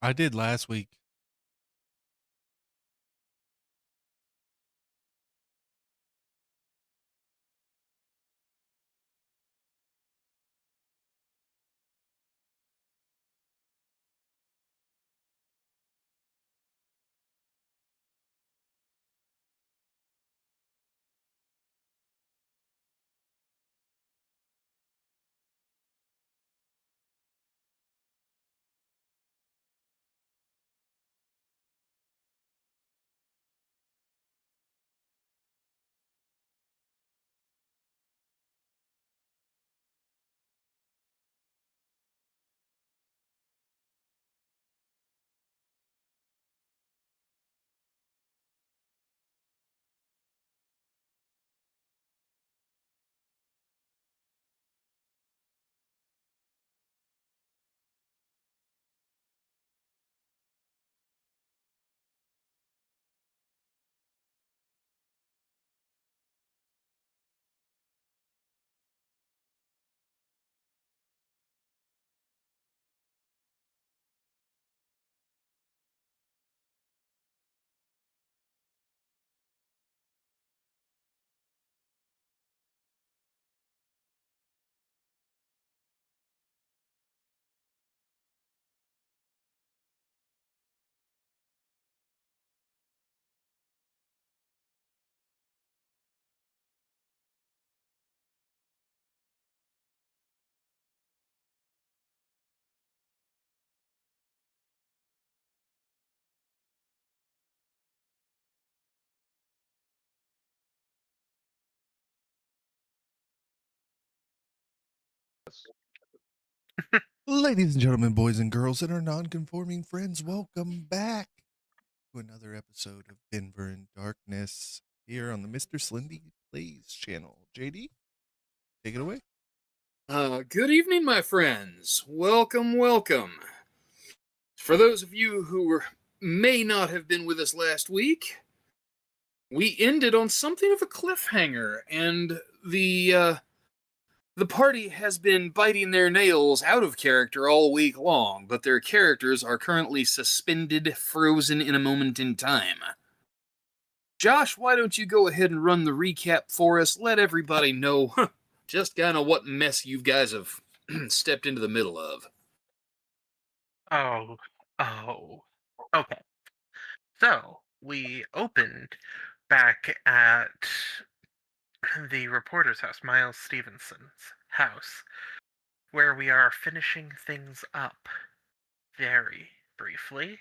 I did last week. Ladies and gentlemen, boys and girls, and our non-conforming friends, welcome back to another episode of Denver in Darkness here on the Mr. Slendy Plays channel. JD, take it away. Good evening, my friends. Welcome. For those of you who may not have been with us last week, we ended on something of a cliffhanger, and the party has been biting their nails out of character all week long, but their characters are currently suspended, frozen in a moment in time. Josh, why don't you go ahead and run the recap for us? Let everybody know just kind of what mess you guys have stepped into the middle of. Oh, oh. Okay. So we opened back at the reporter's house, Miles Stevenson's house, where we are finishing things up very briefly.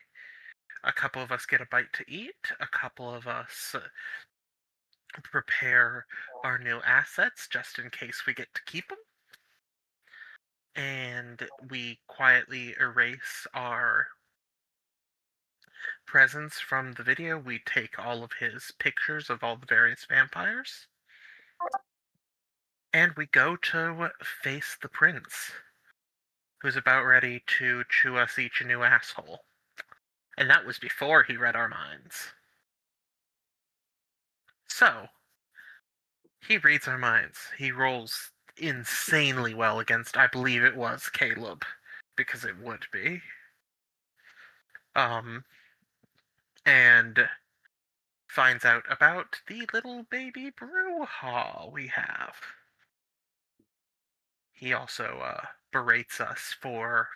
A couple of us get a bite to eat, a couple of us prepare our new assets just in case we get to keep them. And we quietly erase our presence from the video. We take all of his pictures of all the various vampires. And we go to face the prince, who's about ready to chew us each a new asshole. And that was before he read our minds. So, he reads our minds. He rolls insanely well against, I believe it was Caleb, because it would be. And finds out about the little baby brouhaha we have. He also berates us for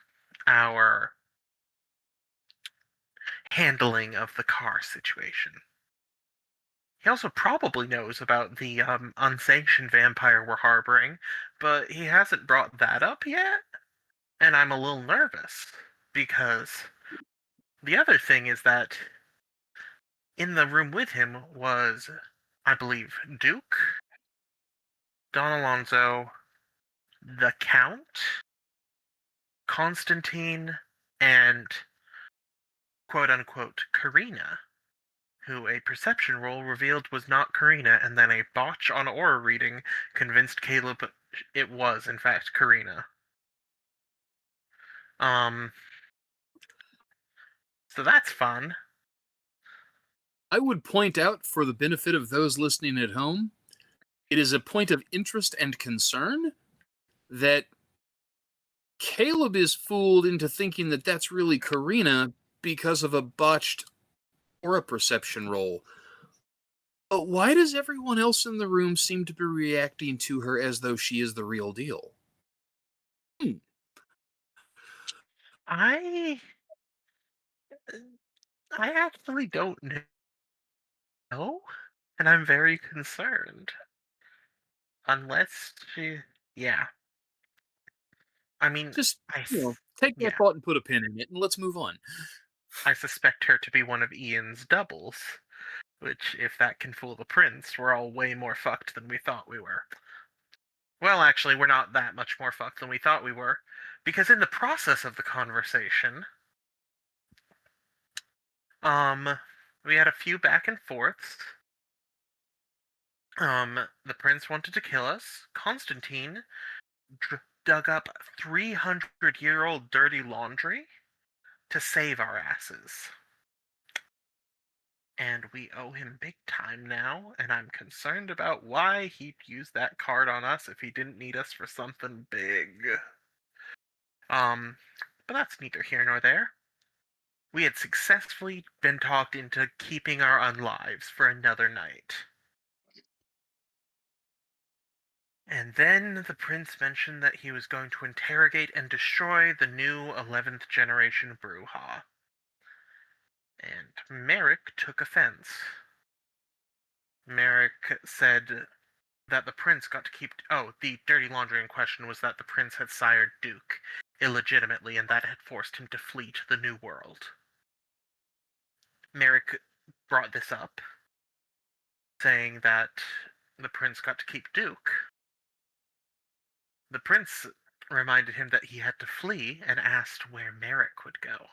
our handling of the car situation. He also probably knows about the unsanctioned vampire we're harboring, but he hasn't brought that up yet, and I'm a little nervous, because the other thing is that in the room with him was, I believe, Duke, Don Alonso, the Count, Constantine, and quote-unquote Karina, who a perception roll revealed was not Karina, and then a botch on aura reading convinced Caleb it was, in fact, Karina. So that's fun. I would point out, for the benefit of those listening at home, it is a point of interest and concern that Caleb is fooled into thinking that that's really Karina because of a botched aura perception roll. But why does everyone else in the room seem to be reacting to her as though she is the real deal? I I actually don't know, and I'm very concerned. Unless she, yeah. I mean, Just, I take that yeah, thought and put a pin in it, and let's move on. I suspect her to be one of Ian's doubles. Which, if that can fool the prince, we're all way more fucked than we thought we were. Well, actually, we're not that much more fucked than we thought we were, because in the process of the conversation, we had a few back and forths. The prince wanted to kill us. Constantine dug up 300-year-old dirty laundry to save our asses. And we owe him big time now, and I'm concerned about why he'd use that card on us if he didn't need us for something big. But that's neither here nor there. We had successfully been talked into keeping our unlives for another night. And then the prince mentioned that he was going to interrogate and destroy the new 11th generation Bruja. And Merrick took offense. Merrick said that the prince got to keep. Oh, the dirty laundry in question was that the prince had sired Duke illegitimately, and that had forced him to flee to the New World. Merrick brought this up, saying that the prince got to keep Duke. The prince reminded him that he had to flee and asked where Merrick would go.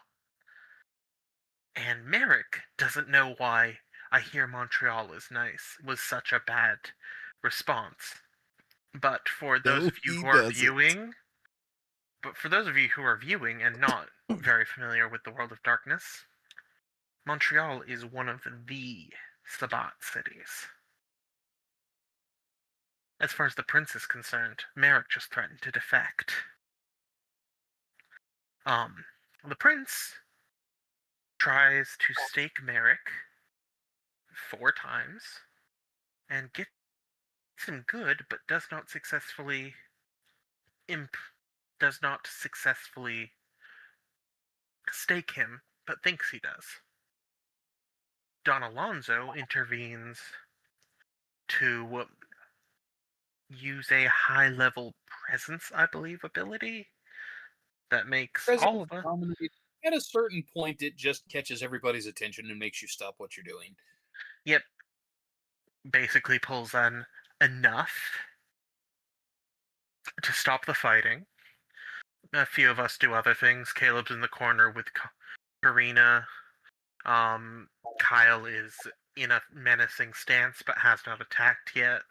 And Merrick doesn't know why I hear Montreal is nice was such a bad response. But for those No, of you he who are doesn't. viewing, and not very familiar with the world of darkness, Montreal is one of the Sabbat cities. As far as the prince is concerned, Merrick just threatened to defect. The prince tries to stake Merrick 4 times and gets him good, but does not successfully stake him, but thinks he does. Don Alonso intervenes to use a high-level presence, I believe, ability that makes all Presence of us. dominates. At a certain point, it just catches everybody's attention and makes you stop what you're doing. Yep, basically pulls on enough to stop the fighting. A few of us do other things. Caleb's in the corner with Karina. Kyle is in a menacing stance but has not attacked yet.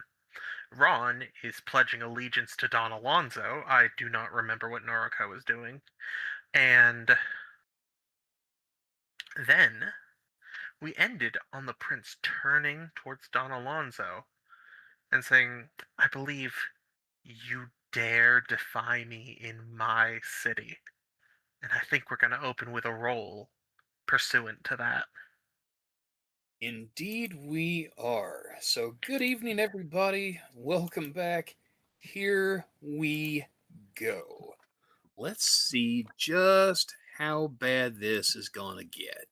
Ron is pledging allegiance to Don Alonso. I do not remember what Noriko is doing. And then we ended on the prince turning towards Don Alonso and saying, I believe you dare defy me in my city. And I think we're going to open with a roll pursuant to that. Indeed, we are. So, good evening, everybody. Welcome back. Here we go. Let's see just how bad this is going to get.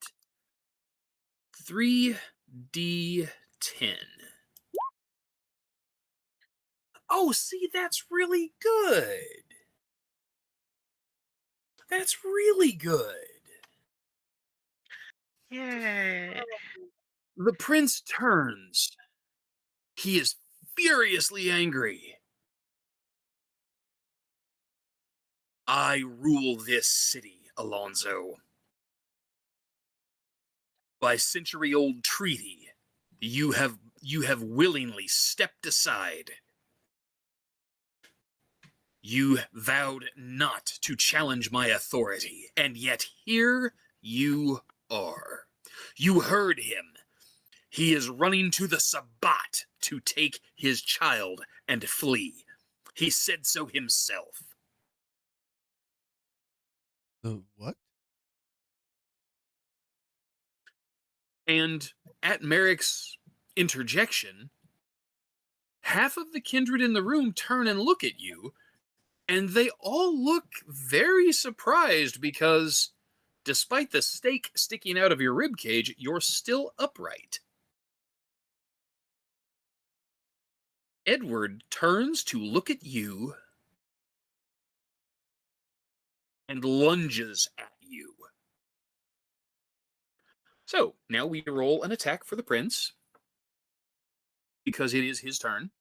3D10. Oh, see, that's really good. That's really good. Yay! The prince turns. He is furiously angry. I rule this city, Alonso. By century-old treaty, you have willingly stepped aside. You vowed not to challenge my authority, and yet here you are. You heard him. He is running to the Sabbat to take his child and flee. He said so himself. The what? And at Merrick's interjection, half of the kindred in the room turn and look at you, and they all look very surprised because despite the stake sticking out of your rib cage, you're still upright. Edward turns to look at you and lunges at you. So now we roll an attack for the prince because it is his turn.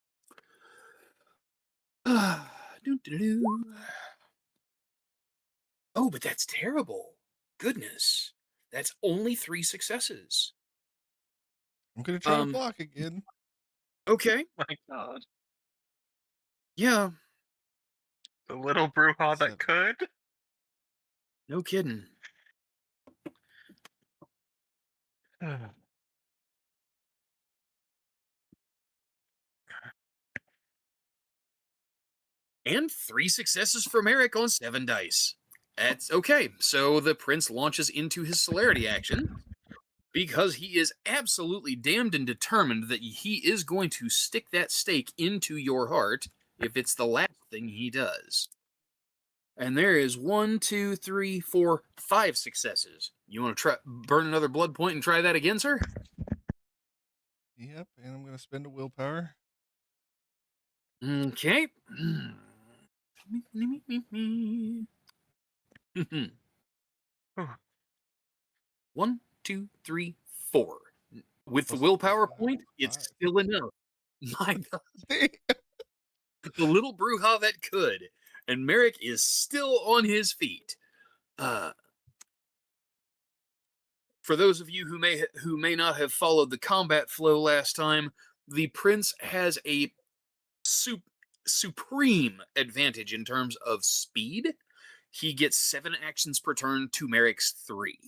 Oh, but that's terrible. Goodness. That's only 3 successes. I'm gonna try to block again. Okay. My God. Yeah, The little brouhaha Seven. that could. no kidding. And 3 successes from Eric on 7 dice. That's okay. So the prince launches into his celerity action because he is absolutely damned and determined that he is going to stick that stake into your heart if it's the last thing he does. And there is 1, 2, 3, 4, 5 successes. You want to try burn another blood point and try that again, sir? Yep, and I'm gonna spend a willpower. Okay. 1, 2, 3, 4. With the Plus willpower 5, point, it's 5. still enough. My God, Damn. the little brouhaha that could. And Merrick is still on his feet. For those of you who may not have followed the combat flow last time, the prince has a supreme advantage in terms of speed. He gets 7 actions per turn to Merrick's 3.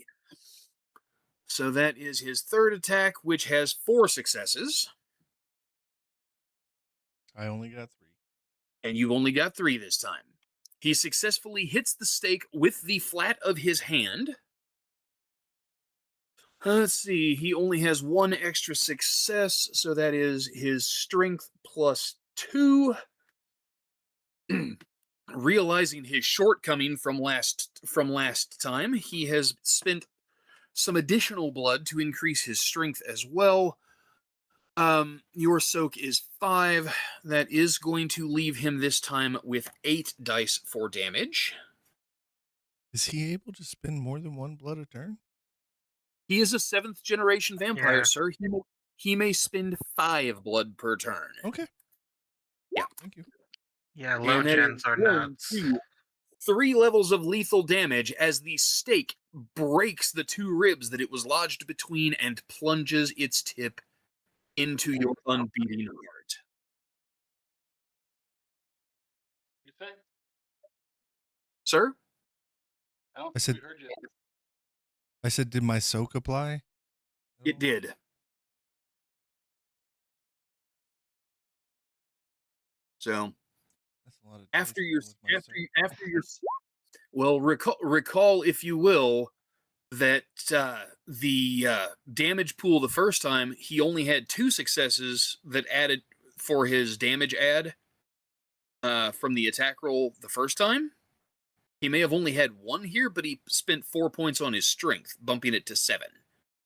So that is his third attack, which has 4 successes. I only got 3. And you've only got 3 this time. He successfully hits the stake with the flat of his hand. Let's see, he only has 1 extra success, so that is his strength plus 2. Realizing his shortcoming from last time, he has spent some additional blood to increase his strength as well. Your soak is 5. That is going to leave him this time with 8 dice for damage. Is he able to spend more than 1 blood a turn? He is a 7th generation vampire, Yeah. sir. He may spend 5 blood per turn. Okay. Yeah. Thank you. Yeah, low And that gens is are going nuts. to 3 levels of lethal damage as the stake breaks the 2 ribs that it was lodged between and plunges its tip into your unbeating heart. You think? Sir? I don't I think said- we heard you. I said, did my soak apply? It did. So That's a lot of after dice your rolling with my soak. after your well, recall if you will that the damage pool the first time he only had 2 successes that added for his damage add from the attack roll the first time. He may have only had 1 here, but he spent 4 points on his strength, bumping it to 7.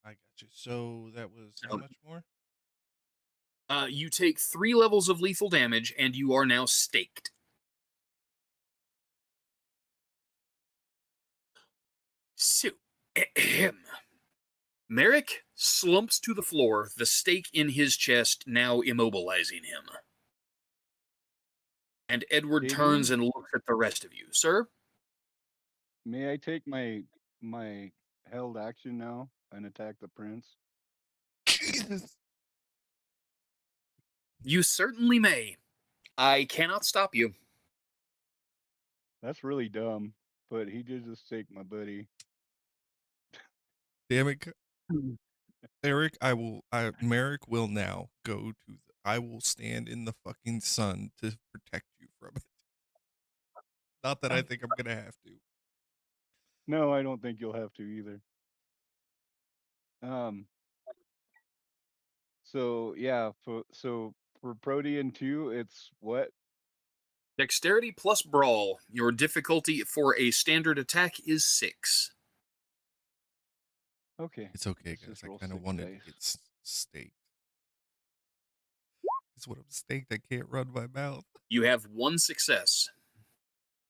I got you. So that was how much more? You take 3 levels of lethal damage, and you are now staked. So, Merrick slumps to the floor, the stake in his chest now immobilizing him. And Edward JD? turns and looks at the rest of you. Sir? May I take my held action now and attack the prince? Jesus. You certainly may. I cannot stop you. That's really dumb, but he did just take my buddy. Damn it. Eric, Merrick will now go to I will stand in the fucking sun to protect you from it. Not that I think I'm gonna have to. No, I don't think you'll have to either. Um. So yeah, for Protean 2, it's what? Dexterity plus brawl. Your difficulty for a standard attack is 6. Okay. It's okay, Let's guys. just I roll kind of 6 wanted to dice. get staked. Because when I'm staked, I can't run my mouth. You have 1 success.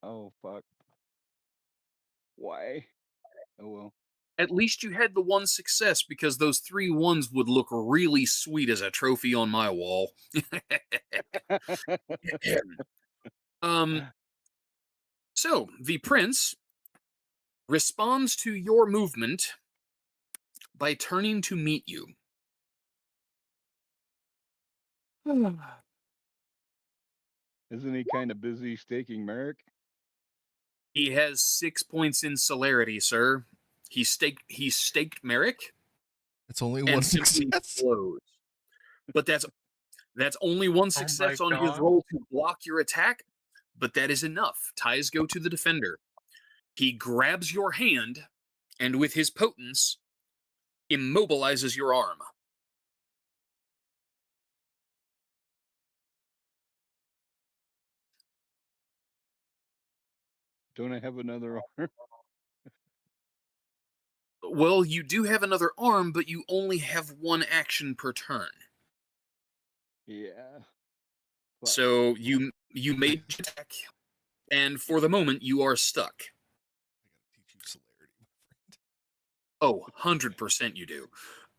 Oh fuck. Why? Oh well. At least you had the 1 success, because those 3 ones would look really sweet as a trophy on my wall. um, so, the prince responds to your movement by turning to meet you. Isn't he kind of busy staking Merrick? He has 6 points in celerity, sir. He staked Merrick It's only one and simply success. blows. But that's only 1 my success on his God. roll to block your attack, but that is enough. Ties go to the defender. He grabs your hand and with his potence immobilizes your arm. Don't I have another arm? Well, you do have another arm, but you only have 1 action per turn. Yeah. Fuck. So you made your attack, and for the moment you are stuck. I gotta teach you celerity, my friend. Oh, 100% you do.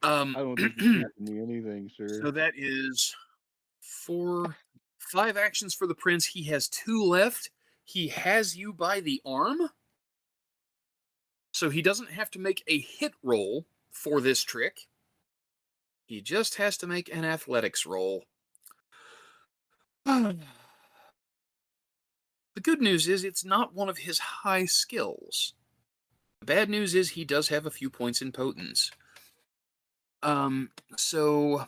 I don't think you're teaching me anything, sir. So that is 5 actions for the prince. He has 2 left. He has you by the arm, so he doesn't have to make a hit roll for this trick. He just has to make an athletics roll. The good news is it's not one of his high skills. The bad news is he does have a few points in potence. So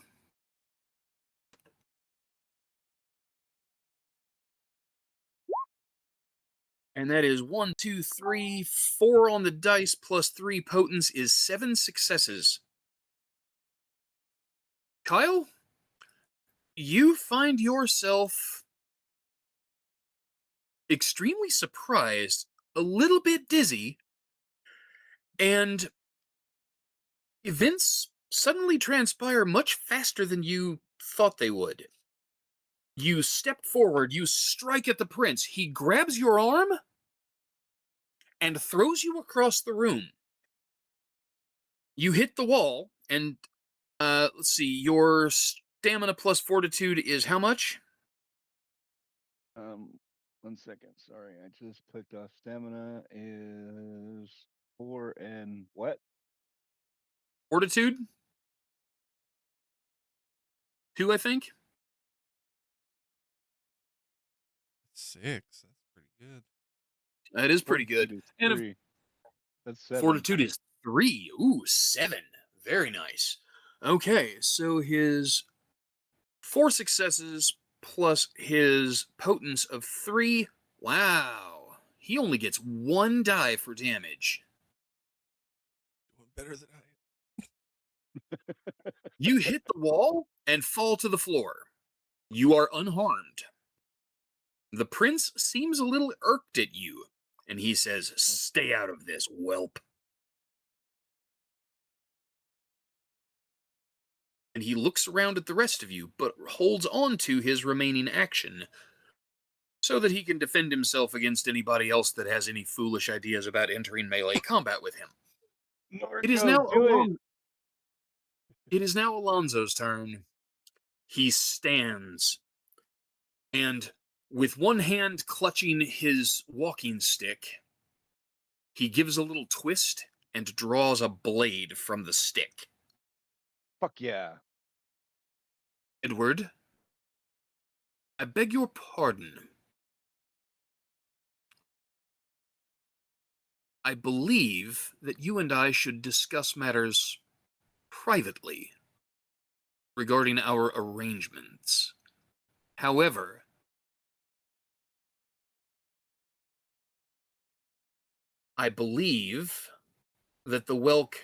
and that is 1, 2, 3, 4 on the dice plus 3 potence is 7 successes. Kyle, you find yourself extremely surprised, a little bit dizzy, and events suddenly transpire much faster than you thought they would. You step forward, you strike at the prince. He grabs your arm and throws you across the room. You hit the wall, and let's see, your stamina plus fortitude is how much? 1 second. Sorry, I just clicked off. Stamina is 4 and what? Fortitude? 2, I think. 6. That's pretty good. That is pretty good. Fortitude is And 3. That's 7. fortitude is 3. Ooh, 7. Very nice. Okay, so his 4 successes plus his potence of 3. Wow. He only gets 1 die for damage. Doing better than I am. You hit the wall and fall to the floor. You are unharmed. The prince seems a little irked at you, and he says, "Stay out of this, whelp." And he looks around at the rest of you, but holds on to his remaining action so that he can defend himself against anybody else that has any foolish ideas about entering melee combat with him. It is now Alonzo's turn. He stands, and with one hand clutching his walking stick, he gives a little twist and draws a blade from the stick. Fuck yeah. Edward, I beg your pardon. I believe that you and I should discuss matters privately regarding our arrangements. However, I believe that the Welk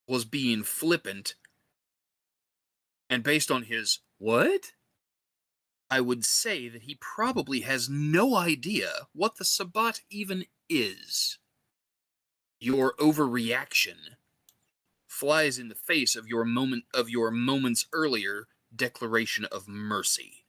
was being flippant, and based on his what? I would say that he probably has no idea what the Sabbat even is. Your overreaction flies in the face of your moments earlier declaration of mercy.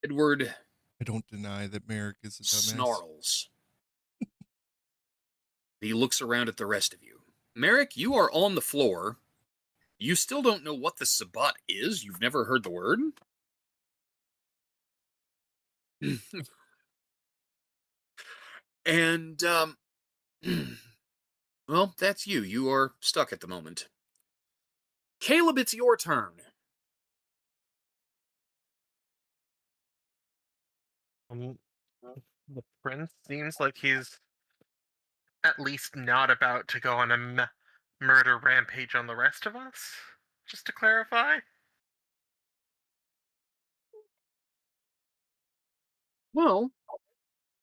Edward I don't deny that Merrick is a dumbass. snarls. He looks around at the rest of you. Merrick, you are on the floor. You still don't know what the Sabbat is. You've never heard the word. And, well, that's you. You are stuck at the moment. Caleb, it's your turn. The prince seems like he's at least not about to go on a murder rampage on the rest of us. Just to clarify. Well,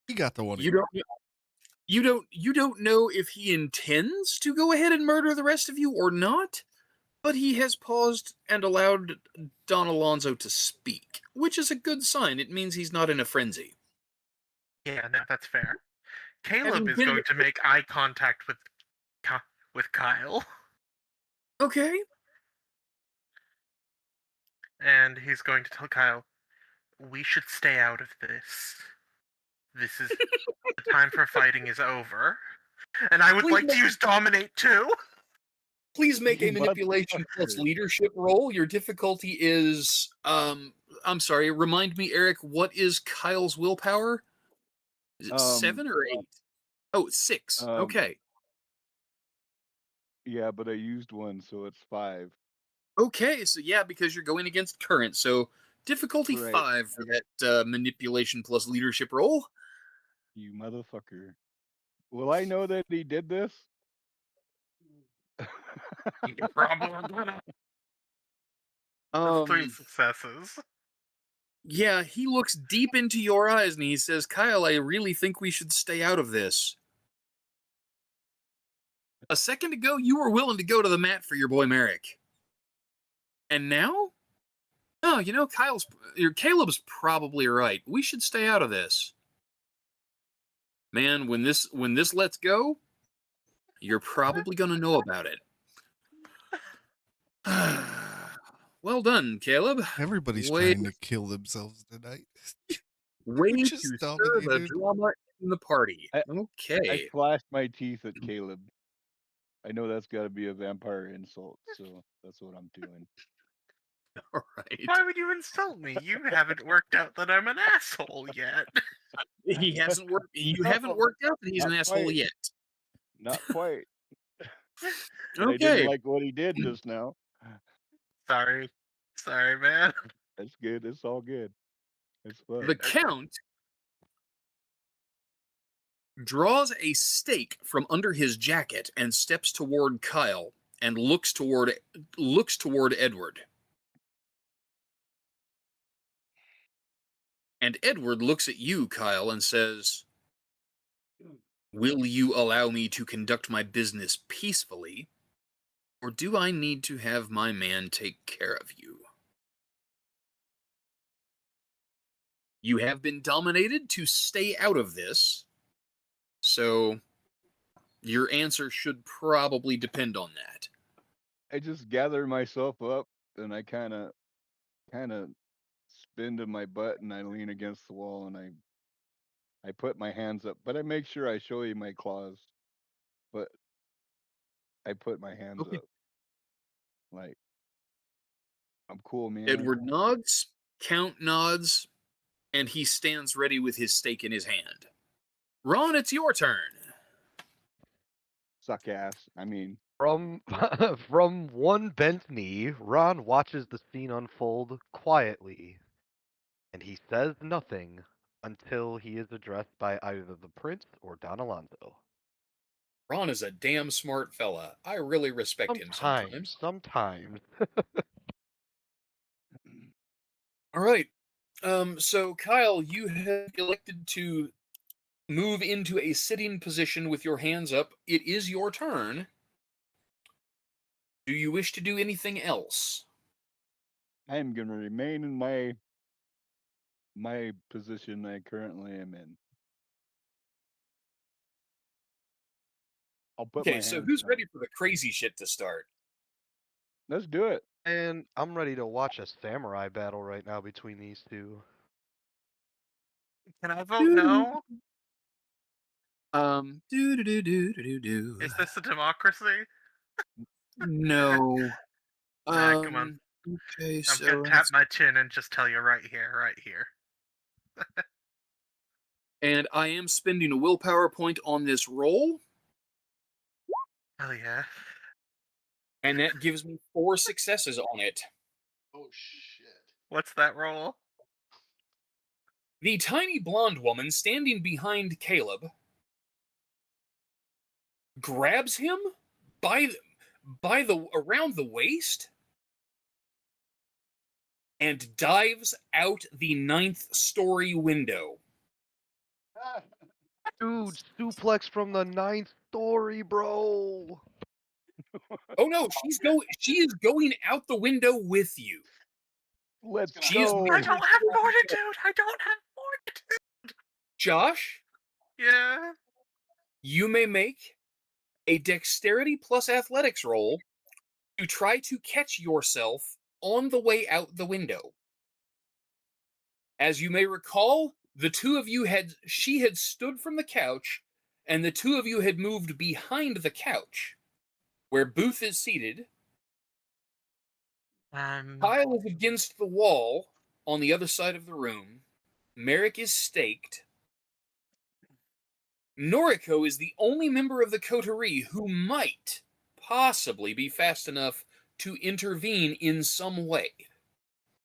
He got the one. you don't know if he intends to go ahead and murder the rest of you or not, but he has paused and allowed Don Alonzo to speak, which is a good sign. It means he's not in a frenzy. Yeah, no, that's fair. Caleb Having is been going to make eye contact with Kyle, okay. and he's going to tell Kyle, "We should stay out of this. This is the time for fighting is over, and I would Please like to use dominate too." Please make a You manipulation plus motherfucker. leadership roll. Your difficulty is I'm sorry, remind me, Eric, what is Kyle's willpower? Is it 7 or 8? Oh, it's 6. Um, Okay. yeah, but I used one, so it's 5. Okay, so yeah, because you're going against current. So difficulty Right. 5 for that manipulation plus leadership roll. You motherfucker. Will I know that he did this? You're probably gonna. That's 3 successes. Yeah, he looks deep into your eyes and he says, "Kyle, I really think we should stay out of this." A second ago, you were willing to go to the mat for your boy Merrick. And now? Oh, you know, Caleb's probably right. We should stay out of this. Man, when this lets go, you're probably gonna know about it. Well done, Caleb. Everybody's Way, trying to kill themselves tonight. way We to just stir the dominated. drama in the party. I Okay. flashed my teeth at Caleb. I know that's got to be a vampire insult, so that's what I'm doing. All right. Why would you insult me? You haven't worked out that I'm an asshole yet. He hasn't worked. You No, haven't worked out that he's an not asshole quite. yet. Not quite. But I Okay. didn't like what he did just now. Sorry, man. That's good. It's all good. It's fun. The Count draws a stake from under his jacket and steps toward Kyle and looks toward Edward. And Edward looks at you, Kyle, and says, "Will you allow me to conduct my business peacefully, or do I need to have my man take care of you? You have been dominated to stay out of this, so your answer should probably depend on that." I just gather myself up and I kind of spin to my butt and I lean against the wall and I put my hands up, but I make sure I show you my claws. But I put my hands Okay. up like I'm cool, man. Edward nods, Count nods, and he stands ready with his stake in his hand. Ron, it's your turn. Suck ass. I mean, From from one bent knee, Ron watches the scene unfold quietly, and he says nothing until he is addressed by either the prince or Don Alonso. Ron is a damn smart fella. I really respect him sometimes. Sometimes. All right. So Kyle, you have elected to move into a sitting position with your hands up. It is your turn. Do you wish to do anything else? I am gonna remain in my position I currently am in. I'll put Okay, my so hands who's down. ready for the crazy shit to start? Let's do it. And I'm ready to watch a samurai battle right now between these two. Can I vote no? Do do do do do do. Is this a democracy? No. Nah, come on. Okay, I'm gonna so tap my chin and just tell you right here, right here. and I am spending a willpower point on this roll, Hell yeah. and that gives me 4 successes on it. Oh shit. What's that roll? The tiny blonde woman standing behind Caleb grabs him by the around the waist and dives out the 9th story window. Dude, suplex from the 9th story, bro. Oh no, she is going out the window with you. Let's She is go. I don't have fortitude! I don't have fortitude! Josh, Yeah. you may make a dexterity plus athletics roll to try to catch yourself on the way out the window. As you may recall, she had stood from the couch, and the two of you had moved behind the couch, where Booth is seated. Kyle is against the wall on the other side of the room. Merrick is staked. Noriko is the only member of the coterie who might possibly be fast enough to intervene in some way.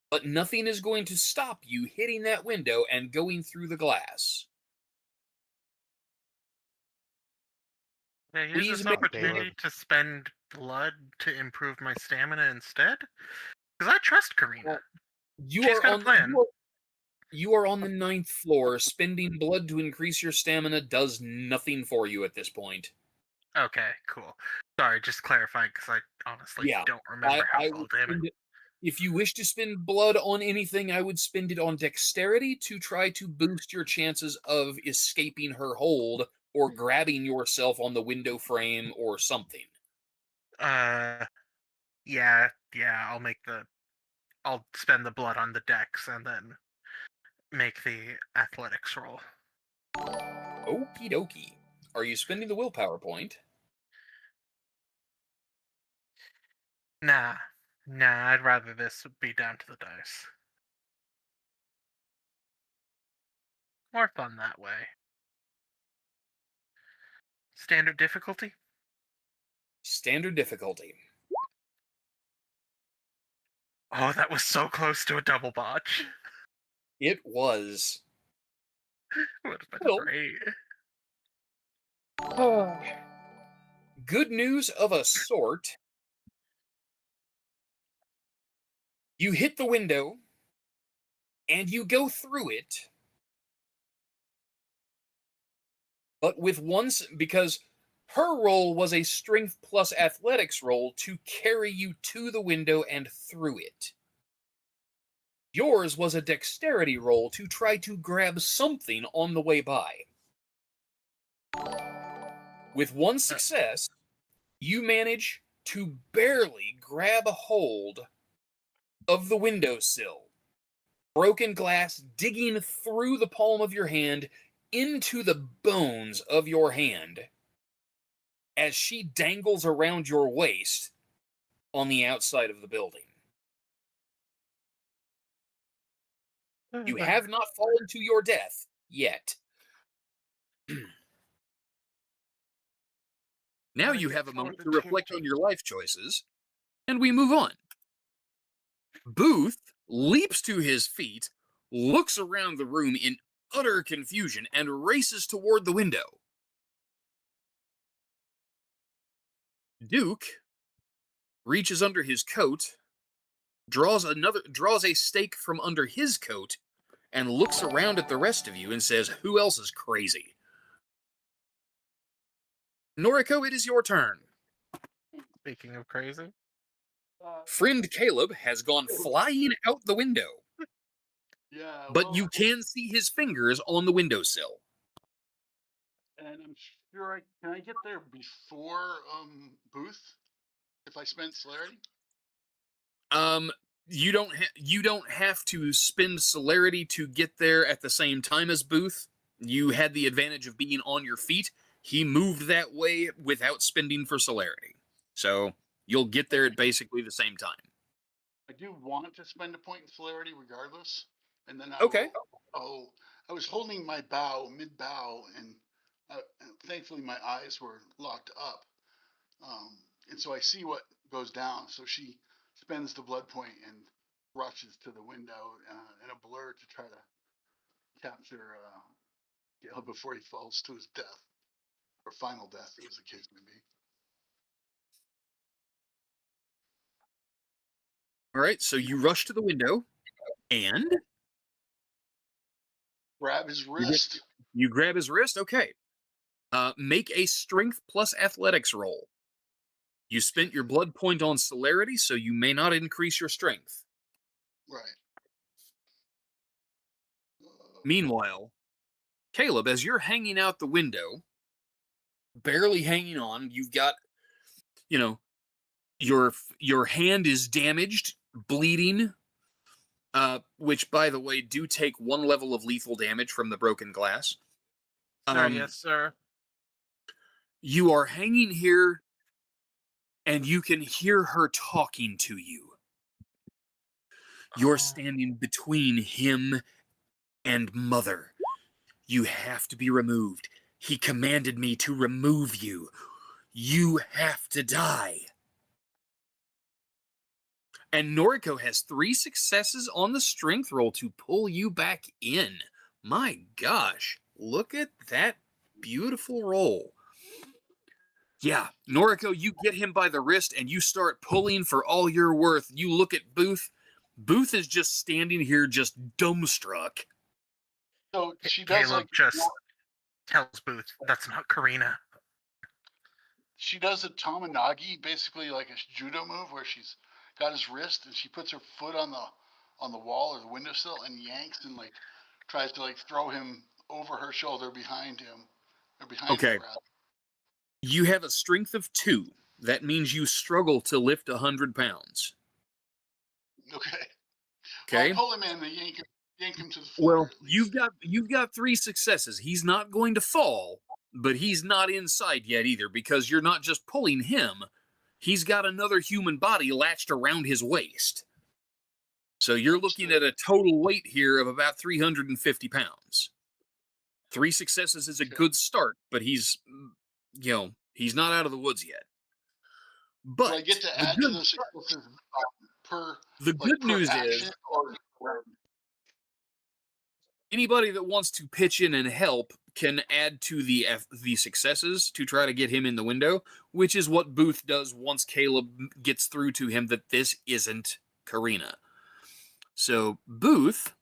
But nothing is going to stop you hitting that window and going through the glass. Can I use Please this make opportunity to spend blood to improve my stamina instead? Because I trust Karina. You She's are got a on plan. you are on the 9th floor. Spending blood to increase your stamina does nothing for you at this point. Okay, cool. Sorry, just clarifying because I honestly Yeah, don't remember how I well would damage. spend it. If you wish to spend blood on anything, I would spend it on dexterity to try to boost your chances of escaping her hold or grabbing yourself on the window frame or something. Yeah, I'll spend the blood on the dex and then make the athletics roll. Okie dokie. Are you spending the willpower point? Nah, I'd rather this be down to the dice. More fun that way. Standard difficulty? Standard difficulty. Oh, that was so close to a double botch. It was. Would have been Well, great. good news of a sort. You hit the window and you go through it, but with because her roll was a strength plus athletics roll to carry you to the window and through it. Yours was a dexterity roll to try to grab something on the way by. With one success, you manage to barely grab a hold of the windowsill. Broken glass digging through the palm of your hand into the bones of your hand as she dangles around your waist on the outside of the building. You have not fallen to your death yet. Now you have a moment to reflect on your life choices, and we move on. Booth leaps to his feet, looks around the room in utter confusion, and races toward the window. Duke reaches under his coat, draws a stake from under his coat, and looks around at the rest of you and says, "Who else is crazy?" Noriko, it is your turn. Speaking of crazy. Friend Caleb has gone flying out the window, Yeah, but well, you can see his fingers on the windowsill. and I'm sure can I get there before Booth if I spent celerity? You don't have to spend celerity to get there at the same time as Booth. You had the advantage of being on your feet. He moved that way without spending for celerity, so you'll get there at basically the same time. I do want to spend a point in celerity regardless, and then Okay. I was holding my bow mid bow, and thankfully my eyes were locked up, and so I see what goes down. So she spends the blood point and rushes to the window in a blur to try to capture Gale before he falls to his death or final death, as the case may be. All right, so you rush to the window, and Grab his wrist. you grab his wrist. Okay. Make a strength plus athletics roll. You spent your blood point on celerity, so you may not increase your strength. Right. Meanwhile, Caleb, as you're hanging out the window, barely hanging on, you've got, you know, your hand is damaged, bleeding, which, by the way, do take 1 level of lethal damage from the broken glass. Sir, yes, sir. You are hanging here, and you can hear her talking to you. You're standing between him and Mother. You have to be removed. He commanded me to remove you. You have to die. And Noriko has 3 successes on the strength roll to pull you back in. My gosh, look at that beautiful roll. Yeah, Noriko, you get him by the wrist and you start pulling for all you're worth. You look at Booth. Booth is just standing here, just dumbstruck. So she does Caleb just tells Booth, "That's not Karina." she does a Tomonagi, basically like a judo move where she's got his wrist and she puts her foot on the wall or the windowsill and yanks and like tries to like throw him over her shoulder behind him or behind her Okay. rather. You have a strength of 2. That means you struggle to lift 100 pounds. Okay. Okay. Well, pull him in and yank him to the floor. Well, you've got 3 successes. He's not going to fall, but he's not inside yet either, because you're not just pulling him. He's got another human body latched around his waist. So you're looking at a total weight here of about 350 pounds. 3 successes is a good start, but he's not out of the woods yet. But do I get to add to the successes per news action is or anybody that wants to pitch in and help can add to the successes to try to get him in the window, which is what Booth does once Caleb gets through to him that this isn't Karina. So Booth,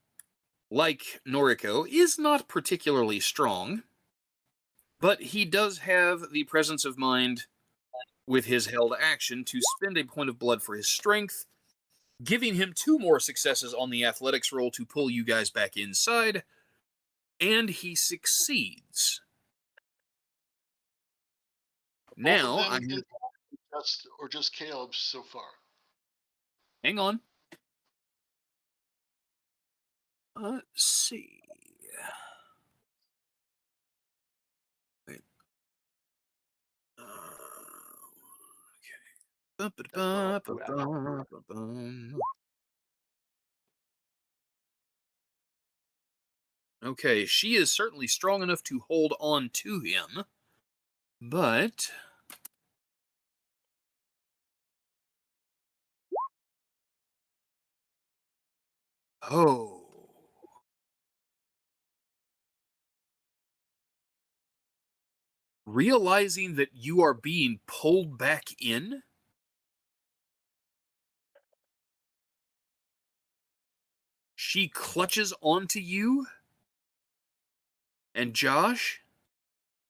like Noriko, is not particularly strong, but he does have the presence of mind with his held action to spend a point of blood for his strength, giving him 2 more successes on the athletics roll to pull you guys back inside, and he succeeds. Now, just Caleb's so far. Hang on. Let's see. Wait. Okay, she is certainly strong enough to hold on to him, but oh. Realizing that you are being pulled back in, she clutches onto you, and Josh,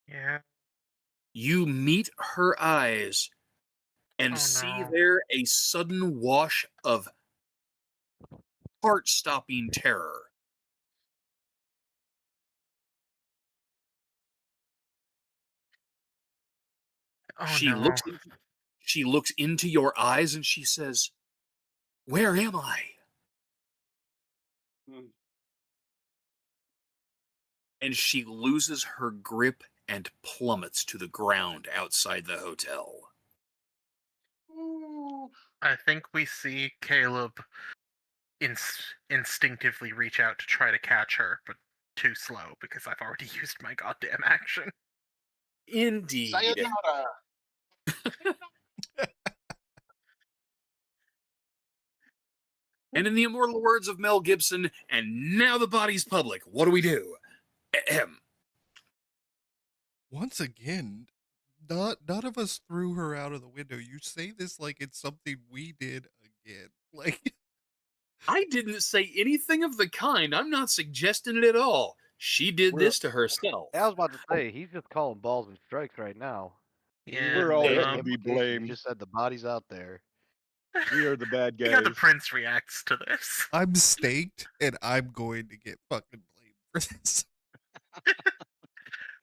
Yeah. you meet her eyes and Oh see no. there a sudden wash of heart-stopping terror. Oh She no. looks into your eyes and she says, "Where am I?" Hmm. And she loses her grip and plummets to the ground outside the hotel. Ooh. I think we see Caleb instinctively reach out to try to catch her, but too slow because I've already used my goddamn action. Indeed. Sayonara. And in the immortal words of Mel Gibson, and now the body's public. What do we do? Ahem. Once again, none of us threw her out of the window. You say this like it's something we did again. Like I didn't say anything of the kind. I'm not suggesting it at all. She did We're- this to herself. I was about to say, he's just calling balls and strikes right now. He didn't Yeah. We're even make always any to be implication. He blamed. just said the body's out there. We are the bad See how the guys. prince reacts to this. I'm staked and I'm going to get fucking blamed for this.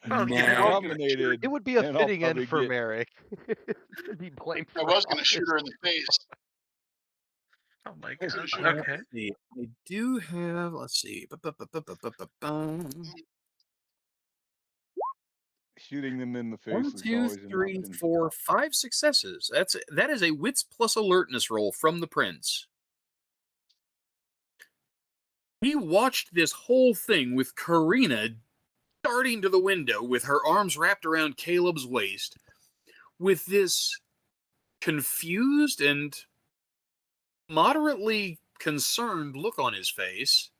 Well, you You're Now, know, nominated, It would be a and I'll fitting end probably for get. Merrick to be blamed I for was all going to shoot this. her in the face. oh my I was gonna god. shoot her. Okay. let's see. I do have, let's see. Shooting them in the face One, is two, always an three, option. 4, 5 successes. That is a wits plus alertness roll from the prince. He watched this whole thing with Karina darting to the window with her arms wrapped around Caleb's waist, with this confused and moderately concerned look on his face,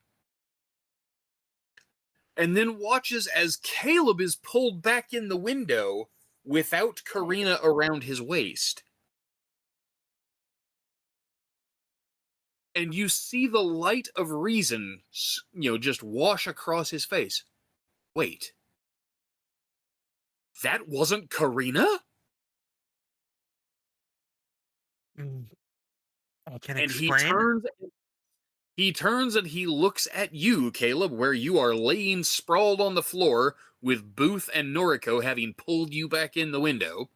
and then watches as Caleb is pulled back in the window without Karina around his waist. And you see the light of reason, just wash across his face. Wait. That wasn't Karina? I can And explain. he turns and he looks at you, Caleb, where you are laying sprawled on the floor with Booth and Noriko having pulled you back in the window.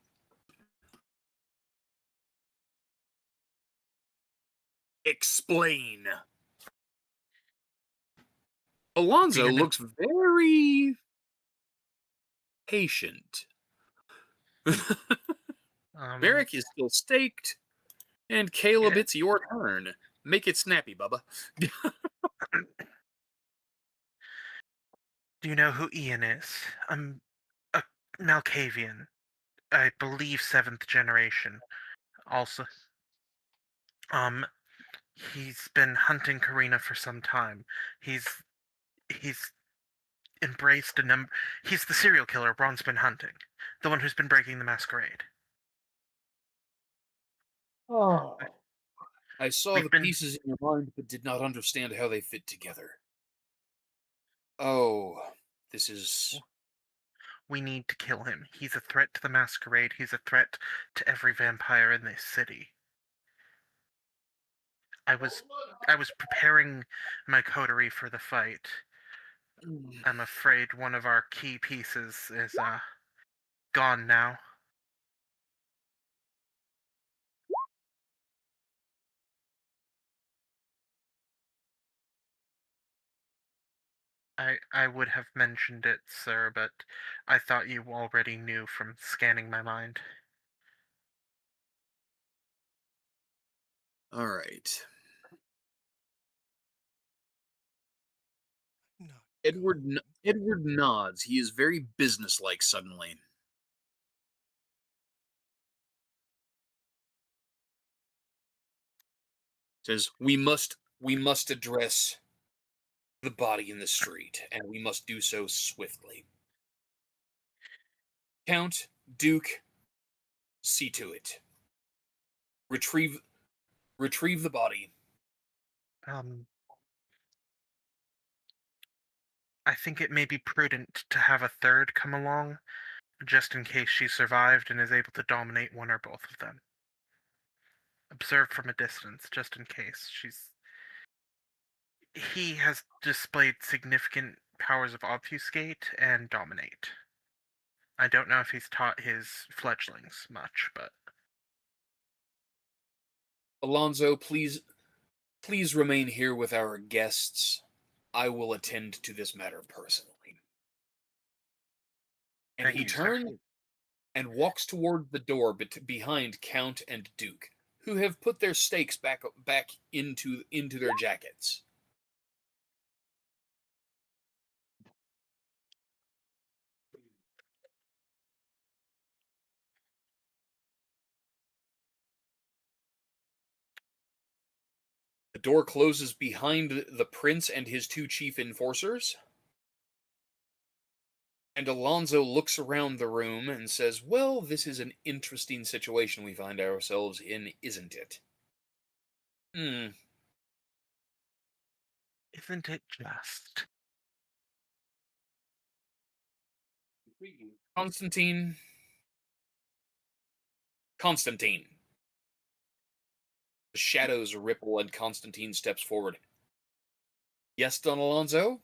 Explain. Alonzo You know- looks very patient. Merrick is still staked. And Caleb, Yeah. it's your turn. Make it snappy, Bubba. Do you know who Ian is? I'm a Malkavian. I believe 7th generation. Also, he's been hunting Karina for some time. He's embraced a number. He's the serial killer Ron's been hunting. The one who's been breaking the masquerade. Oh. I saw We've the been- pieces in your mind, but did not understand how they fit together. Oh, this is... We need to kill him. He's a threat to the masquerade. He's a threat to every vampire in this city. I was preparing my coterie for the fight. I'm afraid one of our key pieces is gone now. I would have mentioned it, sir, but I thought you already knew from scanning my mind. All right. Not Edward going. Edward nods. He is very businesslike suddenly. Says, we must address the body in the street, and we must do so swiftly. Count, Duke, see to it. Retrieve the body. I think it may be prudent to have a third come along, just in case she survived and is able to dominate one or both of them. Observe from a distance, just in case he has displayed significant powers of obfuscate and dominate. I don't know if he's taught his fledglings much, but Alonzo, please remain here with our guests. I will attend to this matter personally. And thank he you, sir. turns and walks toward the door behind Count and Duke, who have put their stakes back into their jackets. The door closes behind the prince and his two chief enforcers. And Alonzo looks around the room and says, "Well, this is an interesting situation we find ourselves in, isn't it?" Isn't it just? Constantine. The shadows ripple and Constantine steps forward. "Yes, Don Alonzo?"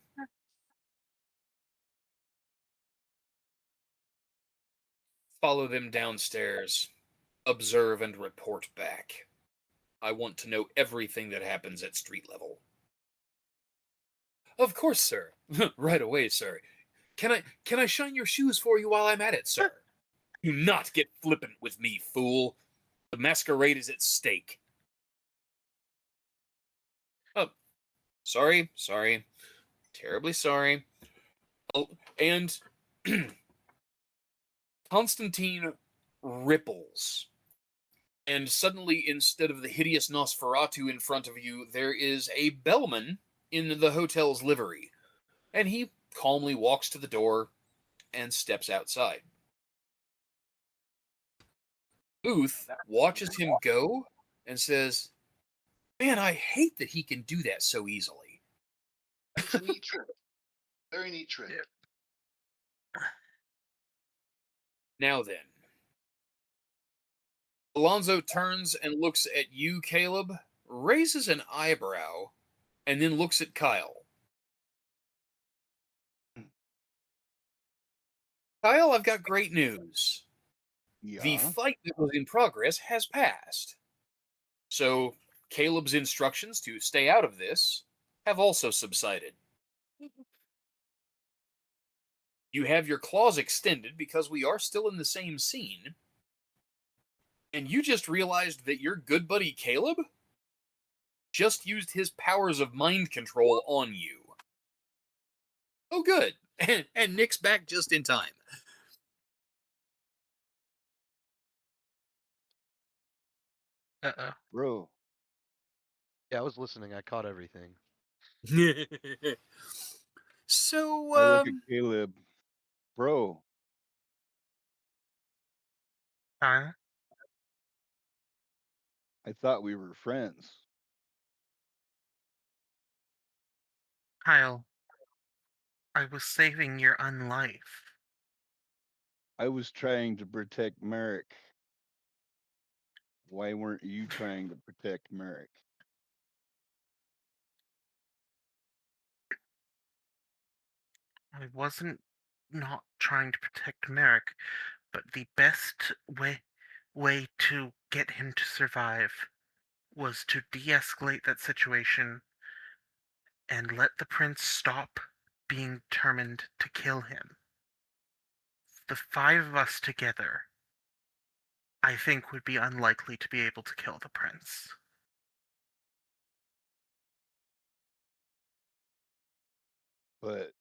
"Follow them downstairs. Observe and report back. I want to know everything that happens at street level." "Of course, sir." "Right away, sir. Can I shine your shoes for you while I'm at it, sir?" "Do not get flippant with me, fool. The masquerade is at stake." "Oh, sorry. Terribly sorry." Oh, and Constantine ripples. And suddenly, instead of the hideous Nosferatu in front of you, there is a bellman in the hotel's livery. And he calmly walks to the door and steps outside. Booth watches him go and says, "Man, I hate that he can do that so easily." It's a neat trick. Very neat trick. Yeah. Now then. Alonzo turns and looks at you, Caleb, raises an eyebrow, and then looks at Kyle. "Kyle, I've got great news. The Yeah. fight that was in progress has passed. So Caleb's instructions to stay out of this have also subsided. You have your claws extended because we are still in the same scene. And you just realized that your good buddy Caleb just used his powers of mind control on you." "Oh, good." And Nick's back just in time. Uh-oh. Bro, Yeah, I was listening. I caught everything. So, I look at Caleb. Bro, Kyle? I thought we were friends. Kyle, I was saving your unlife. I was trying to protect Merrick. Why weren't you trying to protect Merrick? I wasn't not trying to protect Merrick, but the best way to get him to survive was to de-escalate that situation and let the prince stop being determined to kill him. The five of us together, I think, would be unlikely to be able to kill the prince. But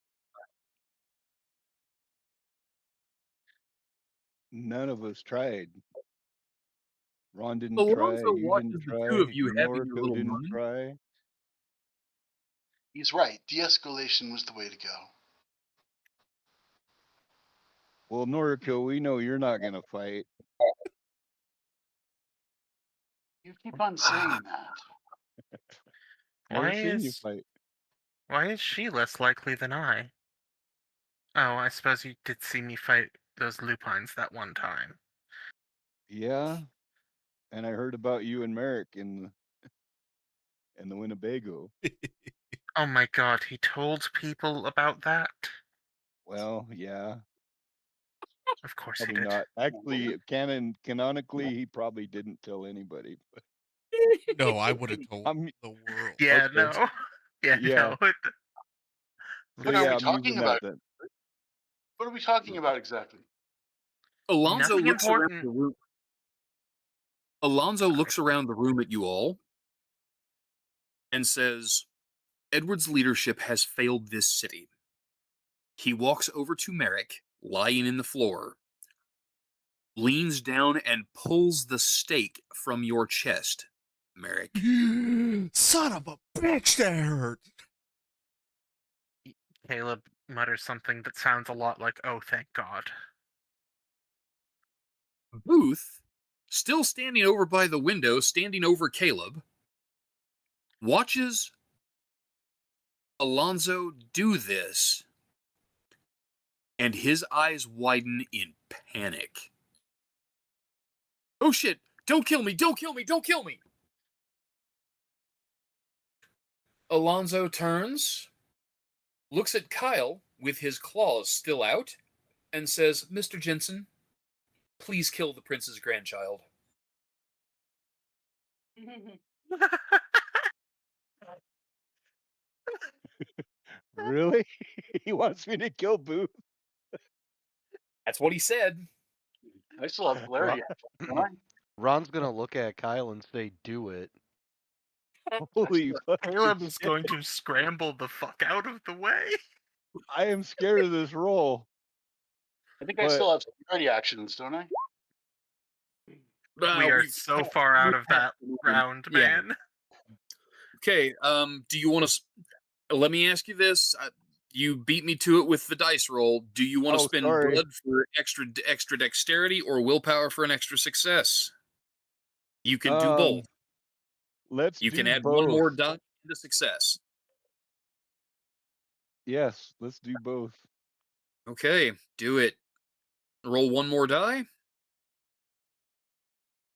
none of us tried. Ron didn't try. Alonzo You didn't watches the two of try. you having your Norco little didn't run. try. He's right. De-escalation was the way to go. Well, Noriko, we know you're not gonna fight. You keep on saying that. Never Why seen you is fight. why is she less likely than I? Oh, I suppose you did see me fight those lupines that one time. Yeah, and I heard about you and Merrick in the Winnebago. Oh my god, he told people about that? Well, yeah, Of course he probably did. not. Actually, canonically, he probably didn't tell anybody. But No, I would have told I'm the world. Yeah, okay. no. Yeah, Yeah. no. So What are yeah, we I'm talking using that about? then. What are we talking about exactly? Alonzo Nothing looks around important. the room. Alonzo looks around the room at you all and says, Edward's leadership has failed this city. He walks over to Merrick, lying in the floor, leans down and pulls the stake from your chest. Merrick, Son of a bitch, that hurt. Caleb mutters something that sounds a lot like, oh, thank God. Booth, still standing over by the window, standing over Caleb, watches Alonzo do this, and his eyes widen in panic. Oh shit, don't kill me, don't kill me, don't kill me! Alonzo turns, looks at Kyle with his claws still out, and says, Mr. Jensen, please kill the prince's grandchild. Really? He wants me to kill Booth? That's what he said. I still have Ron, clarity. Don't I? Ron's gonna look at Kyle and say, "Do it." Holy fucking Caleb is shit. going to scramble the fuck out of the way. I am scared of this roll. I think I But still have security actions, don't I? We are We've so far out of that round, Yeah. man. Okay, do you want to... Let me ask you this. You beat me to it with the dice roll. Do you want to oh, spend sorry. blood for extra dexterity or willpower for an extra success? You can do both. Let's You can do add both. one more die to success. Yes, let's do both. Okay, do it. Roll one more die.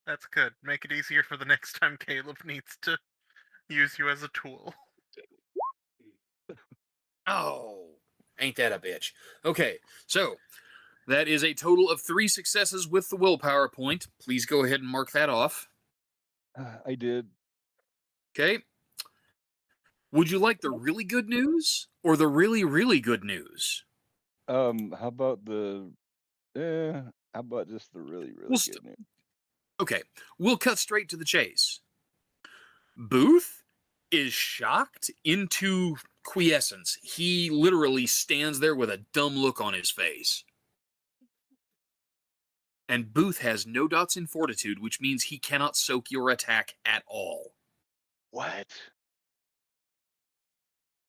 That's good. Make it easier for the next time Caleb needs to use you as a tool. Oh, ain't that a bitch? Okay, so that is a total of 3 successes with the willpower point. Please go ahead and mark that off. I did. Okay. Would you like the really good news or the really, really good news? How about the how about just the really, really We'll good news? Okay, we'll cut straight to the chase. Booth is shocked into quiescence. He literally stands there with a dumb look on his face. And Booth has no dots in fortitude, which means he cannot soak your attack at all. What?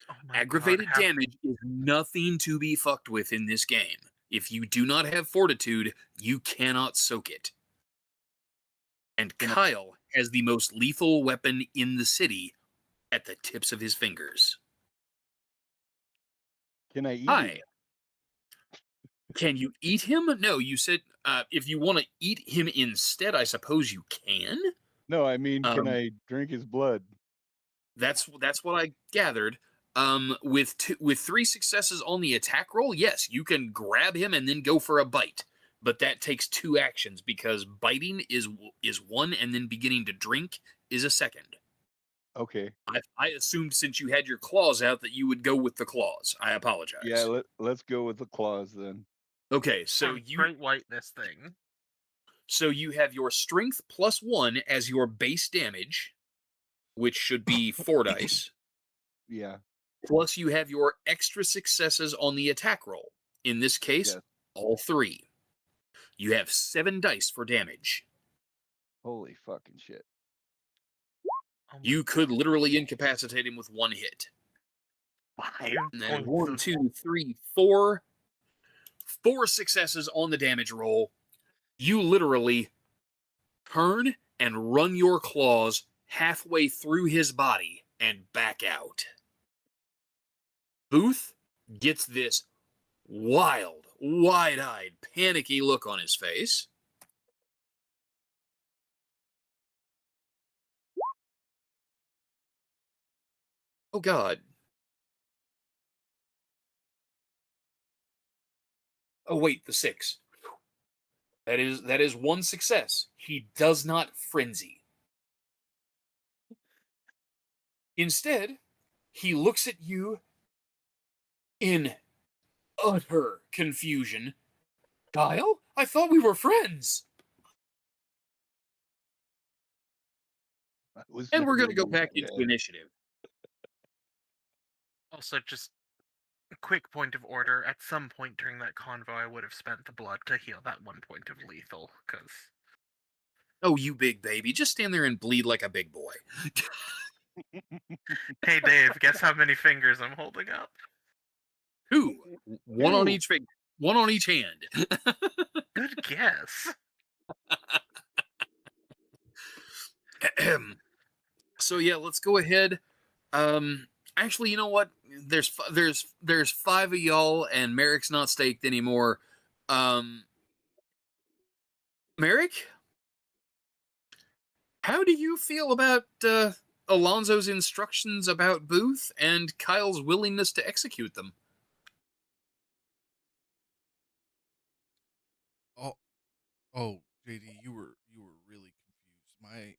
Oh my Aggravated God, damage is nothing to be fucked with in this game. If you do not have fortitude, you cannot soak it. And Kyle has the most lethal weapon in the city at the tips of his fingers. Can I eat Hi. him? Can you eat him? No, you said if you want to eat him instead, I suppose you can. No, I mean, can Um, I drink his blood? That's what I gathered. With 3 successes on the attack roll, yes, you can grab him and then go for a bite. But that takes 2 actions because biting is 1 and then beginning to drink is a second. Okay. I assumed since you had your claws out that you would go with the claws. I apologize. Yeah, let's go with the claws then. Okay, so Great White this thing. So you have your strength plus 1 as your base damage, which should be 4 dice. Yeah. Plus you have your extra successes on the attack roll. In this case, Yes. all 3. You have 7 dice for damage. Holy fucking shit. Oh my You could literally incapacitate him with 1 hit. 5 And then points 1, of 2, 3, 4. 4 successes on the damage roll. You literally turn and run your claws halfway through his body and back out. Booth gets this wild, wide-eyed, panicky look on his face. Oh, God. Oh, wait, the 6. That is 1 success. He does not frenzy. Instead, he looks at you in utter confusion. Kyle, I thought we were friends. And we're going to go back into initiative. Also, just a quick point of order. At some point during that convo, I would have spent the blood to heal that 1 point of lethal, because... Oh, you big baby. Just stand there and bleed like a big boy. Hey, Dave, guess how many fingers I'm holding up? 2. One on each finger. One on each hand. Good guess. So yeah, let's go ahead. Actually, you know what? There's 5 of y'all, and Merrick's not staked anymore. Merrick, how do you feel about Alonzo's instructions about Booth and Kyle's willingness to execute them? Oh, JD, you were really confused.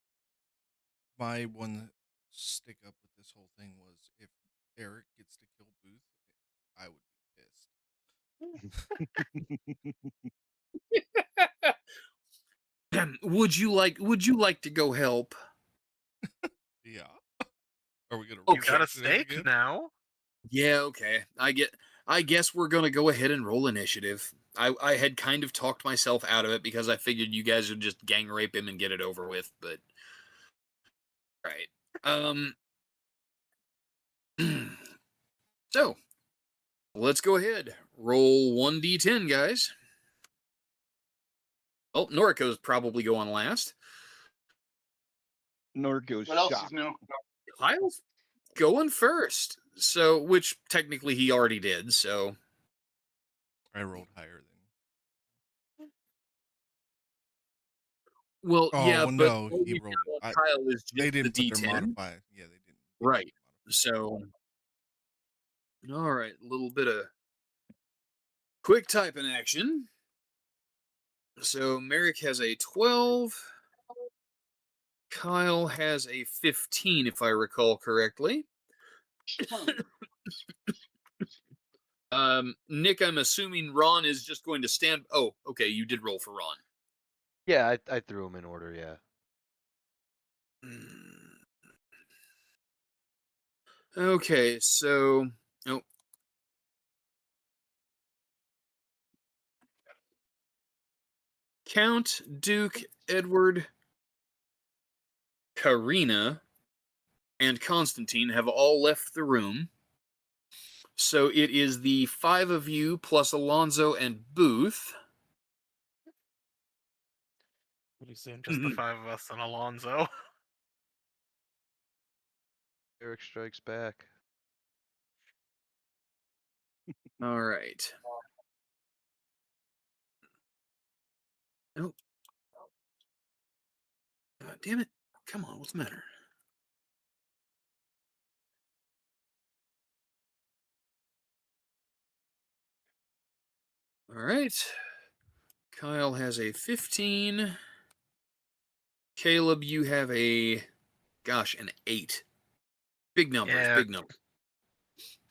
My one stick up with this whole thing was if Eric gets to kill Booth, I would be pissed. Would you like to go help? Yeah. Are we gonna? You got a research it stake again? now? Yeah, okay. I guess we're gonna go ahead and roll initiative. I had kind of talked myself out of it because I figured you guys would just gang rape him and get it over with, but right. So let's go ahead. Roll 1d10, guys. Oh, Noriko's probably going last. Noriko's What else is shocked. new? Kyle's going first. So, which technically he already did, so. I rolled higher than. Well, Oh, yeah, well, but no, all he we've rolled. got on Kyle is just They didn't the put D10. their modifier. Yeah, they didn't. Right. So, all right, a little bit of quick typing action. So Merrick has a 12. Kyle has a 15, if I recall correctly. Nick, I'm assuming Ron is just going to stand. Oh, okay, you did roll for Ron. Yeah, I threw them in order, yeah. Okay, so. Oh. Count, Duke, Edward, Karina, and Constantine have all left the room. So it is the 5 of you plus Alonzo and Booth. Pretty soon, just the 5 of us and Alonzo. Eric strikes back. All right. Oh. God damn it. Come on, what's the matter? All right. Kyle has a 15. Caleb, you have a, gosh, an 8. Big numbers, Yeah. big numbers.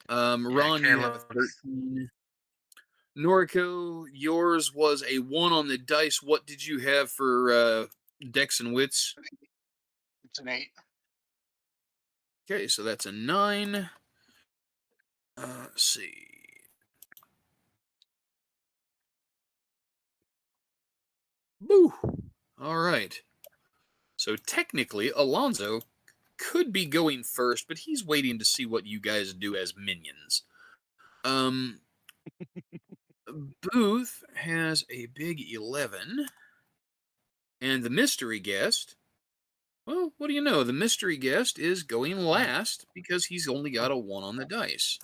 Ron, you have a 13. Noriko, yours was a 1 on the dice. What did you have for Dex and Wits? It's an 8. Okay, so that's a 9. Let's see. Boo! All right. So technically, Alonzo could be going first, but he's waiting to see what you guys do as minions. Booth has a big 11. And the mystery guest, well, what do you know? The mystery guest is going last because he's only got a 1 on the dice.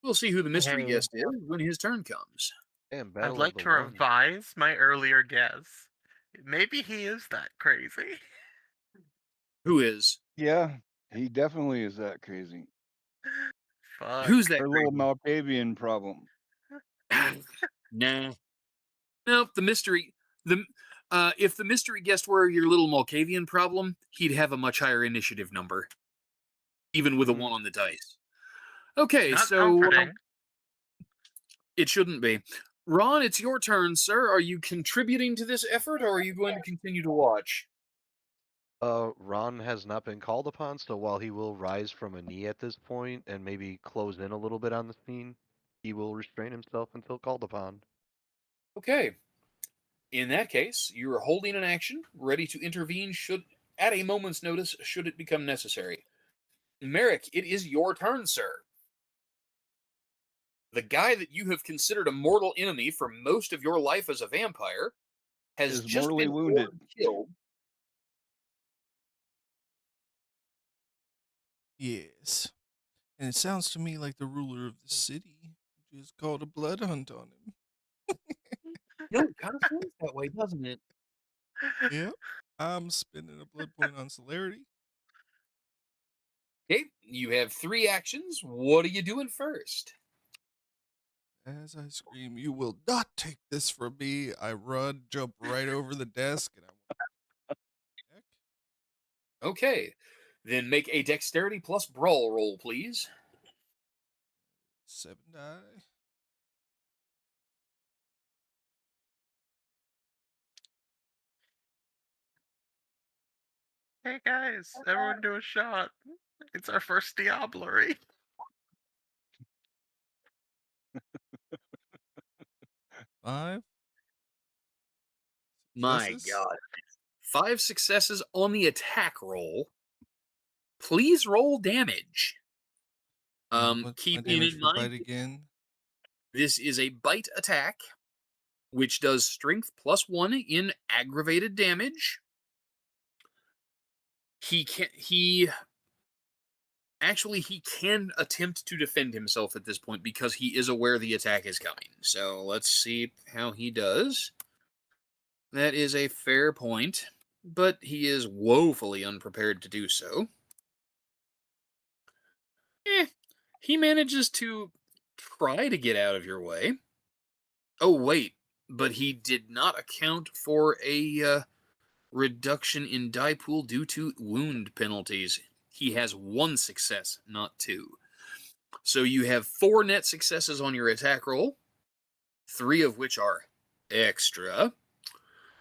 We'll see who the mystery Hey, guest is when his turn comes. Damn, I'd battle of like the to ones. revise my earlier guess. Maybe he is that crazy. Who is? Yeah, he definitely is that crazy. Fuck. Who's that Her little crazy? Malkavian problem. Nah. Nope, the mystery. If the mystery guest were your little Malkavian problem, he'd have a much higher initiative number, even with a 1 on the dice. Okay, Not so comforting. it shouldn't be. Ron, it's your turn, sir. Are you contributing to this effort, or are you going to continue to watch? Ron has not been called upon, so while he will rise from a knee at this point and maybe close in a little bit on the scene, he will restrain himself until called upon. Okay. In that case, you are holding an action, ready to intervene should at a moment's notice should it become necessary. Merrick, it is your turn, sir. The guy that you have considered a mortal enemy for most of your life as a vampire has Is just mortally been wounded. killed. Yes. And it sounds to me like the ruler of the city just called a blood hunt on him. No, it kind of feels that way, doesn't it? Yep. I'm spending a blood point on celerity. Okay, you have 3 actions. What are you doing first? As I scream, "You will not take this from me!" I run, jump right over the desk, and I want Okay, then make a dexterity plus brawl roll, please. 7 die. Hey guys, everyone do a shot. It's our first Diablerie. Five My successes. God. 5 successes on the attack roll. Please roll damage. And what's my Keeping damage in for mind, bite again? this is a bite attack, which does strength plus 1 in aggravated damage. He can attempt to defend himself at this point because he is aware the attack is coming. So let's see how he does. That is a fair point, but he is woefully unprepared to do so. He manages to try to get out of your way. Oh, wait, but he did not account for a reduction in die pool due to wound penalties. He has 1 success, not 2. So you have 4 net successes on your attack roll, 3 of which are extra.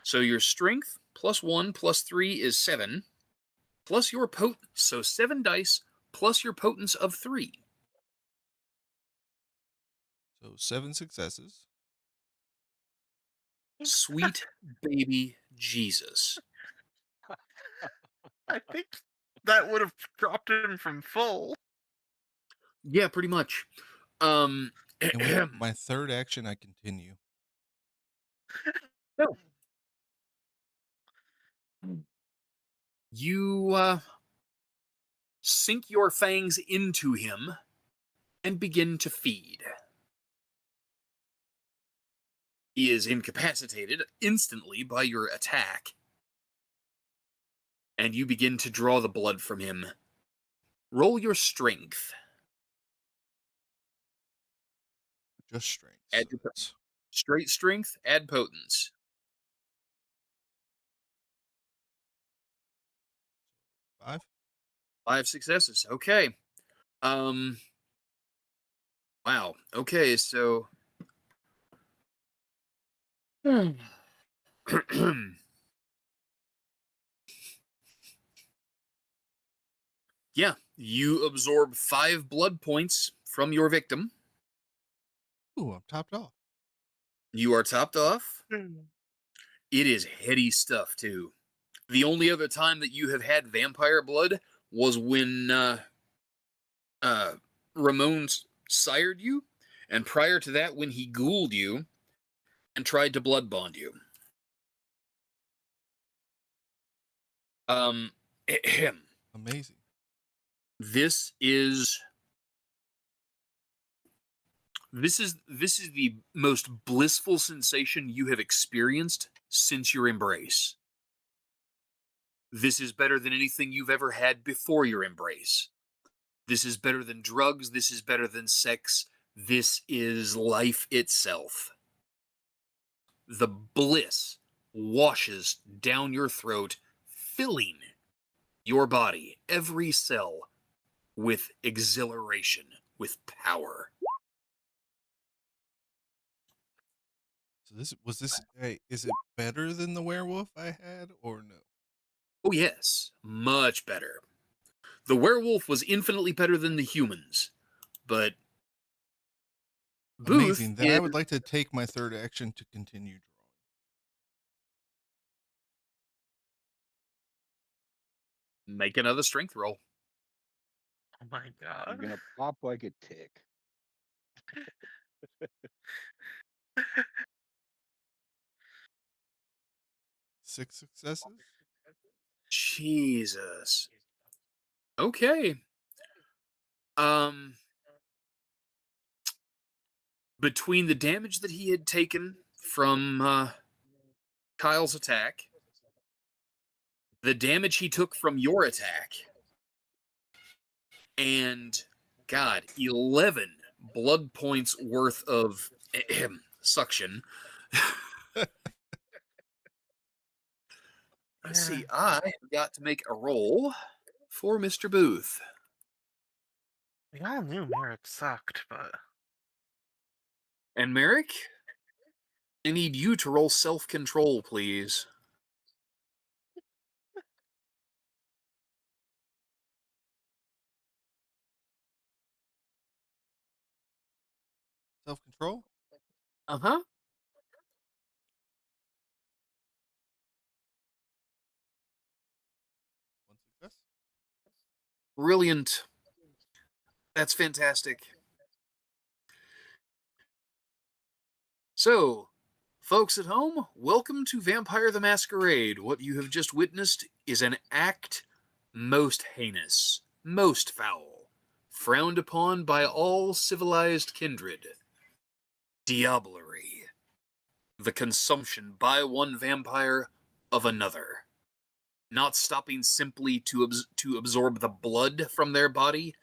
So your strength plus 1 plus 3 is 7, plus your so 7 dice plus your potence of 3. So 7 successes. Sweet baby Jesus. I think that would have dropped him from full. Yeah, pretty much. And with my third action, I continue. No. You sink your fangs into him and begin to feed. He is incapacitated instantly by your attack, and you begin to draw the blood from him. Roll your strength. Just strength. Add So your that's straight strength, add potence. 5. 5 successes. Okay. Wow. Okay, so yeah, you absorb 5 blood points from your victim. Ooh, I'm topped off. You are topped off. It is heady stuff, too. The only other time that you have had vampire blood was when Ramon's sired you, and prior to that, when he ghouled you and tried to blood bond you. Amazing. This is the most blissful sensation you have experienced since your embrace. This is better than anything you've ever had before your embrace. This is better than drugs. This is better than sex. This is life itself. The bliss washes down your throat, filling your body, every cell, with exhilaration, with power. So is it better than the werewolf I had or no? Oh, yes, much better. The werewolf was infinitely better than the humans, but Booth Amazing. Then I would like to take my third action to continue drawing. Make another strength roll. Oh my I'm god. gonna pop like a tick. 6 successes. Jesus. Okay. Between the damage that he had taken from Kyle's attack, the damage he took from your attack, and God, 11 blood points worth of suction. Let's see, I forgot to make a roll for Mr. Booth. We all knew Merrick sucked, but And Merrick, I need you to roll self-control, please. Self-control. Uh-huh. 1 success. Brilliant. That's fantastic. So, folks at home, welcome to Vampire the Masquerade. What you have just witnessed is an act most heinous, most foul, frowned upon by all civilized kindred. Diablerie. The consumption by one vampire of another. Not stopping simply to absorb the blood from their body,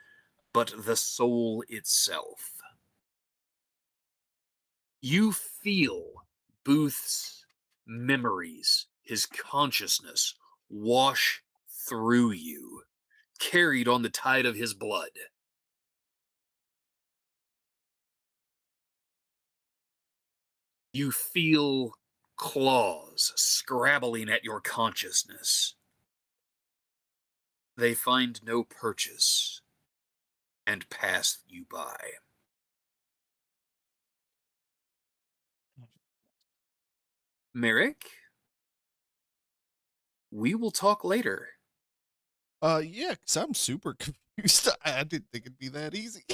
but the soul itself. You feel Booth's memories, his consciousness, wash through you, carried on the tide of his blood. You feel claws scrabbling at your consciousness. They find no purchase and pass you by. Merrick, we will talk later. Yeah, because I'm super confused. I didn't think it'd be that easy.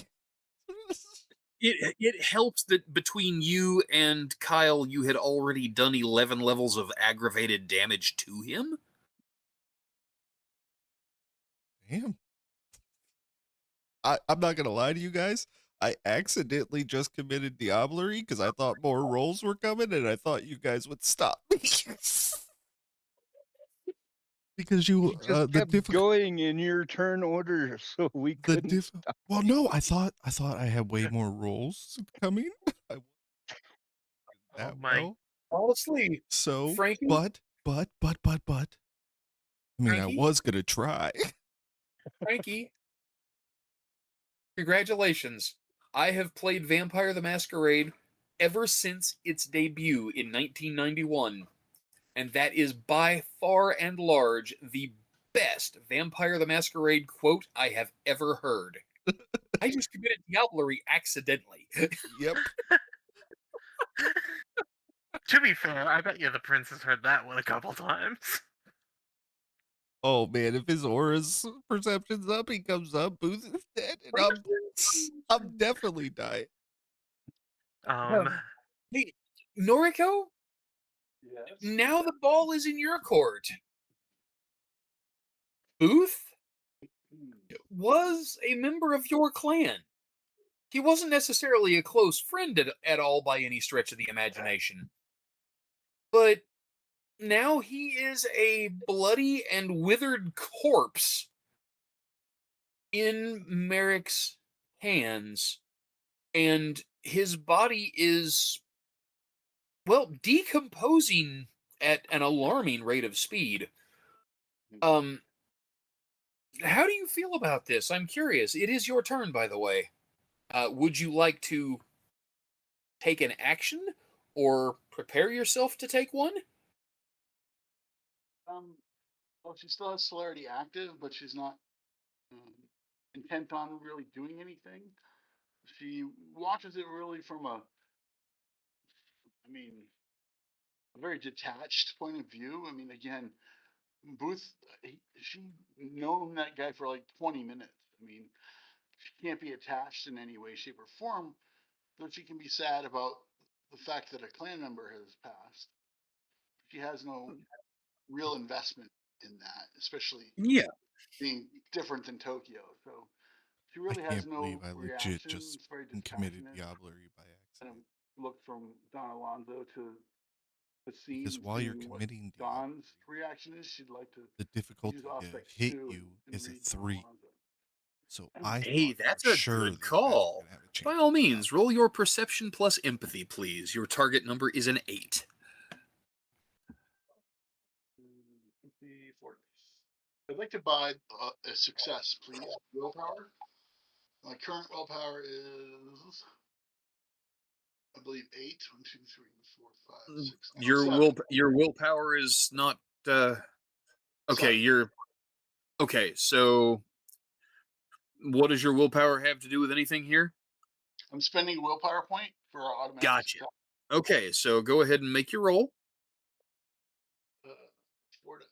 It helps that between you and Kyle, you had already done 11 levels of aggravated damage to him. Damn. I'm not gonna lie to you guys. I accidentally just committed diablerie because I thought more rolls were coming, and I thought you guys would stop me. Because You just the kept going in your turn order, so we couldn't stop. Well, no, I thought I had way more rolls coming. I that well. Honestly, So, Frankie? but. I mean, I Frankie? was gonna try. Frankie, congratulations. I have played Vampire the Masquerade ever since its debut in 1991, and that is by far and large the best Vampire the Masquerade quote I have ever heard. I just committed diablerie accidentally. Yep. to be fair, I bet you the prince has heard that one a couple times. Oh man, if his aura's perception's up, he comes up, Booth is dead, and I'm definitely dying. Hey, Noriko, Yes. now the ball is in your court. Booth was a member of your clan. He wasn't necessarily a close friend at all by any stretch of the imagination. But now he is a bloody and withered corpse in Merrick's hands, and his body is, well, decomposing at an alarming rate of speed. How do you feel about this? I'm curious. It is your turn, by the way. Would you like to take an action or prepare yourself to take one? Well, she still has celerity active, but she's not intent on really doing anything. She watches it really from a very detached point of view. I mean, again, Booth, she known that guy for like 20 minutes. I mean, she can't be attached in any way, shape, or form, though she can be sad about the fact that a clan member has passed. She has no real investment in that, especially Yeah. being different than Tokyo. So she I really has can't believe no I legit reaction. just It's very committed dispassionate. diablerie by Kind accident. of looked from Don Alonso to the scene Because and while you're seeing what committing Don's diablerie, reaction is. She'd like to the use difficulty to Aspect hit 2 you and is a read Don 3. Alonso. So I Hey, thought for that's a sure good those guys were call. going to have a chance. By all means, roll your perception plus empathy, please. Your target number is an 8. I'd like to buy a success, please. Willpower. My current willpower is, I believe, 8. 1, 2, 3, 4, 5, 6. No, 7. Your willpower is not okay, 7. okay, so what does your willpower have to do with anything here? I'm spending a willpower point for automatic Gotcha. success. Okay, so go ahead and make your roll. 4 dice.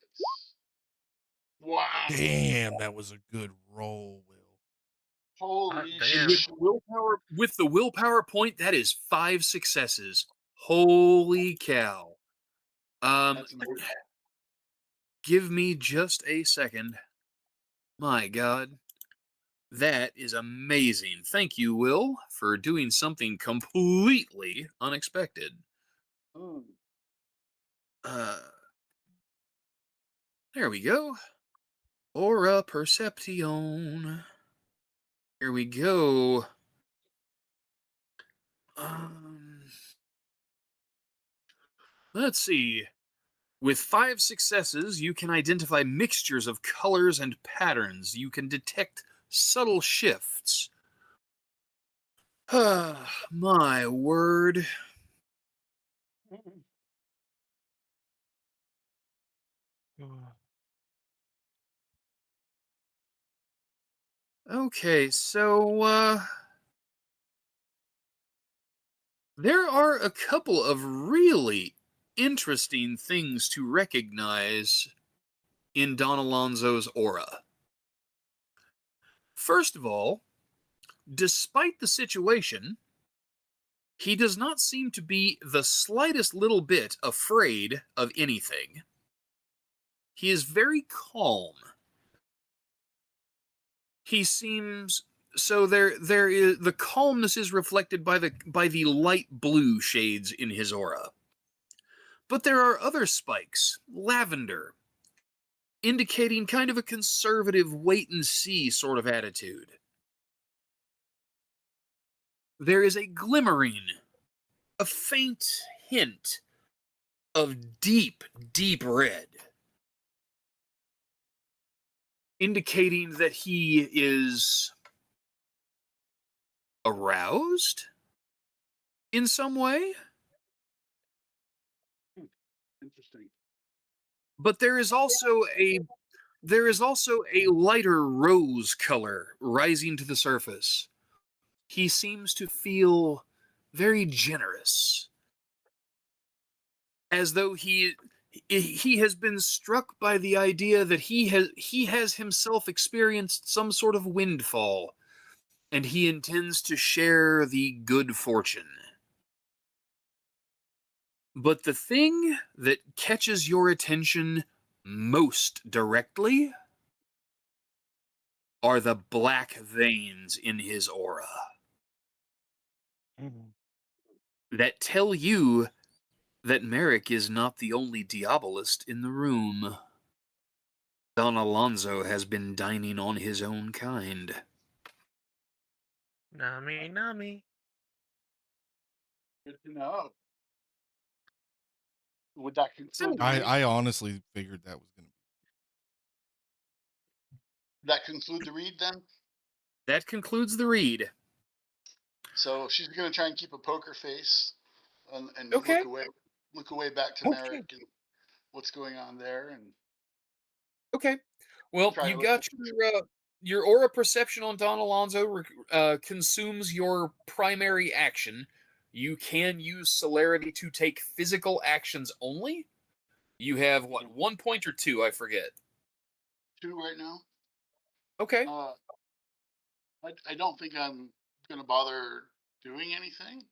Wow. Damn, that was a good roll, Will. Holy damn. shit. With the willpower point, that is 5 successes. Holy cow. That's amazing. Give me just a second. My God. That is amazing. Thank you, Will, for doing something completely unexpected. There we go. Aura Perception. Here we go. Let's see. With 5 successes, you can identify mixtures of colors and patterns. You can detect subtle shifts. My word. Okay, so, there are a couple of really interesting things to recognize in Don Alonso's aura. First of all, despite the situation, he does not seem to be the slightest little bit afraid of anything. He is very calm. He seems so there is the calmness is reflected by the light blue shades in his aura. But there are other spikes, lavender, indicating kind of a conservative wait and see sort of attitude. There is a glimmering, a faint hint of deep, deep red, indicating that he is aroused in some way. Interesting. But there is also a lighter rose color rising to the surface. He seems to feel very generous, as though he has been struck by the idea that he has himself experienced some sort of windfall, and he intends to share the good fortune. But the thing that catches your attention most directly are the black veins in his aura that tell you that Merrick is not the only diabolist in the room. Don Alonso has been dining on his own kind. Nami, nami. Good to know. Would that conclude the So, read? I honestly figured that was going to Would that conclude the read then? that concludes the read. So she's gonna try and keep a poker face and Okay. look away back to Okay. Merrick and what's going on there, and Okay. Well, try you to look. got your aura perception on Don Alonso consumes your primary action. You can use celerity to take physical actions only. You have what, 1 point or 2? I forget. 2 right now. Okay. I don't think I'm gonna bother doing anything.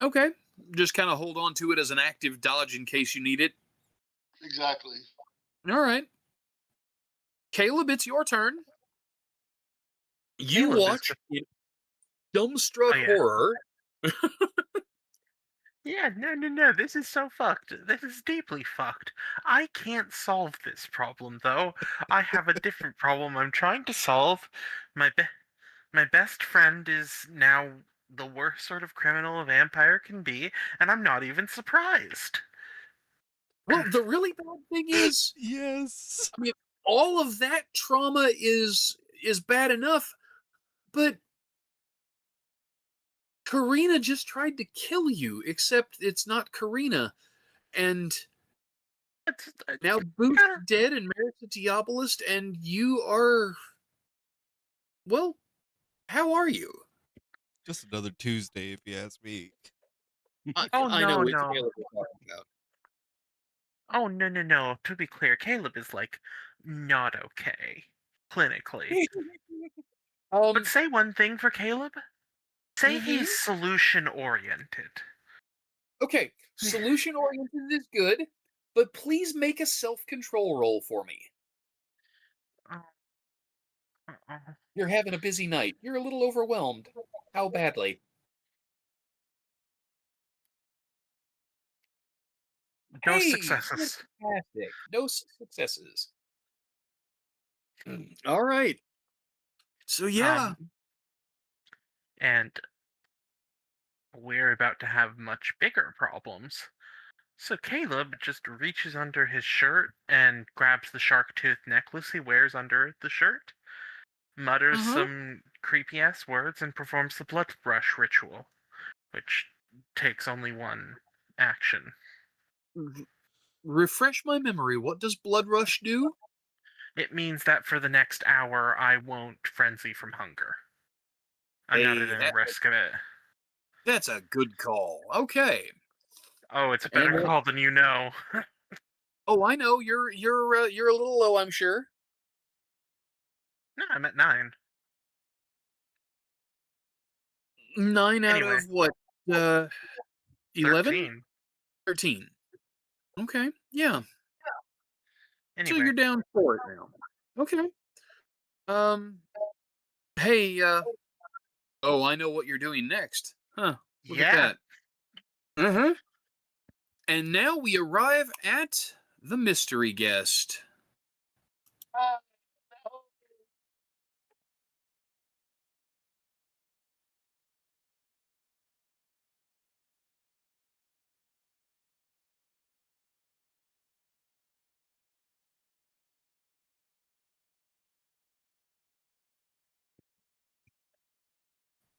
Okay. Just kind of hold on to it as an active dodge in case you need it. Exactly. All right. Caleb, it's your turn. You Caleb is watch in dumbstruck Oh, yeah. horror. Yeah, no, this is so fucked. This is deeply fucked. I can't solve this problem, though. I have a different problem I'm trying to solve. My best friend is now the worst sort of criminal a vampire can be, and I'm not even surprised. Well, the really bad thing is, Yes. I mean, all of that trauma is bad enough, but Karina just tried to kill you, except it's not Karina. And It's, now Booth's kinda- dead and Merrick's a Diabolist, and you are. Well, how are you? Just another Tuesday, if you ask me. Oh, I know no, which no. Caleb we're talking about. Oh, no. To be clear, Caleb is, like, not okay. Clinically. But say one thing for Caleb. Say he's solution-oriented. Okay, solution oriented is good, but please make a self control roll for me. Oh, uh-uh. You're having a busy night. You're a little overwhelmed. How badly? No Hey, successes. fantastic. No successes. All right. So yeah. And we're about to have much bigger problems. So Caleb just reaches under his shirt and grabs the shark tooth necklace he wears under the shirt, mutters some creepy ass words, and performs the blood brush ritual, which takes only one action. Refresh my memory. What does Blood Rush do? It means that for the next hour I won't frenzy from hunger. I'm not at any risk of it. That's a good call. Okay. Oh, it's a better call than you know. Oh, I know. You're a little low, I'm sure. No, I'm at 9. 9 out Anyway. of what? 11? 13. 13. Okay. Yeah. So Anyway. you're down 4 now. Okay. Hey, oh, I know what you're doing next. Huh. Look at Yeah. that. And now we arrive at the mystery guest.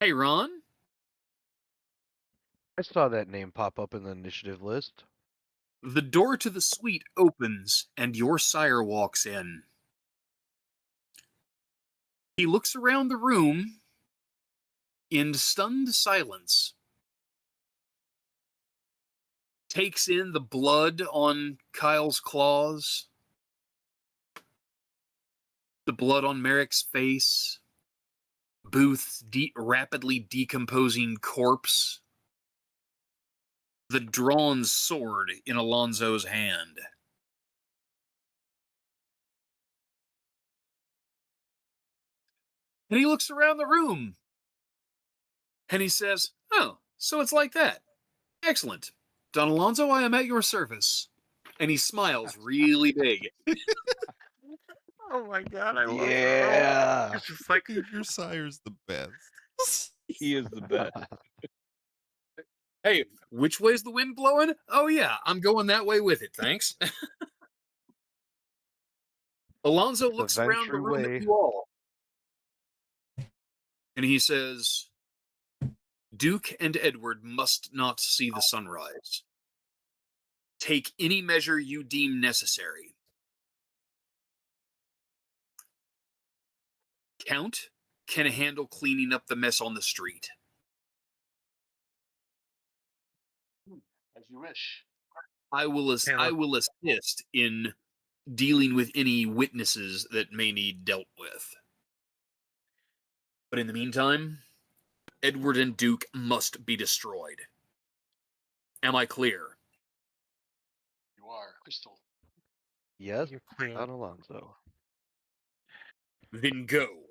Hey, Ron. I saw that name pop up in the initiative list. The door to the suite opens, and your sire walks in. He looks around the room in stunned silence, takes in the blood on Kyle's claws, the blood on Merrick's face, Booth's rapidly decomposing corpse, the drawn sword in Alonzo's hand. And he looks around the room and he says, "Oh, so it's like that. Excellent. Don Alonzo, I am at your service." And he smiles really big. Oh my god, I love it. Yeah. It's just like, Dude, your sire's the best. He is the best. Hey, which way's the wind blowing? Oh, yeah, I'm going that way with it, thanks. Alonzo looks The around the Ventry room at way. you all. And he says, "Duke and Edward must not see the sunrise. Take any measure you deem necessary. Count can handle cleaning up the mess on the street. As you wish. I will assist in dealing with any witnesses that may need dealt with. But in the meantime, Edward and Duke must be destroyed. Am I clear?" You are. Crystal. Yes, you're clear. Don Alonzo. Then go.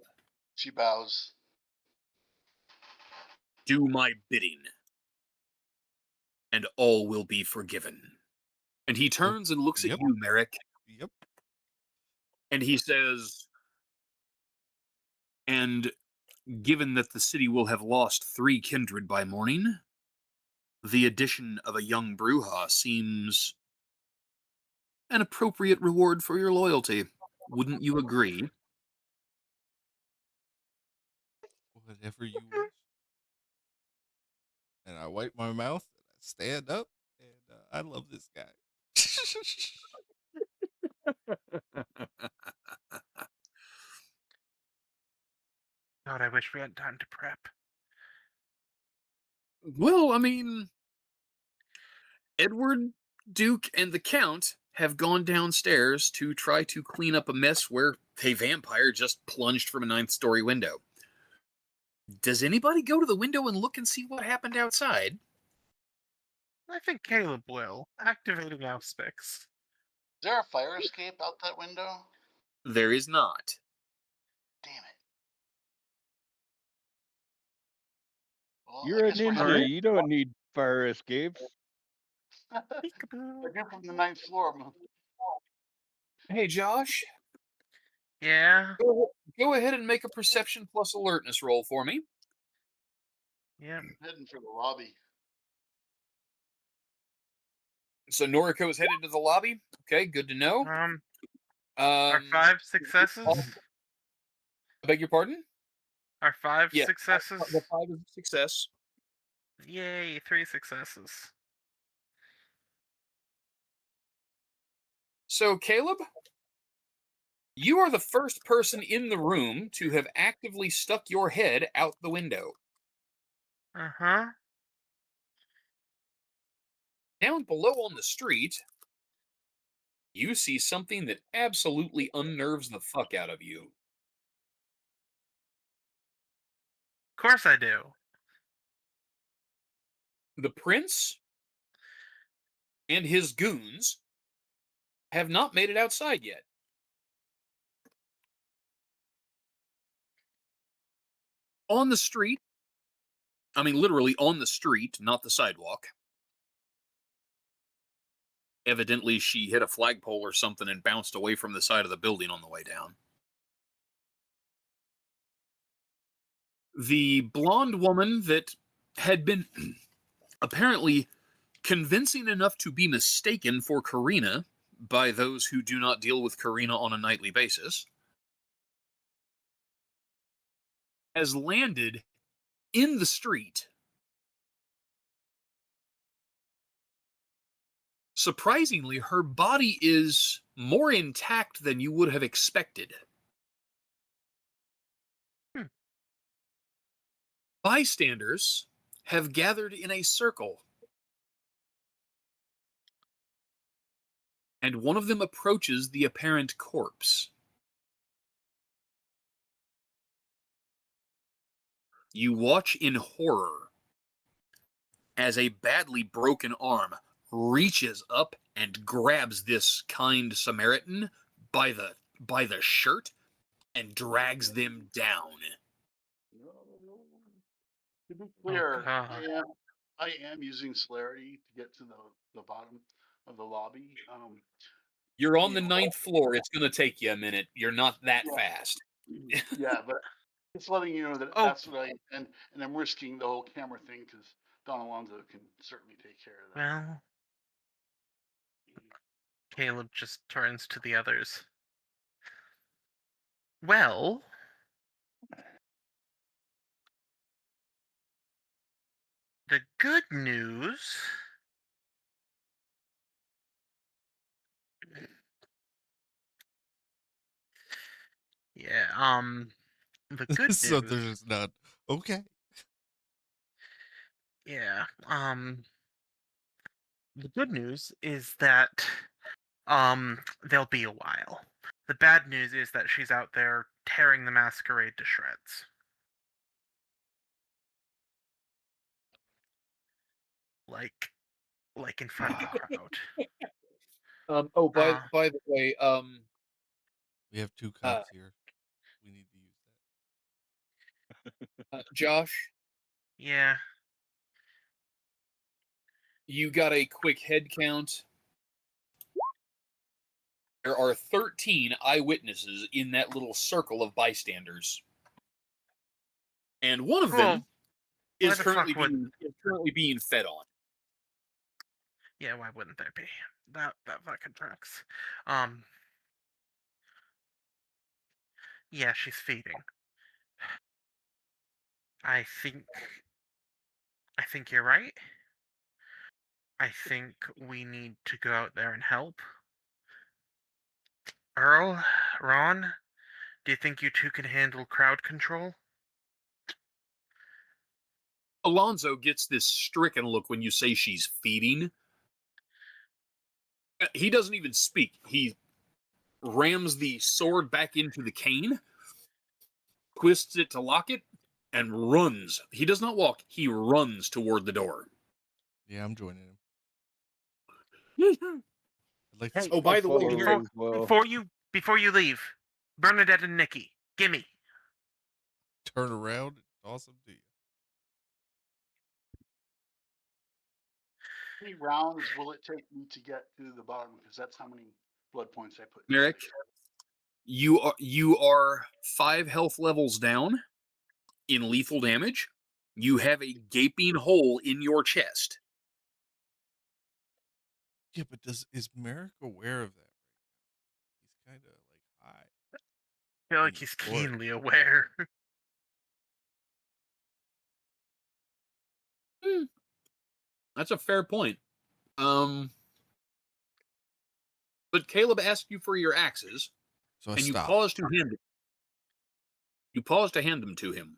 She bows. Do my bidding, and all will be forgiven. And he turns and looks Yep. at you, Merrick, Yep. and he says, "And given that the city will have lost 3 kindred by morning, the addition of a young Bruja seems an appropriate reward for your loyalty. Wouldn't you agree?" Whatever you wish. And I wipe my mouth and I stand up and I love this guy. God, I wish we had time to prep. Well, I mean, Edward, Duke, and the Count have gone downstairs to try to clean up a mess where a vampire just plunged from a 9th-story window. Does anybody go to the window and look and see what happened outside? I think Caleb will. Activating Auspix. Is there a fire escape out that window? There is not. Damn it. Well, You're I a guess we're ninja. headed. You don't need fire escapes. Peekaboo. I get from the 9th floor. Hey, Josh, Yeah, go ahead and make a perception plus alertness roll for me. yeah. I'm heading for the lobby. So Noriko is headed to the lobby. Okay, good to know. Our 5 successes? I beg your pardon? Our 5 Yeah, successes? The 5 is a success. Yay, 3 successes. So, Caleb, you are the first person in the room to have actively stuck your head out the window. Uh-huh. Down below on the street, you see something that absolutely unnerves the fuck out of you. Of course I do. The prince and his goons have not made it outside yet. On the street, I mean literally on the street, not the sidewalk. Evidently, she hit a flagpole or something and bounced away from the side of the building on the way down. The blonde woman that had been apparently convincing enough to be mistaken for Karina by those who do not deal with Karina on a nightly basis has landed in the street. Surprisingly, her body is more intact than you would have expected. Bystanders have gathered in a circle, and one of them approaches the apparent corpse. You watch in horror as a badly broken arm reaches up and grabs this kind Samaritan by the shirt and drags them down. No. To be Oh, clear, God. I am using celerity to get to the bottom of the lobby. You're on You the know, 9th floor. It's going to take you a minute. You're not that yeah, fast. yeah, but just letting you know that Oh, that's what I and I'm risking the whole camera thing because Don Alonso can certainly take care of that. well, Caleb just turns to the others. Well, the good news. Yeah, the good So news. there's not okay. Yeah, the good news is that there'll be a while. The bad news is that she's out there tearing the masquerade to shreds. Like like in front of a crowd. Oh, by Uh by the way, We have 2 uh, cups here. We need to use Josh, yeah. you got a quick head count. There are 13 eyewitnesses in that little circle of bystanders, and one of Well, them why is the currently fuck would? being fed on. Yeah, why wouldn't there be? That fucking tracks. Yeah, she's feeding. I think I think you're right. I think we need to go out there and help. Earl, Ron, do you think you two can handle crowd control? Alonzo gets this stricken look when you say she's feeding. He doesn't even speak. He rams the sword back into the cane, twists it to lock it, and runs. He does not walk, he runs toward the door. that. Yeah, I'm joining him. Oh, I'd like to Hey, see by I'll the way, follow before her as well. before you leave, Bernadette and Nikki, gimme. turn around and toss him to you. How many rounds will it take me to get to the bottom? Because that's how many blood points I put in Merrick, this you are 5 health levels down in lethal damage. You have a gaping hole in your chest. Yeah, but is Merrick aware of that right now? He's kind of like high. I feel like He's he's euphoric. keenly aware. Hmm, that's a fair point. Um, but Caleb asked you for your axes, So I and stop. you pause to hand them to him.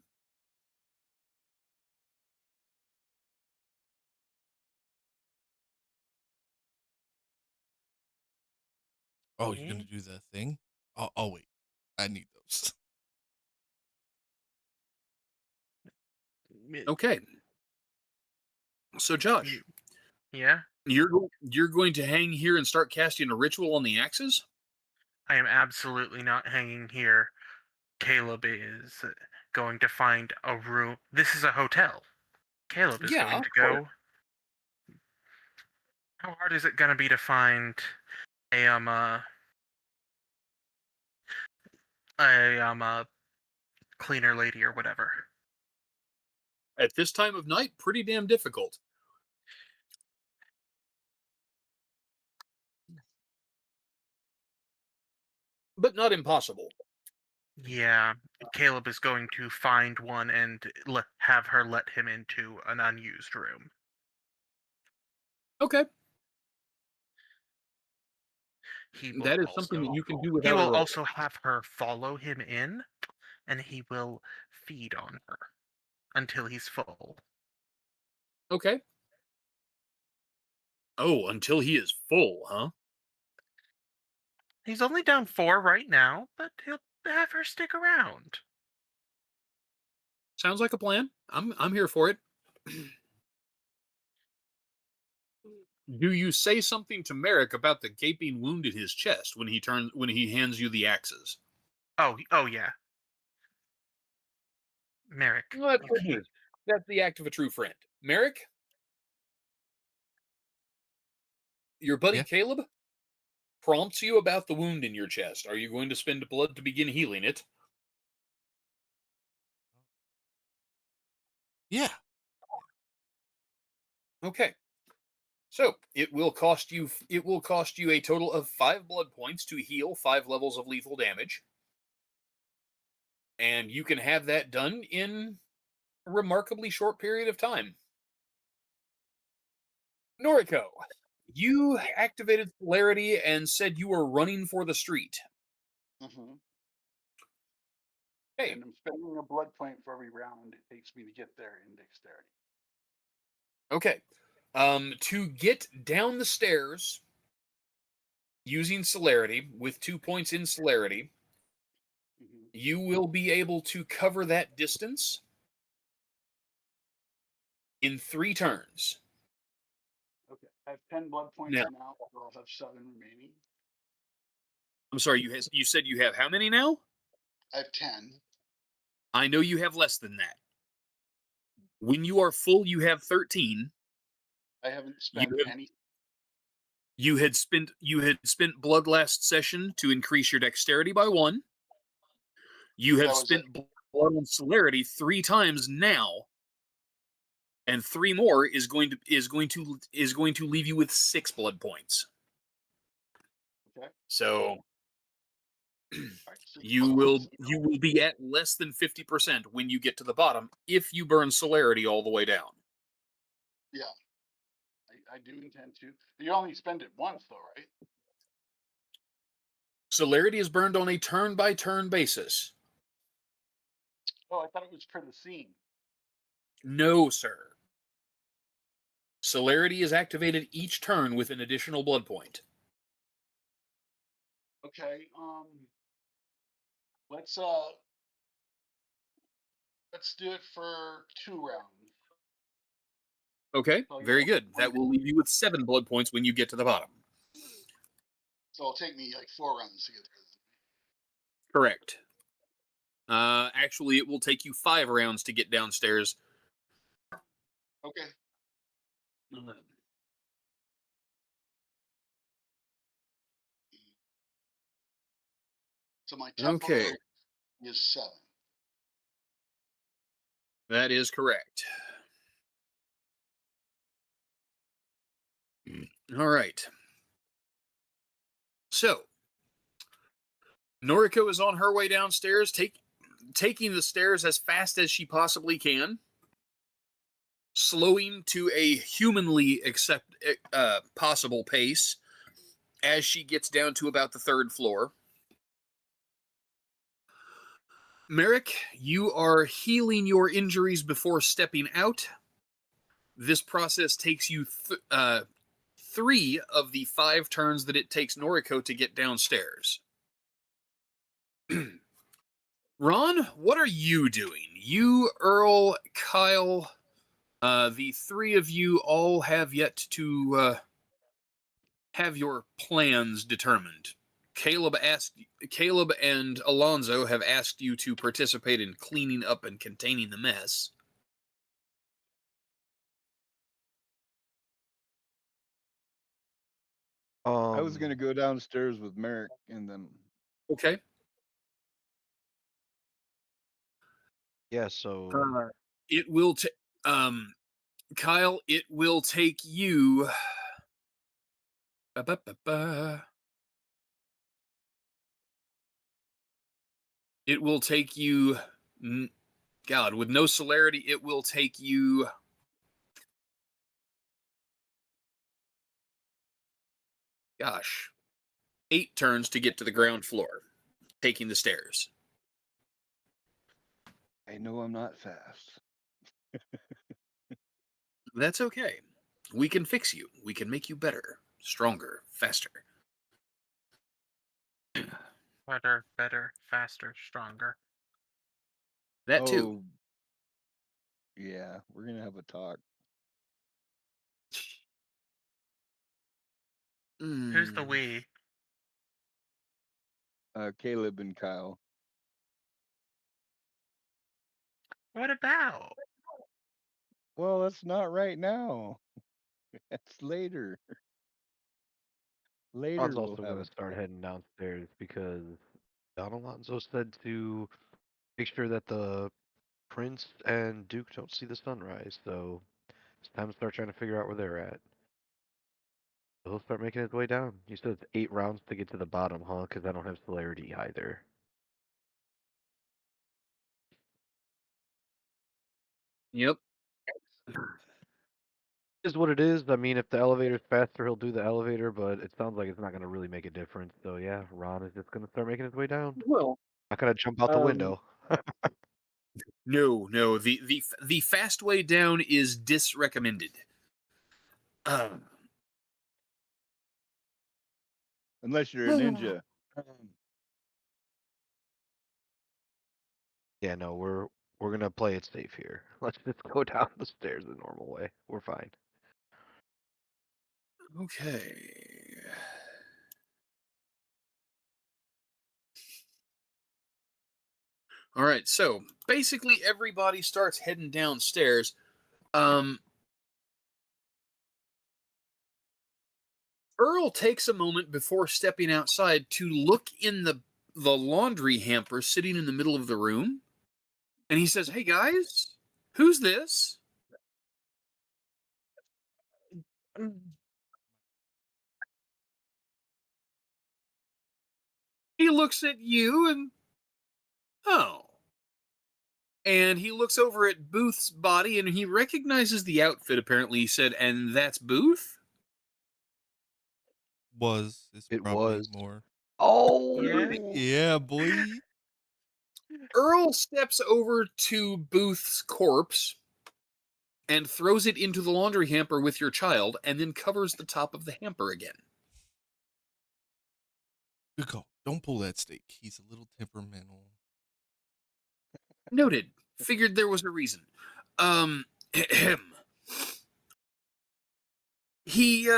Oh, you're Yeah. gonna do the thing? I'll wait. I need those. Okay. So Josh, Yeah, you're going to hang here and start casting a ritual on the axes? I am absolutely not hanging here. Caleb is going to find a room. This is a hotel. Caleb is Yeah, going of to course. go. How hard is it going to be to find a a cleaner lady or whatever? At this time of night, pretty damn difficult, but not impossible. Yeah, Caleb is going to find one and have her let him into an unused room. Okay, He will that is something that also you can do he without a will roll. also have her follow him in, and he will feed on her until he's full. Okay. Oh, until he is full, huh? He's only down 4 right now, but he'll have her stick around. Sounds like a plan. I'm here for it. Do you say something to Merrick about the gaping wound in his chest when he hands you the axes? Oh yeah, Merrick. Well, that's good news. That's the act of a true friend. Merrick, your buddy Yeah. Caleb prompts you about the wound in your chest. Are you going to spend blood to begin healing it? Yeah. Okay. So it will cost you a total of 5 blood points to heal 5 levels of lethal damage. And you can have that done in a remarkably short period of time. Noriko, you activated celerity and said you were running for the street. Mm-hmm. Hey, And I'm spending a blood point for every round it takes me to get there in dexterity. okay. To get down the stairs using celerity with 2 points in celerity, Mm-hmm. you will be able to cover that distance in 3 turns. Okay. I have 10 blood points Now, now, so I'll have 7 remaining. I'm sorry, you said you have how many now? I have 10. I know you have less than that. When you are full, you have 13. I haven't You spent have any. you had spent blood last session to increase your dexterity by 1. You So have that was it. spent blood on celerity 3 times now, and 3 more is going to leave you with 6 blood points. Okay. So All right. 6 you blood will points. you will be at less than 50% when you get to the bottom if you burn celerity all the way down. Yeah. I do intend to. You only spend it once, though, right? Celerity is burned on a turn-by-turn basis. Oh, I thought it was for the scene. No, sir. Celerity is activated each turn with an additional blood point. Okay. Let's let's do it for 2 rounds. Okay, So very yeah, good. That will leave you with 7 blood points when you get to the bottom. so it'll take me like 4 rounds to get there. Correct. Actually, it will take you 5 rounds to get downstairs. Okay. So my tempo Okay, is 7. that is correct. All right. So, Noriko is on her way downstairs, taking the stairs as fast as she possibly can, slowing to a humanly possible pace as she gets down to about the 3rd floor. Merrick, you are healing your injuries before stepping out. This process takes you 3 of the 5 turns that it takes Noriko to get downstairs. Ron, what are you doing? You, Earl, Kyle, the 3 of you all have yet to have your plans determined. Caleb and Alonzo have asked you to participate in cleaning up and containing the mess. I was gonna go downstairs with Merrick and them. Okay. Yeah, so It will take Kyle, it will take you it will take you God, with no celerity, it will take you gosh, 8 turns to get to the ground floor, taking the stairs. I know I'm not fast. That's okay. We can fix you. We can make you better, stronger, faster. Better, faster, stronger. That too. Oh, Yeah, we're gonna have a talk. Who's the Mm. we? Caleb and Kyle. What about? Well, that's not right now. That's later. Ron's Later we'll also have going a to start talk. heading downstairs because Don Alonso said to make sure that the Prince and Duke don't see the sunrise. So it's time to start trying to figure out where they're at. So he'll start making his way down. You said it's 8 rounds to get to the bottom, huh? Because I don't have celerity either. Yep. Is what it is. I mean, if the elevator's faster, he'll do the elevator, but it sounds like it's not going to really make a difference. So yeah, Ron is just going to start making his way down. Well, Not going to jump out the window. no. The fast way down is disrecommended. Um. Unless you're a ninja. Yeah, no, we're gonna play it safe here. Let's just go down the stairs the normal way. We're fine. Okay. All right. So basically, everybody starts heading downstairs. Earl takes a moment before stepping outside to look in the laundry hamper sitting in the middle of the room, and he says, "Hey guys, who's this?" He looks at you and oh. And he looks over at Booth's body and he recognizes the outfit, apparently. He said, "And that's Booth?" Is It probably was. more. Yeah. Oh, Yeah, boy. Earl steps over to Booth's corpse and throws it into the laundry hamper with your child and then covers the top of the hamper again. Good call. Don't pull that stake. He's a little temperamental. Noted. Figured there was a reason. Ahem. He,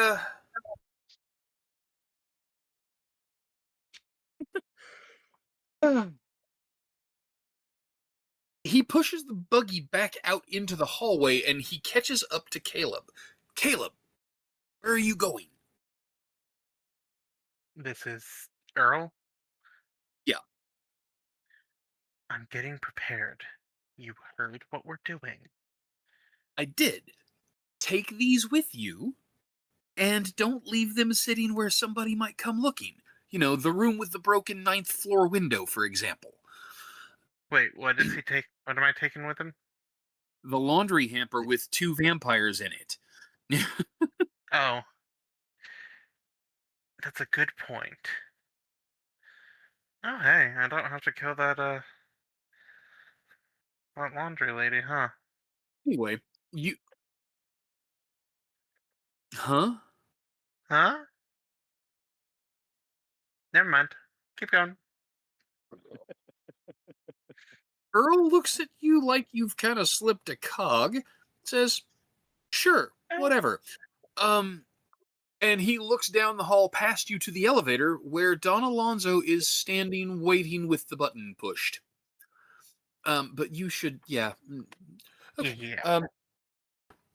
he pushes the buggy back out into the hallway and he catches up to Caleb. Caleb, where are you going? This is Earl. Yeah. I'm getting prepared. You heard what we're doing. I did. Take these with you and don't leave them sitting where somebody might come looking. You know, the room with the broken ninth floor window, for example. Wait, what does he take? What am I taking with him? The laundry hamper with 2 vampires in it. Oh, that's a good point. Oh, hey, I don't have to kill that laundry lady, huh? Anyway, you. Huh? Huh? Never mind. Keep going. Earl looks at you like you've kind of slipped a cog, says, "Sure, whatever." Um, and he looks down the hall past you to the elevator where Don Alonso is standing waiting with the button pushed. But you should, yeah. Okay. Yeah. Go,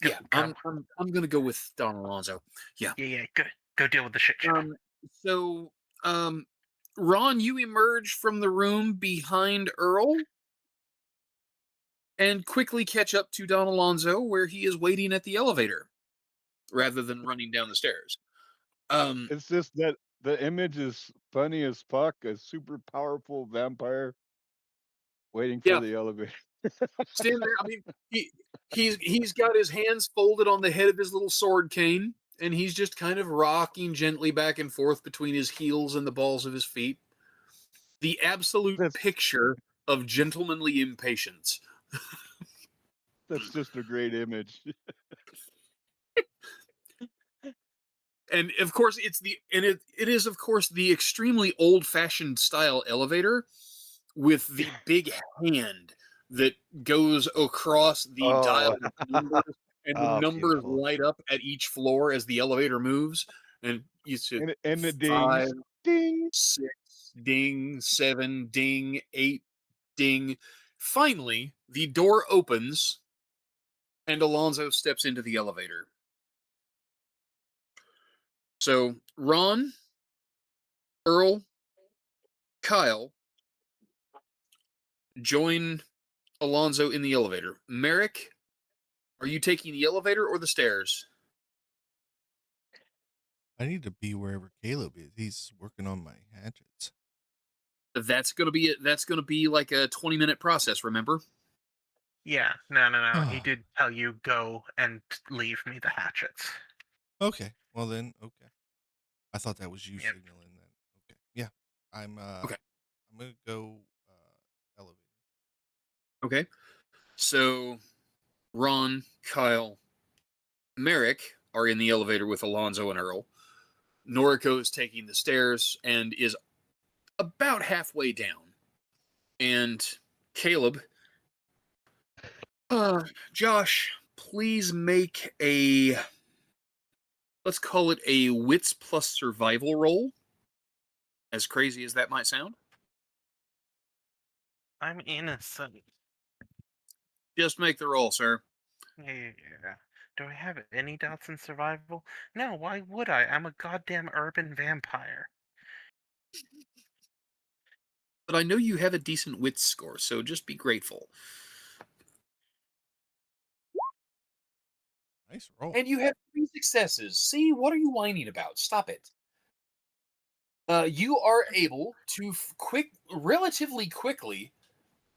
Yeah, go. I'm gonna go with Don Alonso. Yeah. Yeah, good. Go deal with the shit show. So, um, Ron, you emerge from the room behind Earl and quickly catch up to Don Alonso where he is waiting at the elevator rather than running down the stairs. It's just that the image is funny as fuck. A super powerful vampire waiting for Yeah, the elevator. stand there. I mean, he's got his hands folded on the head of his little sword cane, and he's just kind of rocking gently back and forth between his heels and the balls of his feet. The absolute That's picture of gentlemanly impatience. that's just a great image. And of course, it is of course the extremely old-fashioned style elevator with the big hand that goes across the dial Oh, of numbers, and the oh, numbers beautiful. light up at each floor as the elevator moves. And you see And the 5, dings, ding. 6, ding, 7, ding, 8, ding. Finally, the door opens and Alonzo steps into the elevator. So, Ron, Earl, Kyle join Alonzo in the elevator. Merrick, are you taking the elevator or the stairs? I need to be wherever Caleb is. He's working on my hatchets. That's gonna be like a 20-minute process, remember? Yeah, no. He Oh, did tell you go and leave me the hatchets. okay. Well then, okay. I thought that was you Yep. signaling that. Okay. Yeah. Okay. I'm gonna go elevator. Okay. So Ron, Kyle, Merrick are in the elevator with Alonzo and Earl. Noriko is taking the stairs and is about halfway down. And Caleb, Josh, please make a, let's call it a wits plus survival roll. As crazy as that might sound. I'm innocent. Just make the roll, sir. Yeah. Do I have any doubts in survival? No, why would I? I'm a goddamn urban vampire. But I know you have a decent wits score, so just be grateful. Nice roll. And you have 3 successes. See, what are you whining about? Stop it. You are able to relatively quickly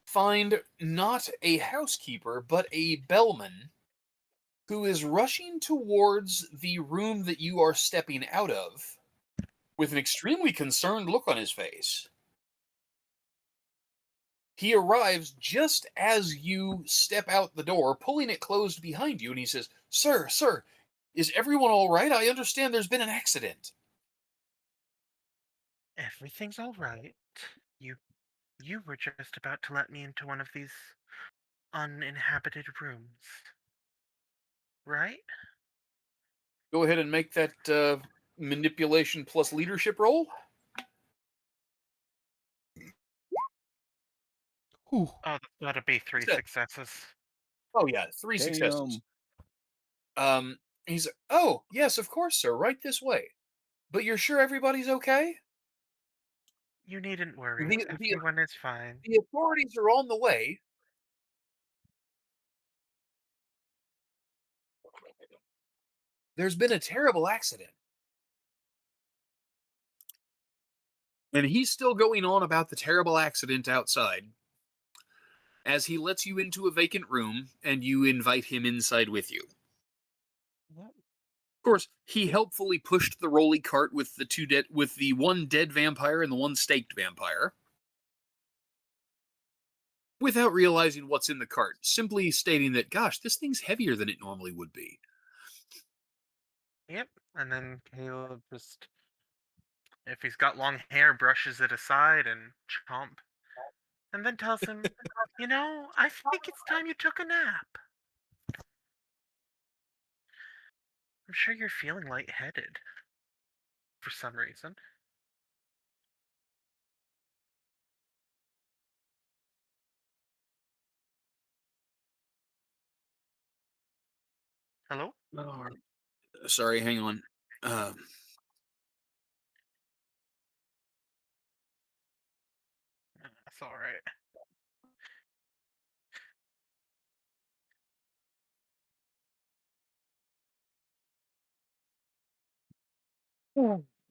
find not a housekeeper, but a bellman who is rushing towards the room that you are stepping out of with an extremely concerned look on his face. He arrives just as you step out the door, pulling it closed behind you, and he says, Sir, is everyone all right? I understand there's been an accident. Everything's all right. You you were just about to let me into one of these uninhabited rooms, right? Go ahead and make that manipulation plus leadership roll. Whew. Oh, that's gotta be 3 successes. Oh, yeah, 3 successes. He's, oh, yes, of course, sir, right this way. But you're sure everybody's okay? You needn't worry. The Everyone is fine. the authorities are on the way. There's been a terrible accident. And he's still going on about the terrible accident outside as he lets you into a vacant room and you invite him inside with you. What? Of course, he helpfully pushed the rolly cart with the one dead vampire and the one staked vampire without realizing what's in the cart, simply stating that, gosh, this thing's heavier than it normally would be. Yep. And then Caleb just, if he's got long hair, brushes it aside and chomp. And then tells him, I think it's time you took a nap. I'm sure you're feeling lightheaded for some reason. Hello? Oh, sorry, hang on. That's all right.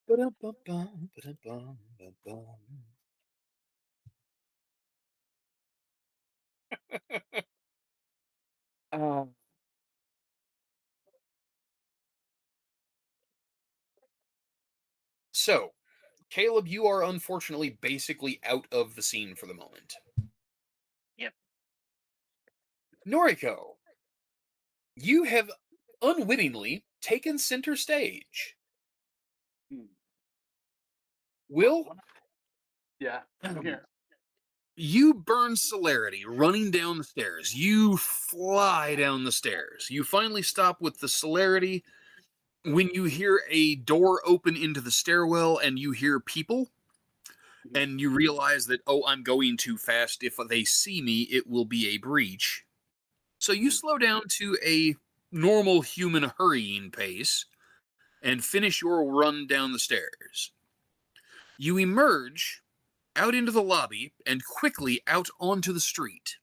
Ba-dum-bum-bum, ba-dum-bum-bum-bum. Uh, so, Caleb, you are unfortunately basically out of the scene for the moment. Yep. Noriko, you have unwittingly taken center stage. Hmm. Will, Yeah, I'm here. You burn celerity running down the stairs. You fly down the stairs. You finally stop with the celerity when you hear a door open into the stairwell and you hear people and you realize that, oh, I'm going too fast. If they see me, it will be a breach. So you slow down to a normal human hurrying pace and finish your run down the stairs. You emerge out into the lobby and quickly out onto the street.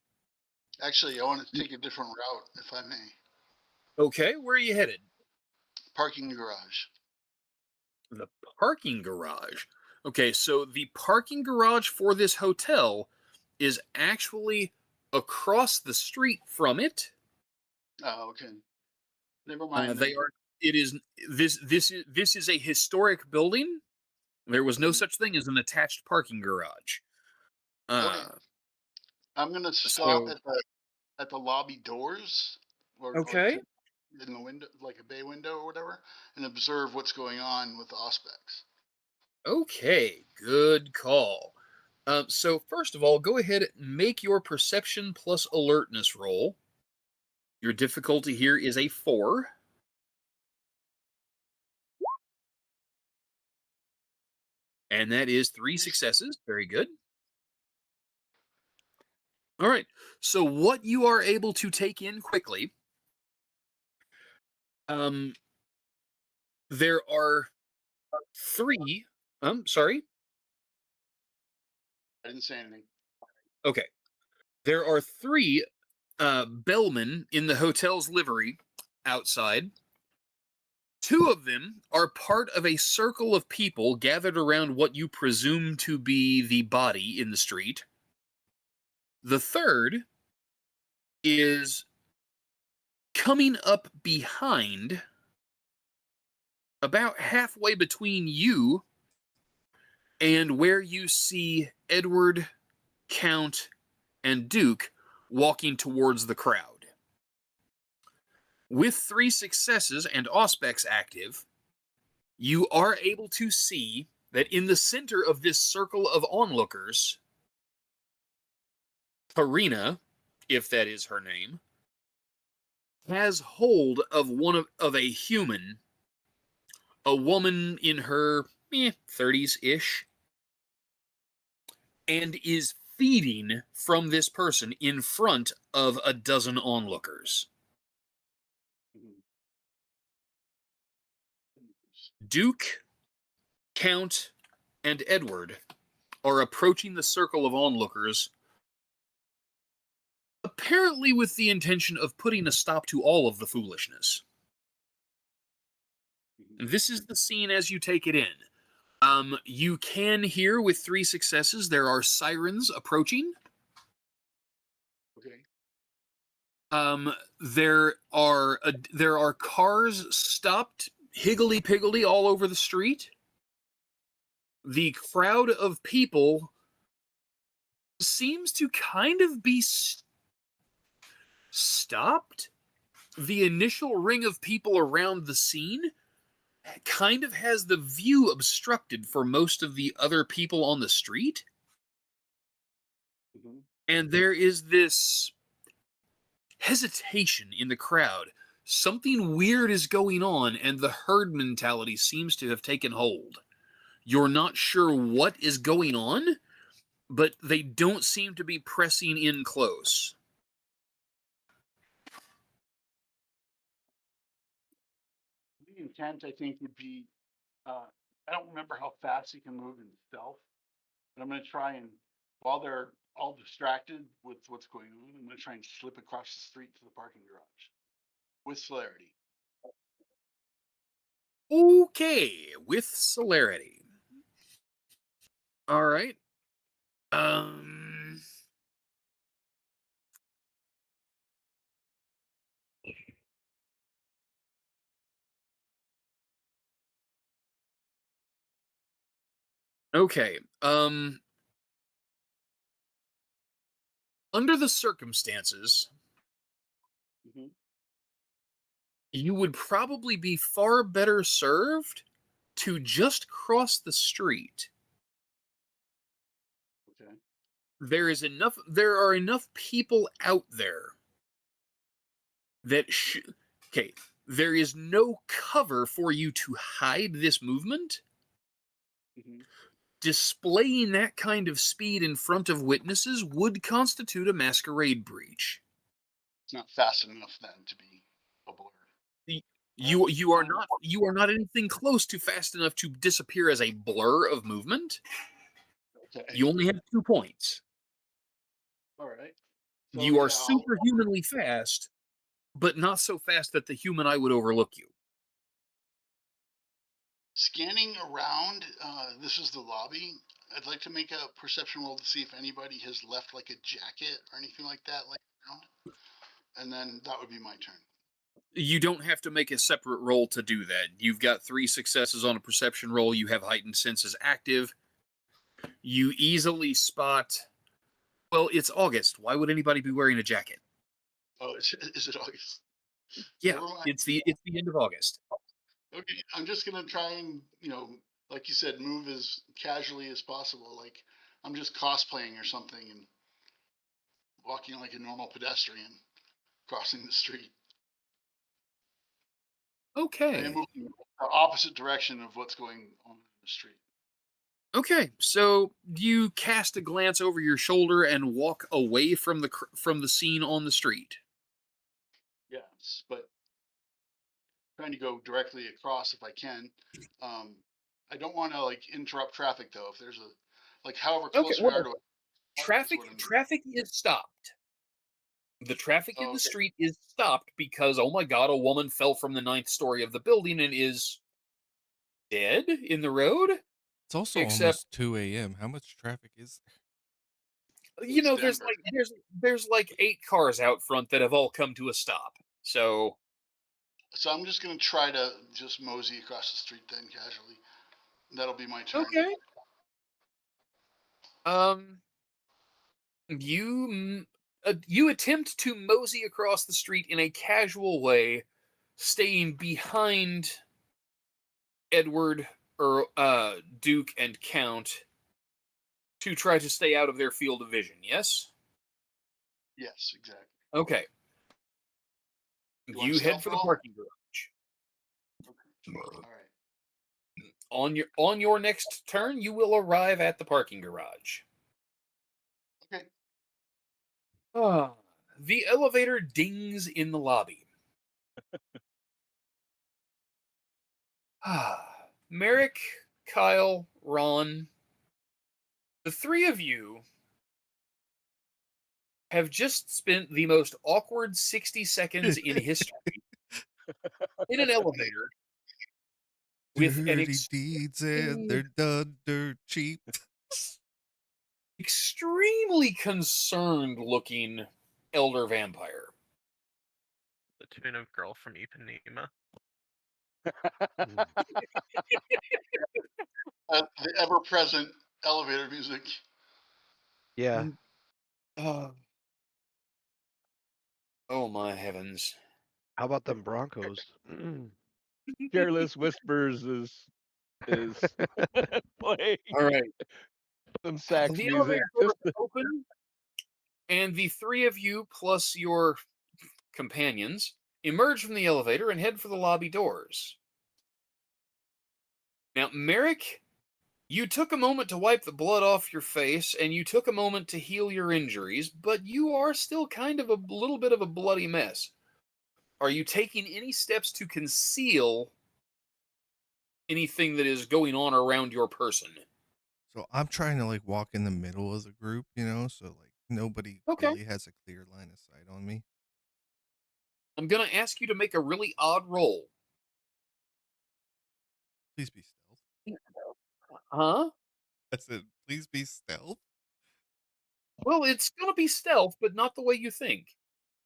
Actually, I want to take a different route, if I may. Okay, where are you headed? Parking garage. The parking garage. Okay, so the parking garage for this hotel is actually across the street from it. Oh, okay. Never mind. They are. It is this is a historic building. There was no such thing as an attached parking garage. Okay. I'm gonna stop So at the lobby doors, or okay, in the window, like a bay window or whatever, and observe what's going on with the Auspex. okay, good call. So first of all, go ahead and make your perception plus alertness roll. Your difficulty here is a 4. And that is 3 successes. Very good. All right. So what you are able to take in quickly, there are 3. Sorry. I didn't say anything. Okay. There are 3 bellmen in the hotel's livery outside. 2 of them are part of a circle of people gathered around what you presume to be the body in the street. The third is coming up behind, about halfway between you and where you see Edward, Count, and Duke walking towards the crowd. With 3 successes and Auspex active, you are able to see that in the center of this circle of onlookers, Karina, if that is her name, has hold of of a human, a woman in her 30s-ish, and is feeding from this person in front of a dozen onlookers. Duke, Count, and Edward are approaching the circle of onlookers, apparently with the intention of putting a stop to all of the foolishness. This is the scene as you take it in. You can hear with 3 successes, there are sirens approaching. Okay. There are cars stopped higgledy-piggledy all over the street. The crowd of people seems to kind of be stopped. The initial ring of people around the scene kind of has the view obstructed for most of the other people on the street. And there is this hesitation in the crowd. Something weird is going on, and the herd mentality seems to have taken hold. You're not sure what is going on, but they don't seem to be pressing in close. The intent, I think, would be, I don't remember how fast he can move in stealth, but I'm going to try and, while they're all distracted with what's going on, I'm going to try and slip across the street to the parking garage with celerity. Okay, with celerity. All right. Okay. Under the circumstances, you would probably be far better served to just cross the street. Okay. there are enough people out there that okay, there is no cover for you to hide this movement. Hmm. Displaying that kind of speed in front of witnesses would constitute a masquerade breach. It's not fast enough then to be a blur. You are not anything close to fast enough to disappear as a blur of movement. Okay. You only have 2 points. All right. So You are yeah, superhumanly fast, but not so fast that the human eye would overlook you. scanning around. This is the lobby. I'd like to make a perception roll to see if anybody has left like a jacket or anything like that laying around, and then that would be my turn. You don't have to make a separate roll to do that. You've got 3 successes on a perception roll. You have heightened senses active. You easily spot. Well, it's August. Why would anybody be wearing a jacket? Oh, is it August? Yeah, Never mind. it's the end of August. Okay, I'm just gonna try and like you said, move as casually as possible. Like I'm just cosplaying or something and walking like a normal pedestrian crossing the street. I am Okay. moving the opposite direction of what's going on in the street. Okay. So you cast a glance over your shoulder and walk away from the scene on the street. Yes, but trying to go directly across if I can. I don't want to like interrupt traffic though. If there's a like, however Okay. close we are Well, to it, is traffic what I'm. traffic is stopped. The traffic in Oh, the okay. street is stopped because, oh my God, a woman fell from the 9th story of the building and is dead in the road. It's also Except, almost 2 a.m. How much traffic is there? you It's know, Denver. there's like 8 cars out front that have all come to a stop. So So I'm just gonna try to just mosey across the street then casually. That'll be my turn. okay. Um, you attempt to mosey across the street in a casual way, staying behind Edward or Duke and Count to try to stay out of their field of vision. Yes. Yes, exactly. Okay. You want You head stealth for the roll? parking garage. All right. On your next turn, you will arrive at the parking garage. Okay. The elevator dings in the lobby. Merrick, Kyle, Ron, the 3 of you have just spent the most awkward 60 seconds in history in an elevator with an Dirty deeds and they're done dirt cheap. extremely concerned looking elder vampire. The tune of Girl from Ipanema. The ever-present elevator music. Yeah. Oh my heavens. How about them Broncos? Careless Whispers is playing All right. some sax The music. elevator doors open, and the 3 of you plus your companions emerge from the elevator and head for the lobby doors. Now, Merrick, you took a moment to wipe the blood off your face, and you took a moment to heal your injuries, but you are still kind of a little bit of a bloody mess. Are you taking any steps to conceal anything that is going on around your person? So I'm trying to like walk in the middle of the group, so like nobody Okay. really has a clear line of sight on me. I'm going to ask you to make a really odd roll. Please be stealth. Huh? I said, please be stealth. Well, it's going to be stealth, but not the way you think.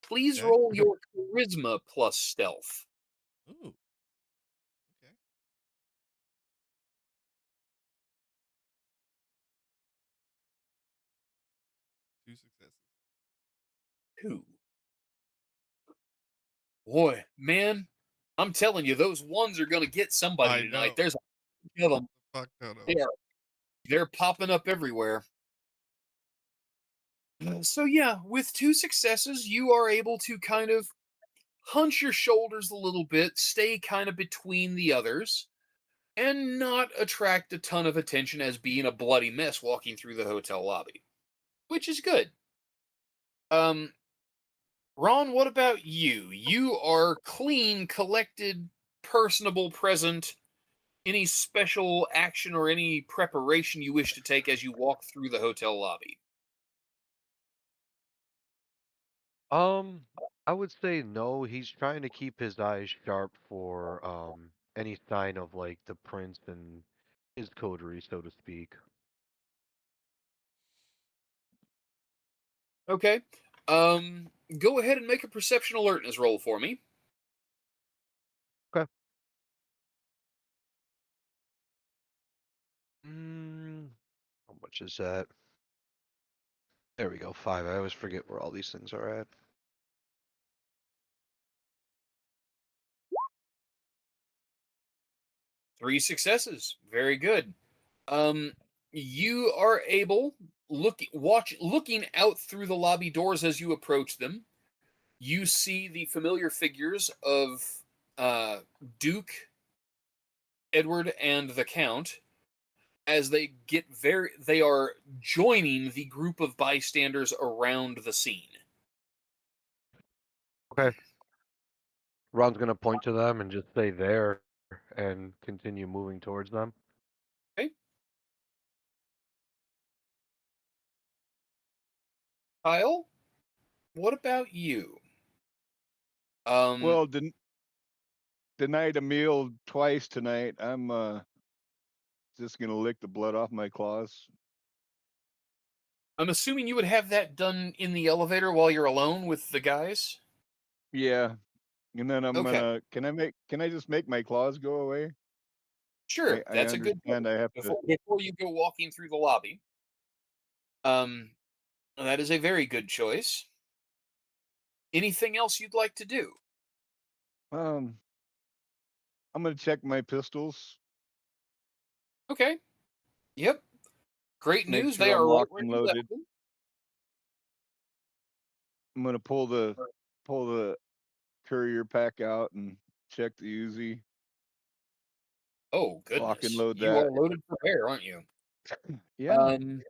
Please Okay. roll your charisma plus stealth. Ooh. Okay. Two successes. 2. Boy, man, I'm telling you, those ones are going to get somebody I tonight. know. There's a bunch of them. Fuck no, no. They're popping up everywhere. So yeah, with 2 successes, you are able to kind of hunch your shoulders a little bit, stay kind of between the others, and not attract a ton of attention as being a bloody mess walking through the hotel lobby, which is good. Um, Ron, what about you? You are clean, collected, personable, present. Any special action or any preparation you wish to take as you walk through the hotel lobby? Um, I would say no. He's trying to keep his eyes sharp for any sign of like the prince and his coterie, so to speak. Okay. Um, Go ahead and make a perception alertness roll for me. Okay. Mm, how much is that? There we go. 5. I always forget where all these things are at. 3 successes. Very good. Um, you are able looking out through the lobby doors as you approach them. You see the familiar figures of uh, Duke, Edward, and the Count as they are joining the group of bystanders around the scene. Okay. Ron's gonna point to them and just say there and continue moving towards them. Okay, Kyle, what about you? Um, Well, denied a meal twice tonight. I'm just gonna lick the blood off my claws. I'm assuming you would have that done in the elevator while you're alone with the guys. Yeah, and then I'm Okay, gonna. Can I just make my claws go away? sure, I that's a good understand. I have to. before you go walking through the lobby. Um, that is a very good choice. Anything else you'd like to do? Um, I'm gonna check my pistols. Okay. Yep. Great Make news. sure They I'm are right locked where and you left loaded. them. I'm gonna pull the courier pack out and check the Uzi. Oh Lock and goodness, load you that. are loaded for bear, aren't you? Yeah. Um,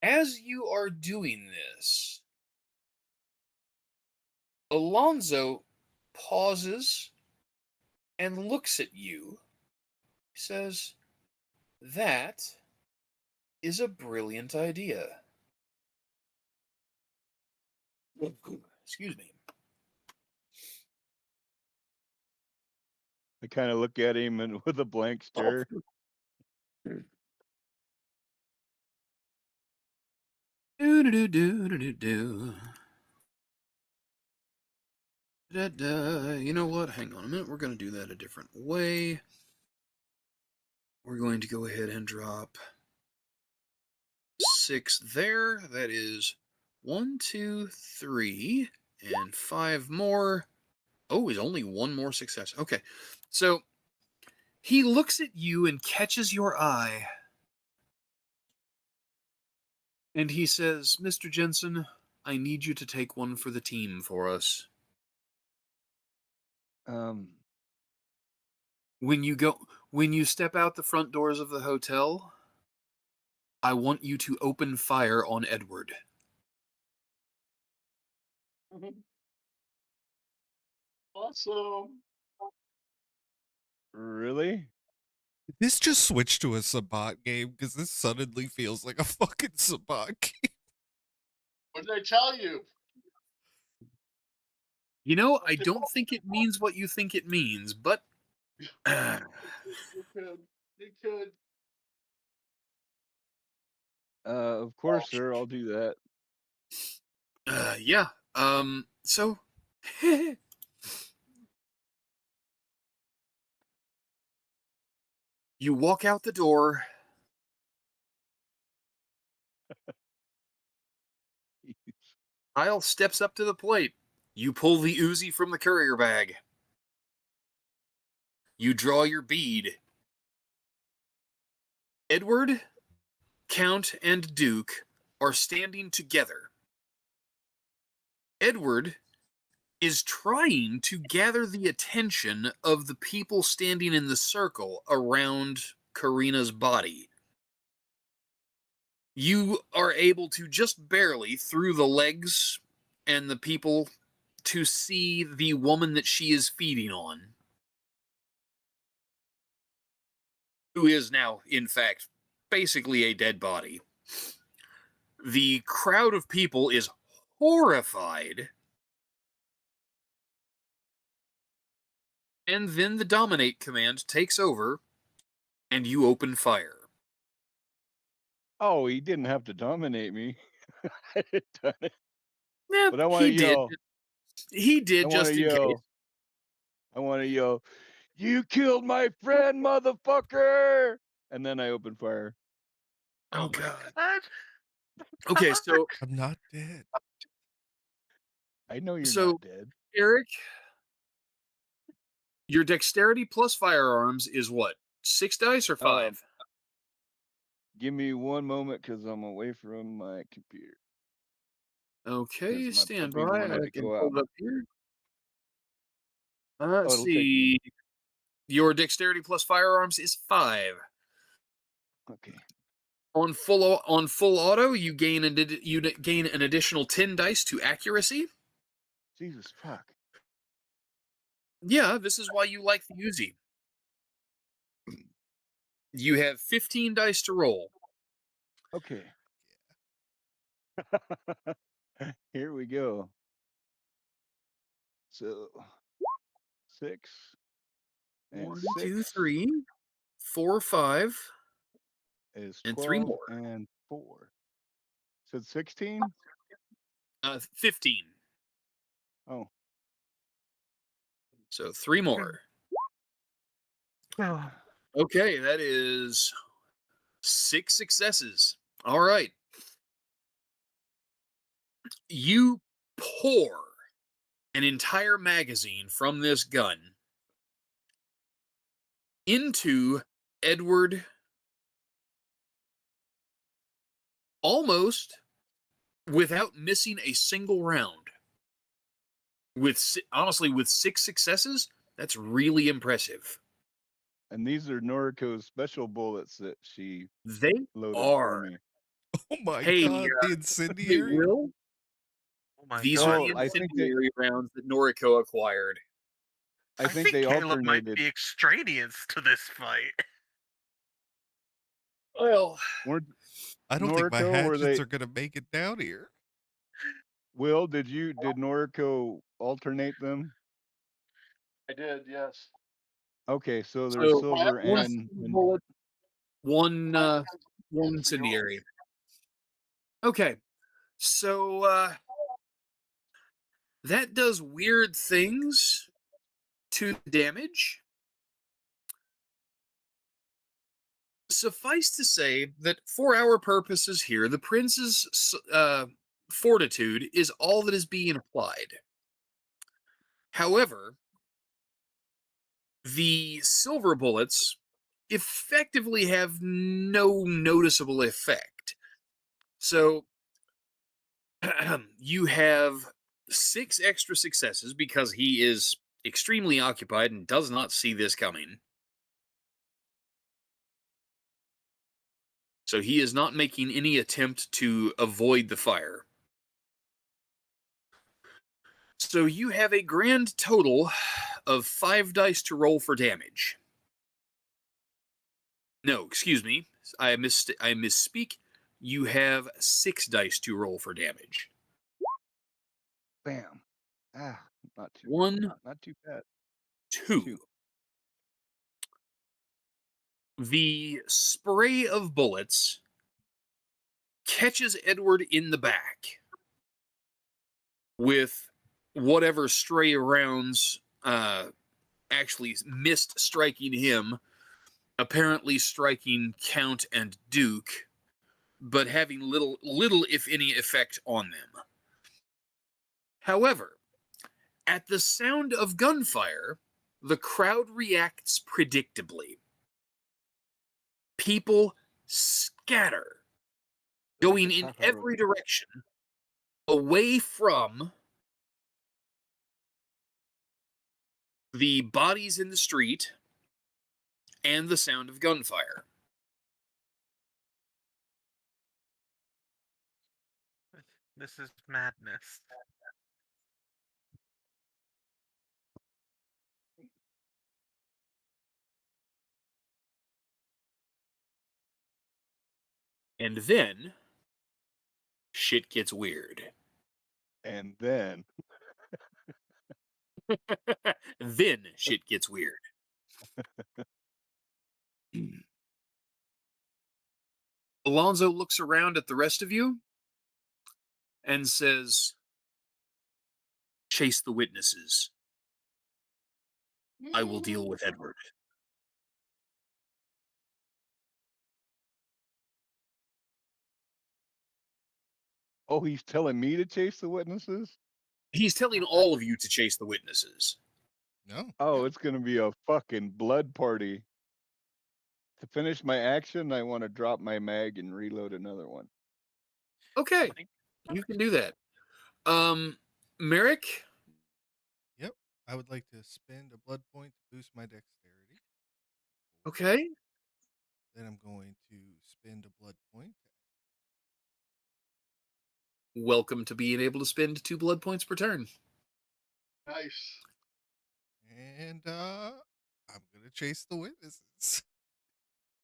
as you are doing this, Alonzo pauses and looks at you. He says, "That is a brilliant idea." Excuse me. I kind of look at him and with a blank stare. Do do do do do do. Da, da. You know what? Hang on a minute. We're going to do that a different way. We're going to go ahead and drop 6 there. That is 1, 2, 3, and 5 more. Oh, is only one more success. Okay. So he looks at you and catches your eye. And he says, "Mr. Jensen, I need you to take one for the team for us. Um, When you step out the front doors of the hotel, I want you to open fire on Edward." Awesome. really? This just switched to a Sabat game because this suddenly feels like a fucking Sabat game. What did I tell you? You know, I don't think it means what you think it means, but It could. It could. Of course, sir. I'll do that. yeah. So you walk out the door. Kyle steps up to the plate. You pull the Uzi from the courier bag. You draw your bead. Edward, Count, and Duke are standing together. Edward is trying to gather the attention of the people standing in the circle around Karina's body. You are able to just barely, through the legs and the people, to see the woman that she is feeding on, who is now, in fact, basically a dead body. The crowd of people is horrified. And then the dominate command takes over, and you open fire. Oh, he didn't have to dominate me. I had done it. Yeah, But I want to he did. yell. He I did, want to just in case. yell. I want to yell. You killed my friend, motherfucker! And then I open fire. Oh, God. God. Okay, so I'm not dead. I know you're So- not dead. Eric, your dexterity plus firearms is what? 6 dice or 5? Give me one moment because I'm away from my computer. Okay, 'cause my stand puppy by. wanted I to can go pull out. it up here. Oh, Let's it'll take see. me. Your dexterity plus firearms is 5. Okay. On full auto, you gain an additional 10 dice to accuracy. Jesus fuck. Yeah, this is why you like the Uzi. You have 15 dice to roll. Okay. Here we go. So 6 and 1, 6 2, 3, 4, 5, is and 3 12 more. and 4. So 16? 15. Oh. So 3 more. Oh. Okay, that is 6 successes. All right. You pour an entire magazine from this gun into Edward almost without missing a single round. Honestly, with 6 successes, that's really impressive. And these are Noriko's special bullets that she They loaded for are. me. Oh my Hey, god, the Hey, incendiary. Will, Oh my these God. are Well, the I think they incendiary rounds that Noriko acquired. I think they Caleb might alternated. be extraneous to this fight. Well, Weren't I don't think my Noriko, were hatchets they are gonna make it down here. Will, did Noriko alternate them? I did, yes. Okay, so there's so silver one and bullet, one For your incendiary. Okay, so that does weird things to the damage. Suffice to say that for our purposes here, the prince's fortitude is all that is being applied. However, the silver bullets effectively have no noticeable effect. So you have 6 extra successes because he is extremely occupied and does not see this coming. So he is not making any attempt to avoid the fire. So you have a grand total of 5 dice to roll for damage. No, excuse me. I misspeak. You have 6 dice to roll for damage. bam. Ah, not too 1, not too bad. 2. 2. The spray of bullets catches Edward in the back with whatever stray rounds actually missed striking him, apparently striking Count and Duke, but having little if any effect on them. However, at the sound of gunfire, the crowd reacts predictably. People scatter, Like going a in cockroach. every direction away from the bodies in the street and the sound of gunfire. This is madness. And then shit gets weird. And then Then shit gets weird. Alonzo looks around at the rest of you and says, "Chase the witnesses. I will deal with Edward." oh, he's telling me to chase the witnesses? He's telling all of you to chase the witnesses. No. Oh, yeah. it's gonna be a fucking blood party. To finish my action, I want to drop my mag and reload another one. Okay, you can do that. Merrick, Yep. I would like to spend a blood point to boost my dexterity. okay. Then I'm going to spend a blood point. Welcome to being able to spend 2 blood points per turn. Nice. And I'm gonna chase the witnesses.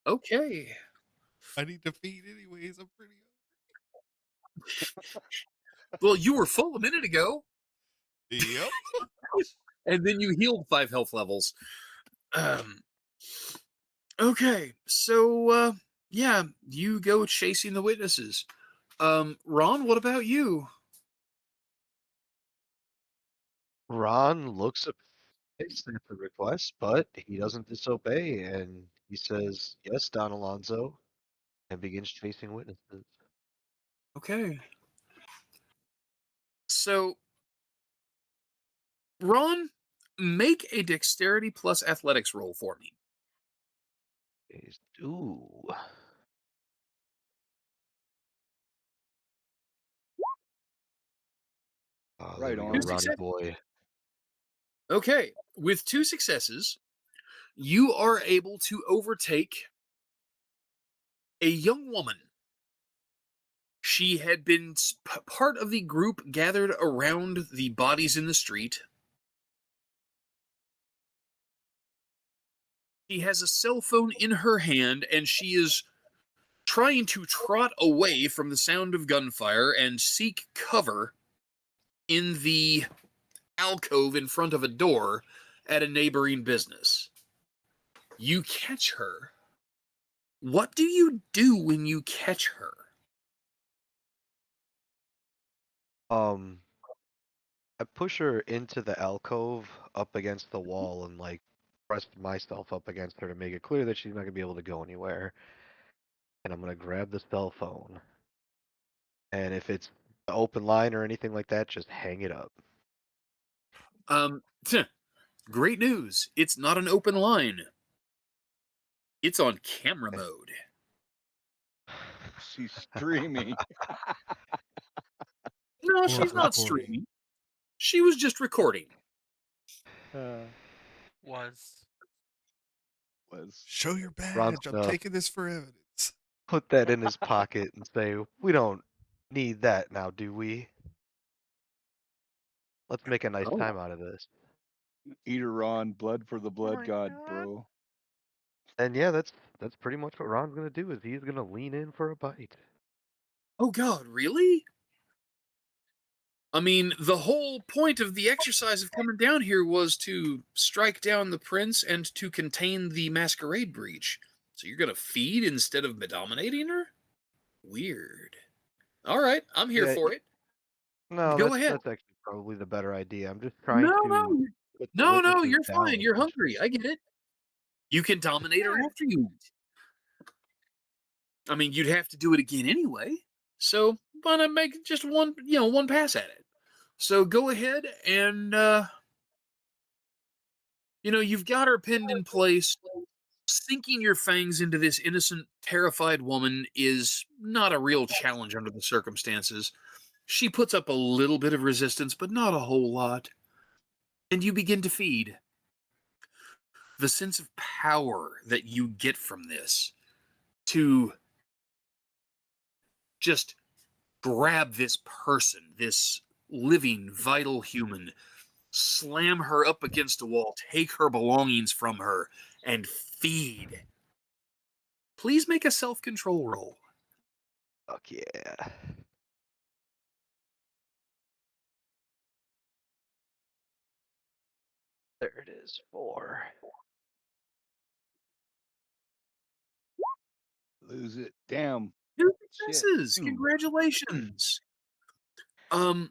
Okay. I need to feed anyways. I'm pretty Well, you were full a minute ago, hungry. Yep. and then you healed 5 health levels. Okay, so yeah, you go chasing the witnesses. Ron, what about you? Ron looks at the request, but he doesn't disobey, and he says, "Yes, Don Alonzo," and begins chasing witnesses. Okay. So, Ron, make a dexterity plus athletics roll for me. Ooh. Oh, there Right we go, Two on. Ronnie success. boy. Okay, with 2 successes, you are able to overtake a young woman. She had been part of the group gathered around the bodies in the street. She has a cell phone in her hand, and she is trying to trot away from the sound of gunfire and seek cover in the alcove in front of a door at a neighboring business. You catch her. What do you do when you catch her? I push her into the alcove up against the wall and like press myself up against her to make it clear that she's not gonna be able to go anywhere. And I'm gonna grab the cell phone. And if it's an open line or anything like that, just hang it up. Um, Great news. It's not an open line. It's on camera mode. She's streaming. No, Or she's not recording. streaming. She was just recording. Was Was Show your Ron's badge. I'm gonna taking this for evidence. put that in his pocket and say, "We don't need that now, do we? Let's make a nice Oh, time out of this." Eater on blood for the blood my god, God. bro. And yeah, that's pretty much what Ron's gonna do. Is he's gonna lean in for a bite. oh God, really? I mean, the whole point of the exercise of coming down here was to strike down the prince and to contain the masquerade breach. So you're gonna feed instead of dominating her? Weird. All right, I'm here Yeah, for it. no, Go that's ahead. that's actually probably the better idea. I'm just trying No, to no, put the no, witnesses you're down, fine. You're essentially. hungry. I get it. You can dominate her after you eat. I mean, you'd have to do it again anyway. So why not make just one pass at it? So go ahead and you've got her pinned in place. Sinking your fangs into this innocent, terrified woman is not a real challenge under the circumstances. She puts up a little bit of resistance, but not a whole lot. And you begin to feed. The sense of power that you get from this to just grab this person, this living, vital human, slam her up against a wall, take her belongings from her, and feed. Please make a self control roll. Fuck yeah. There it is. 4. Lose it. Damn. Two Shit. successes. Ooh. Congratulations. And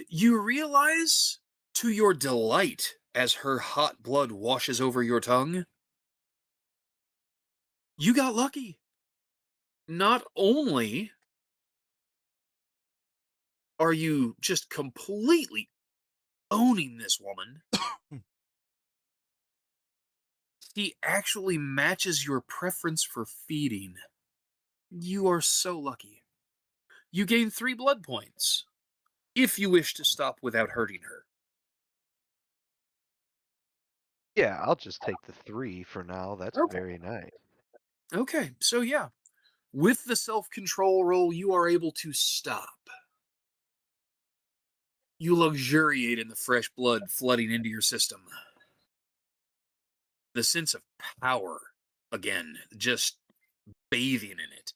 you realize, to your delight, as her hot blood washes over your tongue, you got lucky. Not only are you just completely owning this woman, she actually matches your preference for feeding. You are so lucky. You gain 3 blood points if you wish to stop without hurting her. Yeah, I'll just take the 3 for now. That's Okay. very nice. Okay, so yeah, with the self-control roll, you are able to stop. You luxuriate in the fresh blood flooding into your system. The sense of power, again, just bathing in it.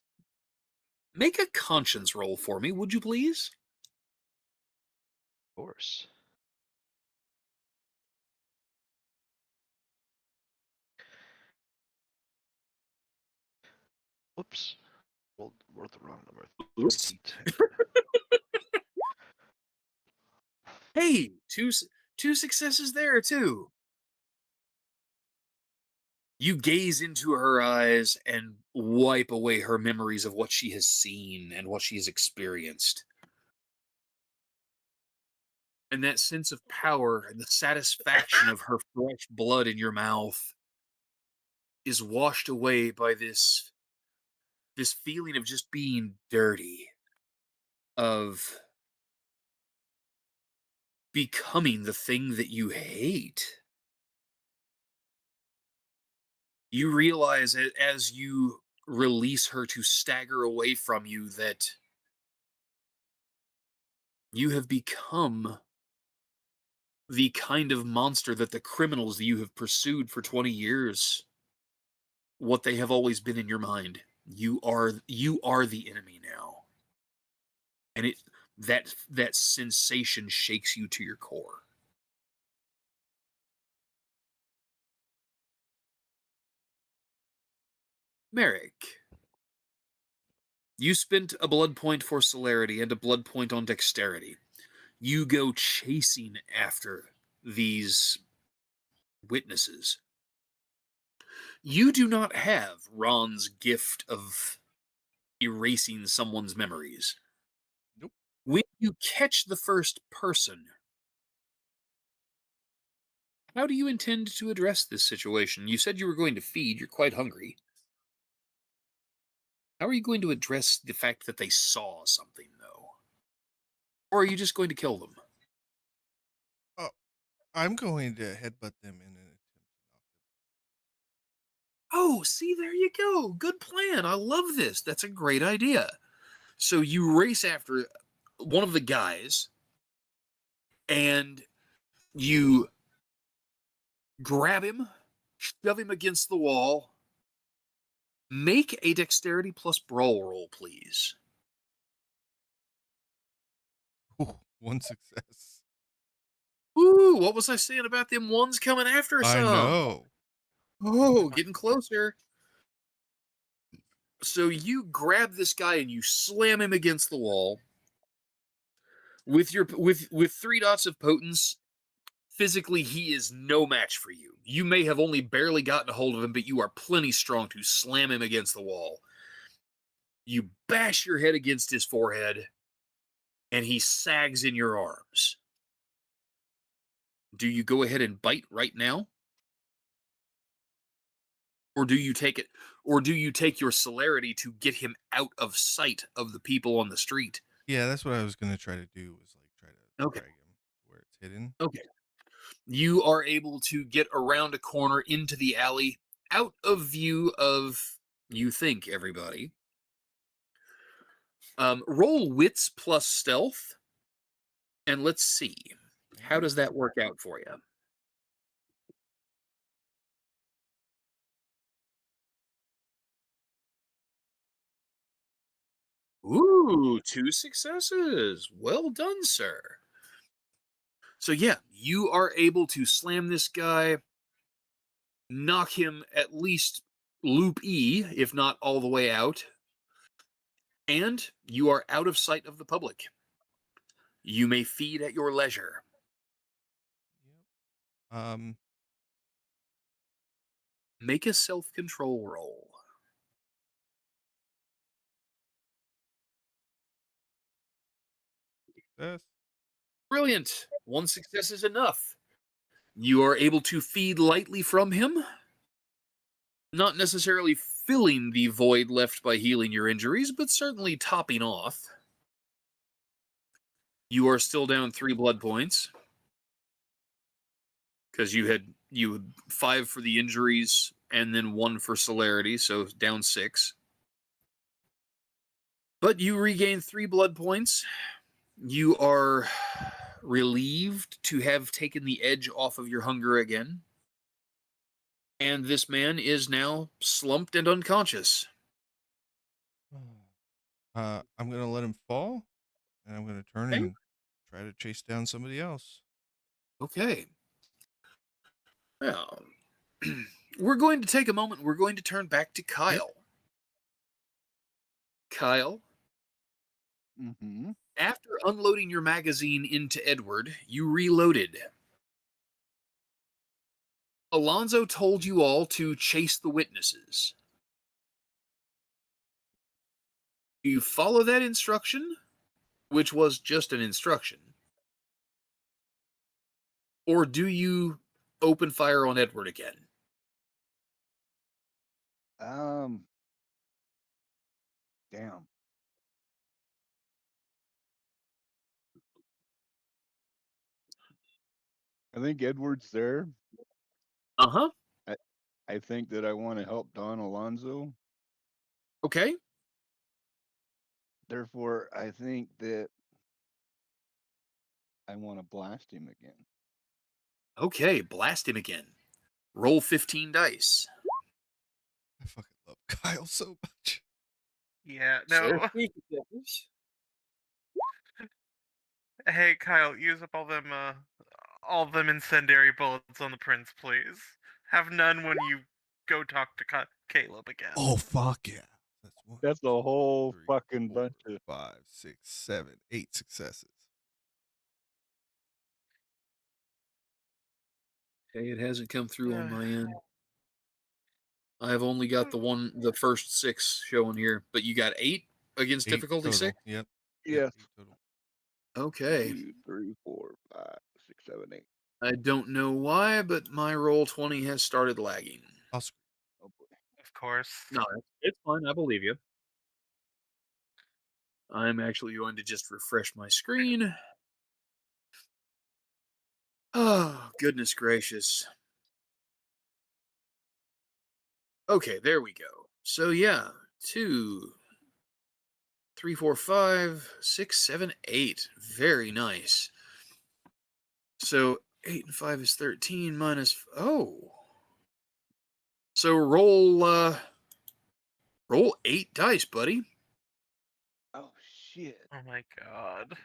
Make a conscience roll for me, would you please? Of course. Whoops. Well, wrote the wrong number. Oops. 3d10. Hey, two successes there too. You gaze into her eyes and wipe away her memories of what she has seen and what she has experienced. And that sense of power and the satisfaction of her fresh blood in your mouth is washed away by this feeling of just being dirty, of becoming the thing that you hate. You realize as you release her to stagger away from you that you have become the kind of monster that the criminals that you have pursued for 20 years, what they have always been in your mind. You are the enemy now. And that sensation shakes you to your core. Merrick, you spent a blood point for celerity and a blood point on dexterity. You go chasing after these witnesses. You do not have Ron's gift of erasing someone's memories. Nope. When you catch the first person, how do you intend to address this situation? You said you were going to feed. You're quite hungry. How are you going to address the fact that they saw something, though? Or are you just going to kill them? Oh, I'm going to headbutt them in an attempt to knock them. Oh, see, there you go. Good plan. I love this. That's a great idea. So you race after one of the guys, and you grab him, shove him against the wall. Make a dexterity plus brawl roll, please. Ooh, 1 success. Ooh, what was I saying about them ones coming after I some? know. Oh, getting closer. So you grab this guy and you slam him against the wall. With 3 dots of potence, physically he is no match for you. You may have only barely gotten a hold of him, but you are plenty strong to slam him against the wall. You bash your head against his forehead, and he sags in your arms. Do you go ahead and bite right now? Or do you take it? Or do you take your celerity to get him out of sight of the people on the street? Yeah, that's what I was gonna try to do. Was like try to Okay. drag him to where it's hidden. Okay. You are able to get around a corner into the alley, out of view of, you think, everybody. Roll wits plus stealth, and let's see. How does that work out for you? Ooh, 2 successes. Well done, sir. So, yeah, you are able to slam this guy, knock him at least loop E, if not all the way out, and you are out of sight of the public. You may feed at your leisure. Yep. Make a self-control roll. Success. Brilliant. 1 success is enough. You are able to feed lightly from him, not necessarily filling the void left by healing your injuries, but certainly topping off. You are still down 3 blood points because you had 5 for the injuries and then 1 for celerity, so down 6. But you regain 3 blood points. You are relieved to have taken the edge off of your hunger again. And this man is now slumped and unconscious. I'm gonna let him fall, and I'm gonna turn Okay. and try to chase down somebody else. Okay. Well, we're going to take a moment. We're going to turn back to Kyle. Kyle, Mm-hmm. after unloading your magazine into Edward, you reloaded. Alonzo told you all to chase the witnesses. You follow that instruction, which was just an instruction, or do you open fire on Edward again? Damn. I think Edward's there. Uh-huh. I, I think that I want to help Don Alonzo. Okay. Therefore, I think that I want to blast him again. Okay, blast him again. Roll 15 dice. I fucking love Kyle so much. Yeah, Sir, no. 3 successes. Hey, Kyle, use up all them incendiary bullets on the prince, please. Have none when you go talk to Caleb again. Oh fuck yeah! That's one. That's a whole 3, fucking 4, bunch of. 5, 6, 7, 8 successes. Okay, it hasn't come through on my end. I've only got the first 6 showing here, but you got 8 against 8 difficulty total. 6? Yep. Yes. 8 total. Okay. 2, 3, 4, 5, 6, 7, 8. I don't know why, but my roll 20 has started lagging. I'll scream. Oh boy. Of course. No, it's fine. I believe you. I'm actually going to just refresh my screen. Oh, goodness gracious. Okay, there we go. So yeah, 2, 3, 4, 5, 6, 7, 8. Very nice. So 8 and 5 is 13 minus. Oh. So roll 8 dice, buddy. Oh shit. Oh my god.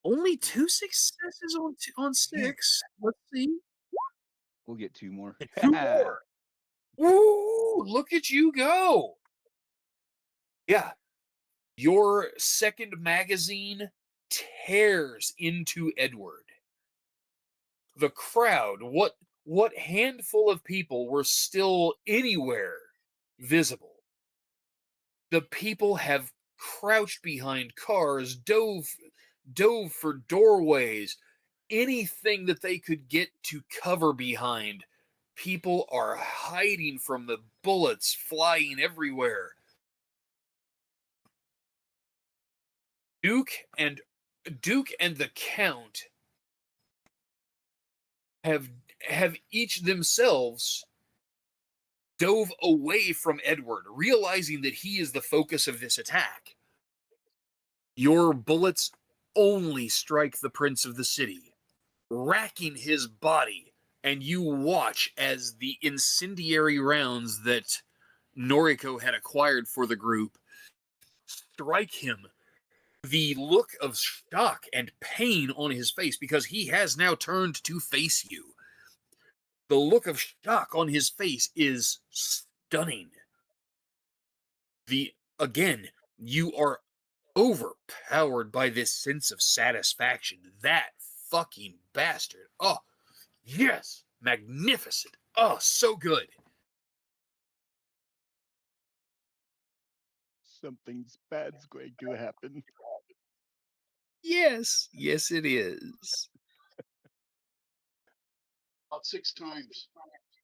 Only 2 successes on 6. Let's see. We'll get 2 more. 2 more. Ooh, look at you go. Yeah. Your second magazine tears into Edward. The crowd, what handful of people were still anywhere visible? The people have crouched behind cars, dove for doorways, anything that they could get to cover behind People are hiding from the bullets flying everywhere. Duke and the Count have each themselves dove away from Edward, realizing that he is the focus of this attack. Your bullets only strike the Prince of the City, racking his body, and you watch as the incendiary rounds that Noriko had acquired for the group strike him. The look of shock and pain on his face, because he has now turned to face you. The look of shock on his face is stunning. Again, you are overpowered by this sense of satisfaction. That fucking bastard. Oh, yes. Magnificent. Oh, so good. Something bad's going to happen. Yes. Yes, it is. About 6 times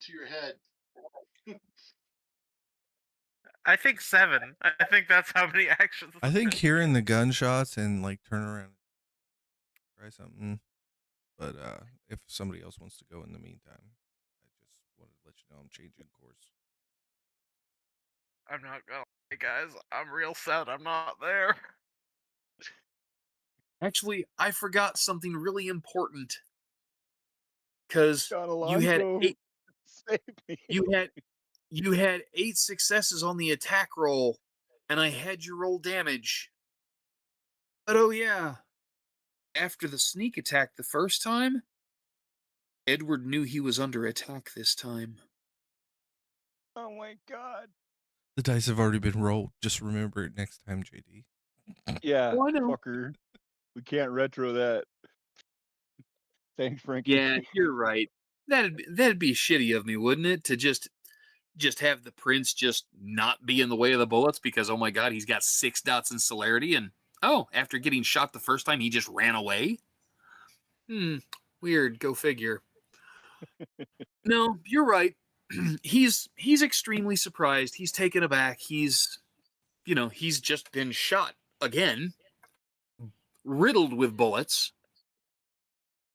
to your head. I think 7. I think that's how many actions. I think hearing the gunshots and like turn around and try something. But if somebody else wants to go in the meantime, I just wanted to let you know I'm changing course. I'm not gonna lie, guys. I'm real sad I'm not there. Actually, I forgot something really important. Because Don you had Alonso, eight, save me. you had 8 successes on the attack roll, and I had you roll damage. But oh yeah, after the sneak attack the first time, Edward knew he was under attack this time. Oh my god. The dice have already been rolled. Just remember it next time, JD. Yeah, Oh, I know. fucker. We can't retro that. Thanks, Frankie. Yeah, you're right. That'd be shitty of me, wouldn't it? To just have the prince just not be in the way of the bullets because, oh my god, he's got 6 dots in celerity, and oh, after getting shot the first time, he just ran away? Weird. Go figure. No, you're right. he's extremely surprised. He's taken aback. He's just been shot again, riddled with bullets.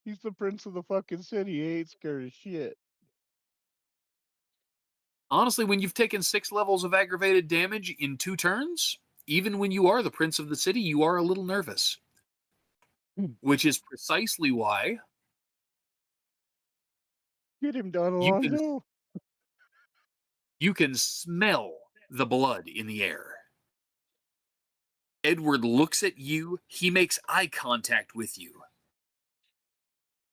He's the prince of the fucking city. He ain't scared of shit. Honestly, when you've taken 6 levels of aggravated damage in 2 turns, even when you are the prince of the city, you are a little nervous. Which is precisely why Get him, Don you can Alonso. you can smell the blood in the air. Edward looks at you, he makes eye contact with you,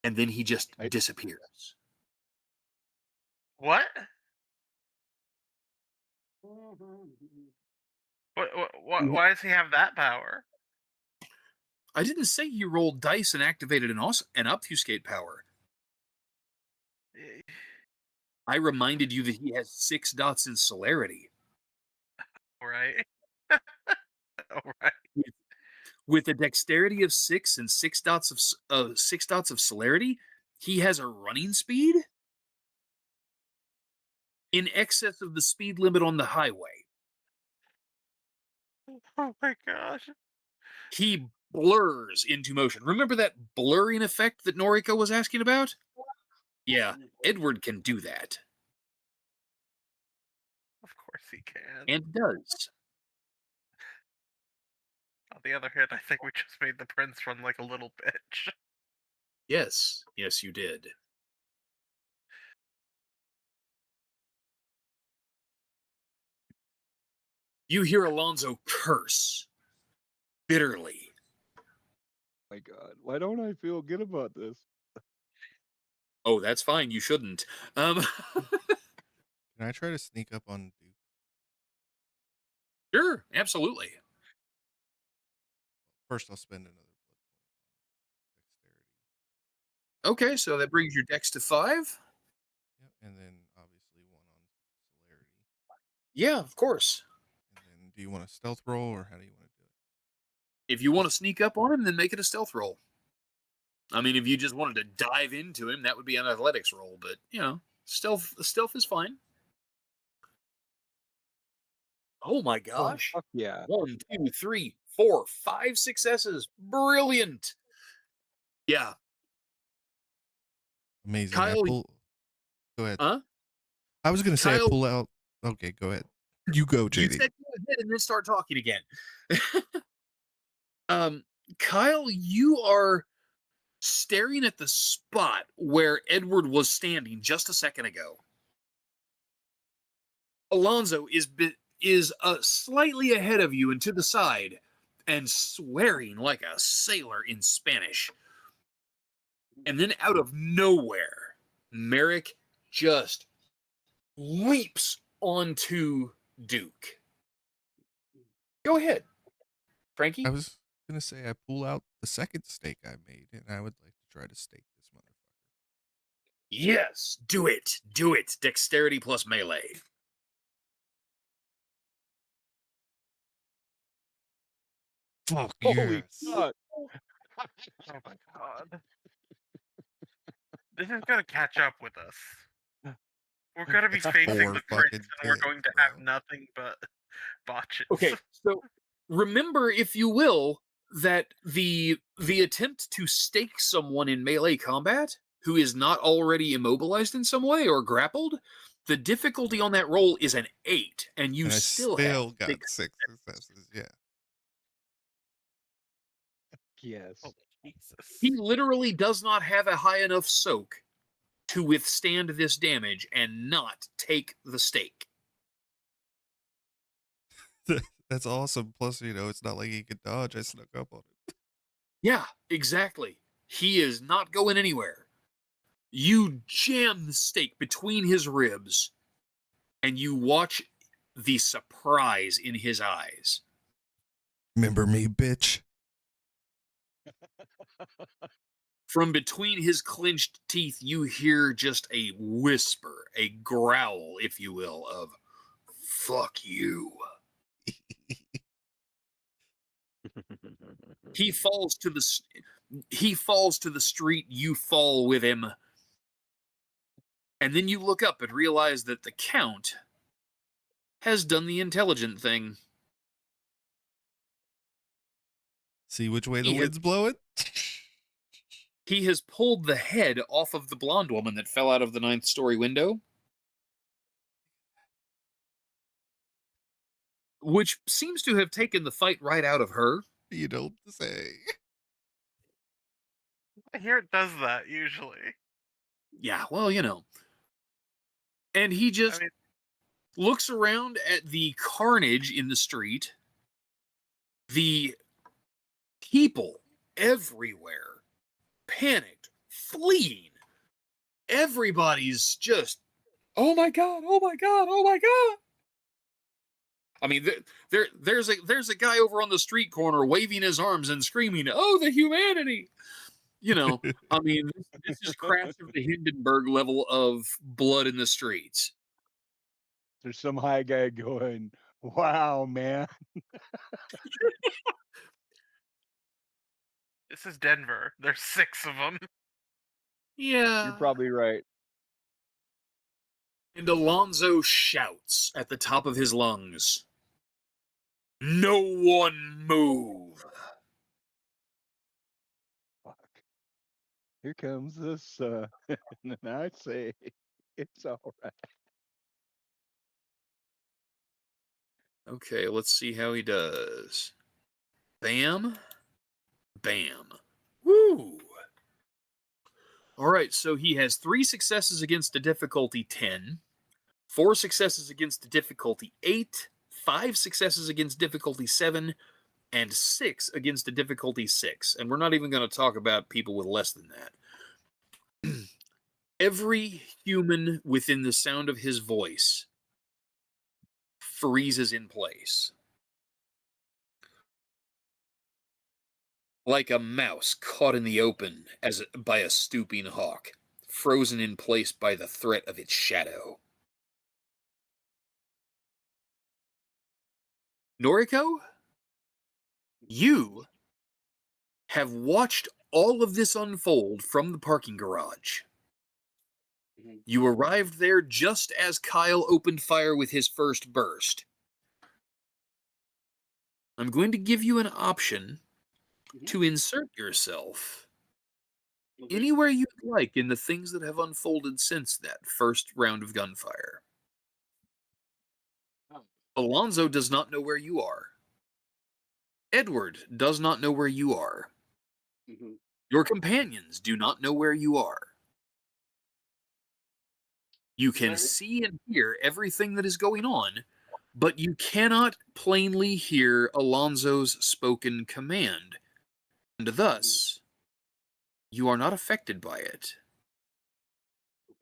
and then he just disappears. What? Why does he have that power? I didn't say he rolled dice and activated an obfuscate power. I reminded you that he has 6 dots in celerity. Right. All right. With a dexterity of 6 and 6 dots of celerity, he has a running speed in excess of the speed limit on the highway. Oh my gosh. He blurs into motion. Remember that blurring effect that Noriko was asking about? Yeah, Edward can do that. Of course he can. And does. On the other hand, I think we just made the prince run like a little bitch. Yes. Yes, you did. You hear Alonso curse bitterly. My god. Why don't I feel good about this? Oh, that's fine. You shouldn't. Can I try to sneak up on Duke? Sure, absolutely. First, I'll spend another blood point on dexterity. Okay, so that brings your dex to 5. Yep, and then obviously 1 on celerity. Yeah, of course. And then, do you want a stealth roll, or how do you want to do it? If you want to sneak up on him, then make it a stealth roll. I mean, if you just wanted to dive into him, that would be an athletics roll, but, Stealth is fine. Oh my Oh, gosh. fuck yeah. 1, 2, 3, 4, 5 successes. Brilliant. Yeah. Amazing. Kyle, Go ahead. huh? I was gonna say I Kyle, pull out. Okay, go ahead. You go, you JD. said go ahead and then start talking again. Kyle, you are staring at the spot where Edward was standing just a second ago. Alonzo is slightly ahead of you and to the side, and swearing like a sailor in Spanish. And then out of nowhere, Merrick just leaps onto Duke. Go ahead, Frankie. I was gonna say I pull out the second steak I made, and I would like to try to steak this motherfucker. Yes, do it. Do it. Dexterity plus melee. Fuck Holy yes. fuck. Oh my god. This is gonna catch up with us. We're gonna be That's facing 4 the prince, fucking and we're ticks, going to bro. have nothing but botches. Okay, so remember, if you will, that the attempt to stake someone in melee combat who is not already immobilized in some way or grappled, the difficulty on that roll is an 8, and you And I still still have got 6. 6 successes. Yeah. Yes. Oh, Jesus. He literally does not have a high enough soak to withstand this damage and not take the stake. That's awesome. Plus, it's not like he could dodge. I snuck up on him. Yeah, exactly. He is not going anywhere. You jam the stake between his ribs, and you watch the surprise in his eyes. Remember me, bitch? From between his clenched teeth, you hear just a whisper, a growl, if you will, of "fuck you." He falls to the street. You fall with him, and then you look up and realize that the Count has done the intelligent thing. See which way the He has- wind's blowing? He has pulled the head off of the blonde woman that fell out of the 9th-story window, which seems to have taken the fight right out of her. You don't say. I hear it does that usually. Yeah, well, And he just looks around at the carnage in the street, the people everywhere, panicked, fleeing. Everybody's just, oh my god, oh my god, oh my god. I mean, there's a guy over on the street corner waving his arms and screaming, "Oh, the humanity!" I mean, this is Crash of the Hindenburg level of blood in the streets. There's some high guy going, wow, man. This is Denver. There's 6 of them. Yeah. You're probably right. And Alonzo shouts at the top of his lungs, "No one move!" Fuck. Here comes the sun. And I say, it's all right. Okay, let's see how he does. Bam. Bam. Woo! All right, so he has 3 successes against a difficulty 10, 4 successes against a difficulty 8, 5 successes against difficulty 7, and 6 against a difficulty 6. And we're not even going to talk about people with less than that. Every human within the sound of his voice freezes in place. Like a mouse caught in the open by a stooping hawk, frozen in place by the threat of its shadow. Noriko, you have watched all of this unfold from the parking garage. You arrived there just as Kyle opened fire with his first burst. I'm going to give you an option to insert yourself anywhere you'd like in the things that have unfolded since that first round of gunfire. Alonzo does not know where you are. Edward does not know where you are. Your companions do not know where you are. You can see and hear everything that is going on, but you cannot plainly hear Alonzo's spoken command, and thus you are not affected by it.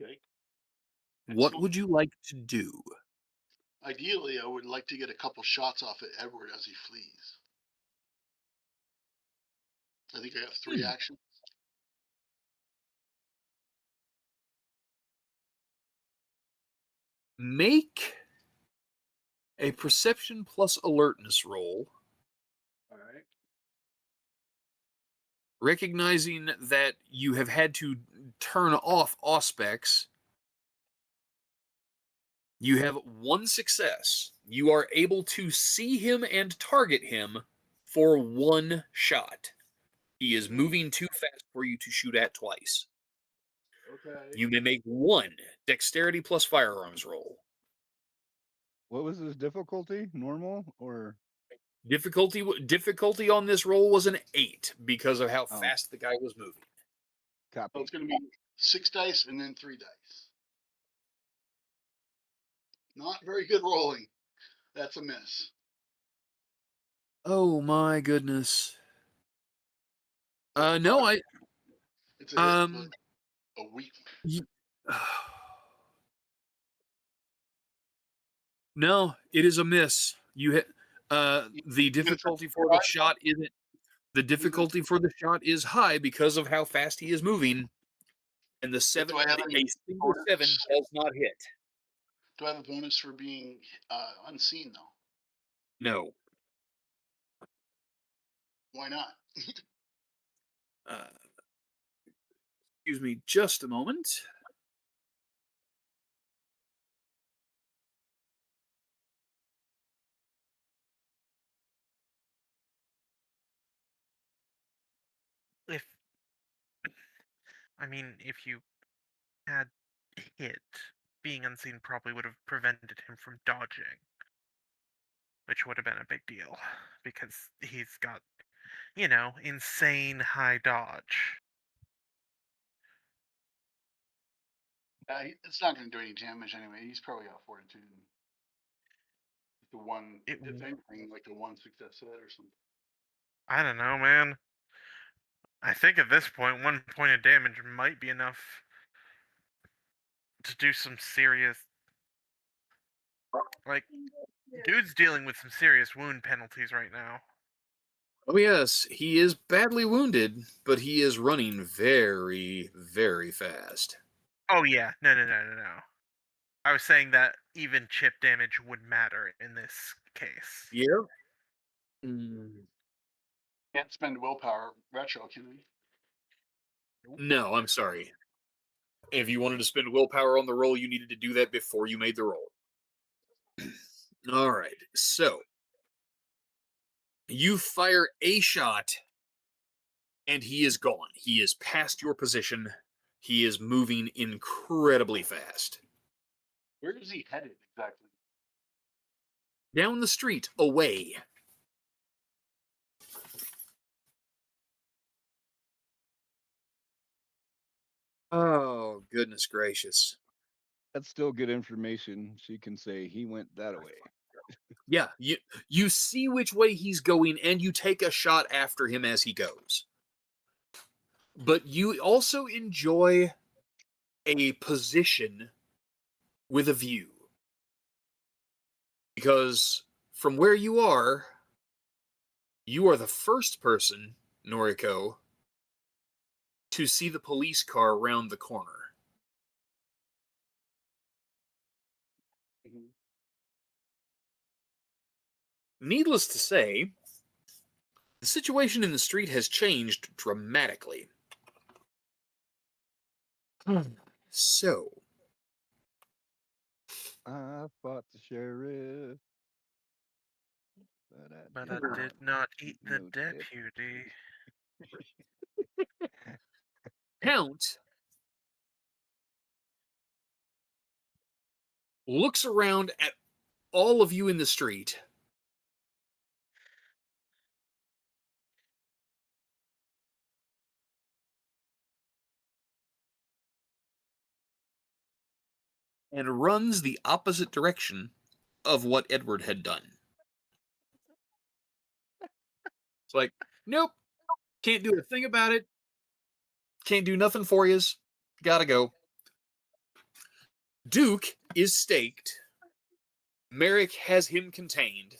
Okay. What would you like to do? Ideally, I would like to get a couple shots off at Edward as he flees. I think I have 3 actions. Make a perception plus alertness roll, All right. recognizing that you have had to turn off auspex. You have 1 success. You are able to see him and target him for 1 shot. He is moving too fast for you to shoot at twice. Okay. You may make 1 dexterity plus firearms roll. What was his difficulty? Normal or? Difficulty on this roll was an 8 because of how fast the guy was moving. So Copy. it's going to be 6 dice and then 3 dice. Not very good rolling. That's a miss. Oh my goodness. But No, I it's a hit, but a weak one. No, it is a miss. You hit the difficulty for the shot isn't the difficulty for the shot is high because of how fast he is moving. And the 7 Do I have a any single 7 bonus? does not hit. Do I have a bonus for being unseen though? No. Why not? Excuse me just a moment. If you had hit, being unseen probably would have prevented him from dodging, which would have been a big deal because he's got, insane high dodge. It's not going to do any damage anyway. He's probably got fortitude. The one, It, if anything, like a 1 success hit or something. I don't know, man. I think at this point, 1 point of damage might be enough to do some serious. Like, dude's dealing with some serious wound penalties right now. Oh yes, he is badly wounded, but he is running very, very fast. Oh yeah, no. I was saying that even chip damage would matter in this case. Yeah. Can't spend willpower retro, can we? No, I'm sorry. If you wanted to spend willpower on the roll, you needed to do that before you made the roll. All right, so you fire a shot, and he is gone. He is past your position. He is moving incredibly fast. Where is he headed exactly? Down the street, away. Oh, goodness gracious. That's still good information. She can say he went that way. Yeah, you see which way he's going, and you take a shot after him as he goes. But you also enjoy a position with a view. Because from where you are the first person, Noriko, to see the police car round the corner. Needless to say, the situation in the street has changed dramatically. So, I fought the sheriff, But I did not did not eat eat the no deputy. Count looks around at all of you in the street. And runs the opposite direction of what Edward had done. It's like, nope, can't do a thing about it. Can't do nothing for yous. Gotta go. Duke is staked. Merrick has him contained.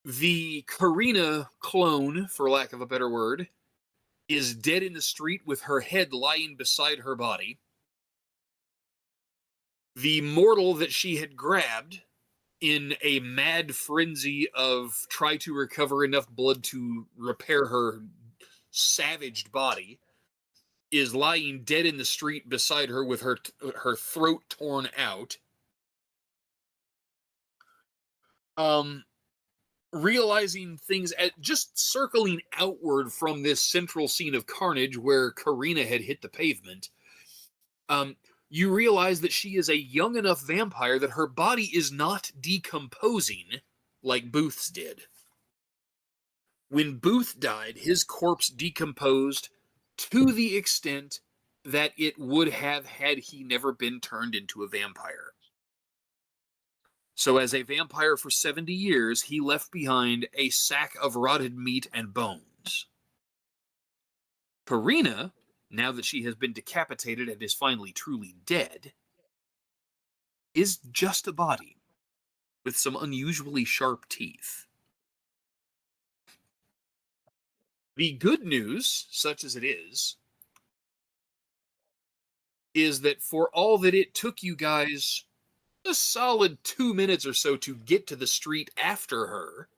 The Karina clone, for lack of a better word, is dead in the street with her head lying beside her body. The mortal that she had grabbed in a mad frenzy of try to recover enough blood to repair her savaged body is lying dead in the street beside her with her throat torn out. Realizing things at just circling outward from this central scene of carnage where Karina had hit the pavement, you realize that she is a young enough vampire that her body is not decomposing like Booth's did. When Booth died, his corpse decomposed to the extent that it would have had he never been turned into a vampire. So, as a vampire for 70 years, he left behind a sack of rotted meat and bones. Karina, now that she has been decapitated and is finally truly dead, is just a body with some unusually sharp teeth. The good news, such as it is that for all that it took you guys a solid 2 minutes or so to get to the street after her,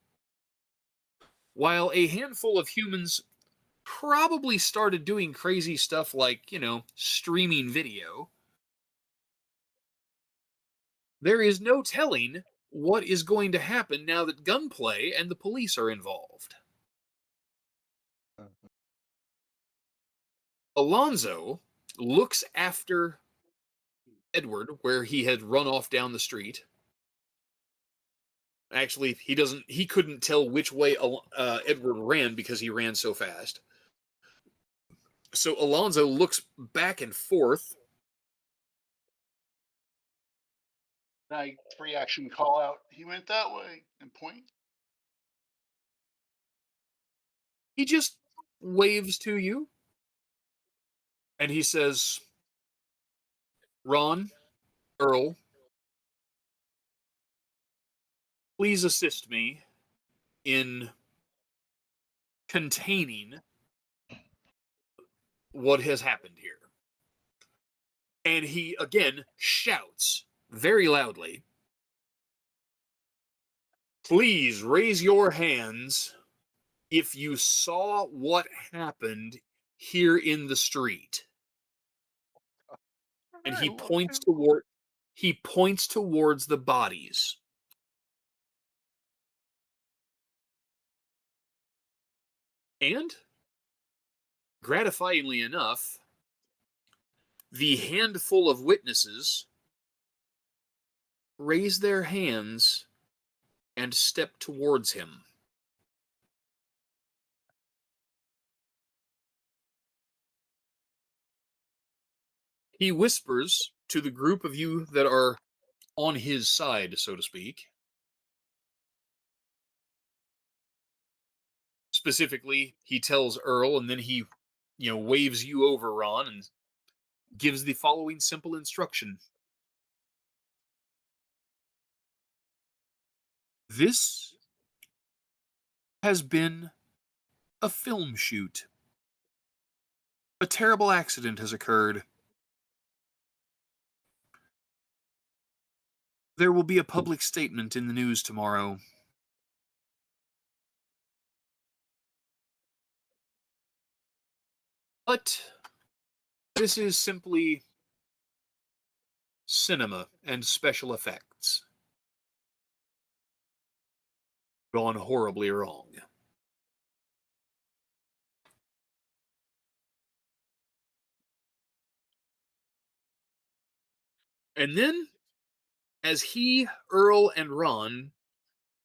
while a handful of humans probably started doing crazy stuff like, streaming video, there is no telling what is going to happen now that gunplay and the police are involved. Alonzo looks after Edward where he had run off down the street. Actually, he couldn't tell which way Edward ran because he ran so fast. So Alonzo looks back and forth. I free action call out. He went that way and point. He just waves to you. And he says, Ron, Earl, please assist me in containing what has happened here. And he again shouts very loudly, please raise your hands if you saw what happened here in the street. And he points towards the bodies. And gratifyingly enough, the handful of witnesses raise their hands and step towards him. He whispers to the group of you that are on his side, so to speak. Specifically, he tells Earl, and then he, waves you over, Ron, and gives the following simple instruction. This has been a film shoot. A terrible accident has occurred. There will be a public statement in the news tomorrow. But this is simply cinema and special effects. Gone horribly wrong. And then, as he, Earl, and Ron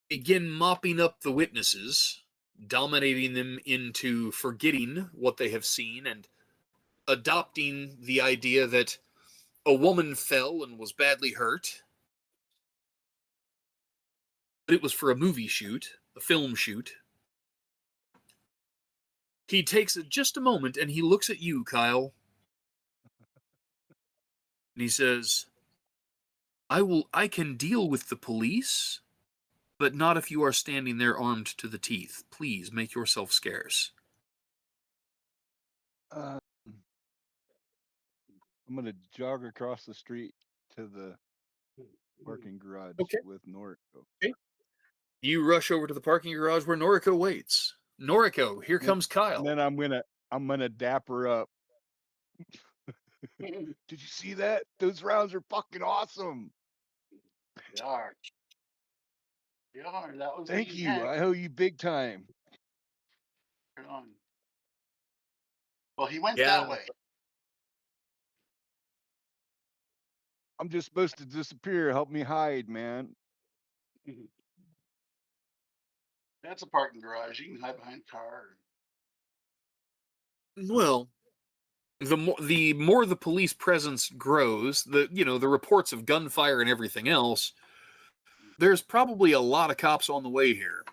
begin mopping up the witnesses, dominating them into forgetting what they have seen and adopting the idea that a woman fell and was badly hurt, but it was for a movie shoot, a film shoot. He takes just a moment and he looks at you, Kyle, and he says, I can deal with the police, but not if you are standing there armed to the teeth. Please make yourself scarce. I'm gonna jog across the street to the parking garage Okay. with Noriko. Okay. You rush over to the parking garage where Noriko waits. Noriko, here comes Kyle. And then I'm gonna dap her up. Did you see that? Those rounds are fucking awesome. They are. They are. That was Thank the you. intent. I owe you big time. Right on. Well, he went Yeah. that way. I'm just supposed to disappear. Help me hide, man. That's a parking garage. You can hide behind a car. Well, the more the police presence grows, the reports of gunfire and everything else, there's probably a lot of cops on the way here.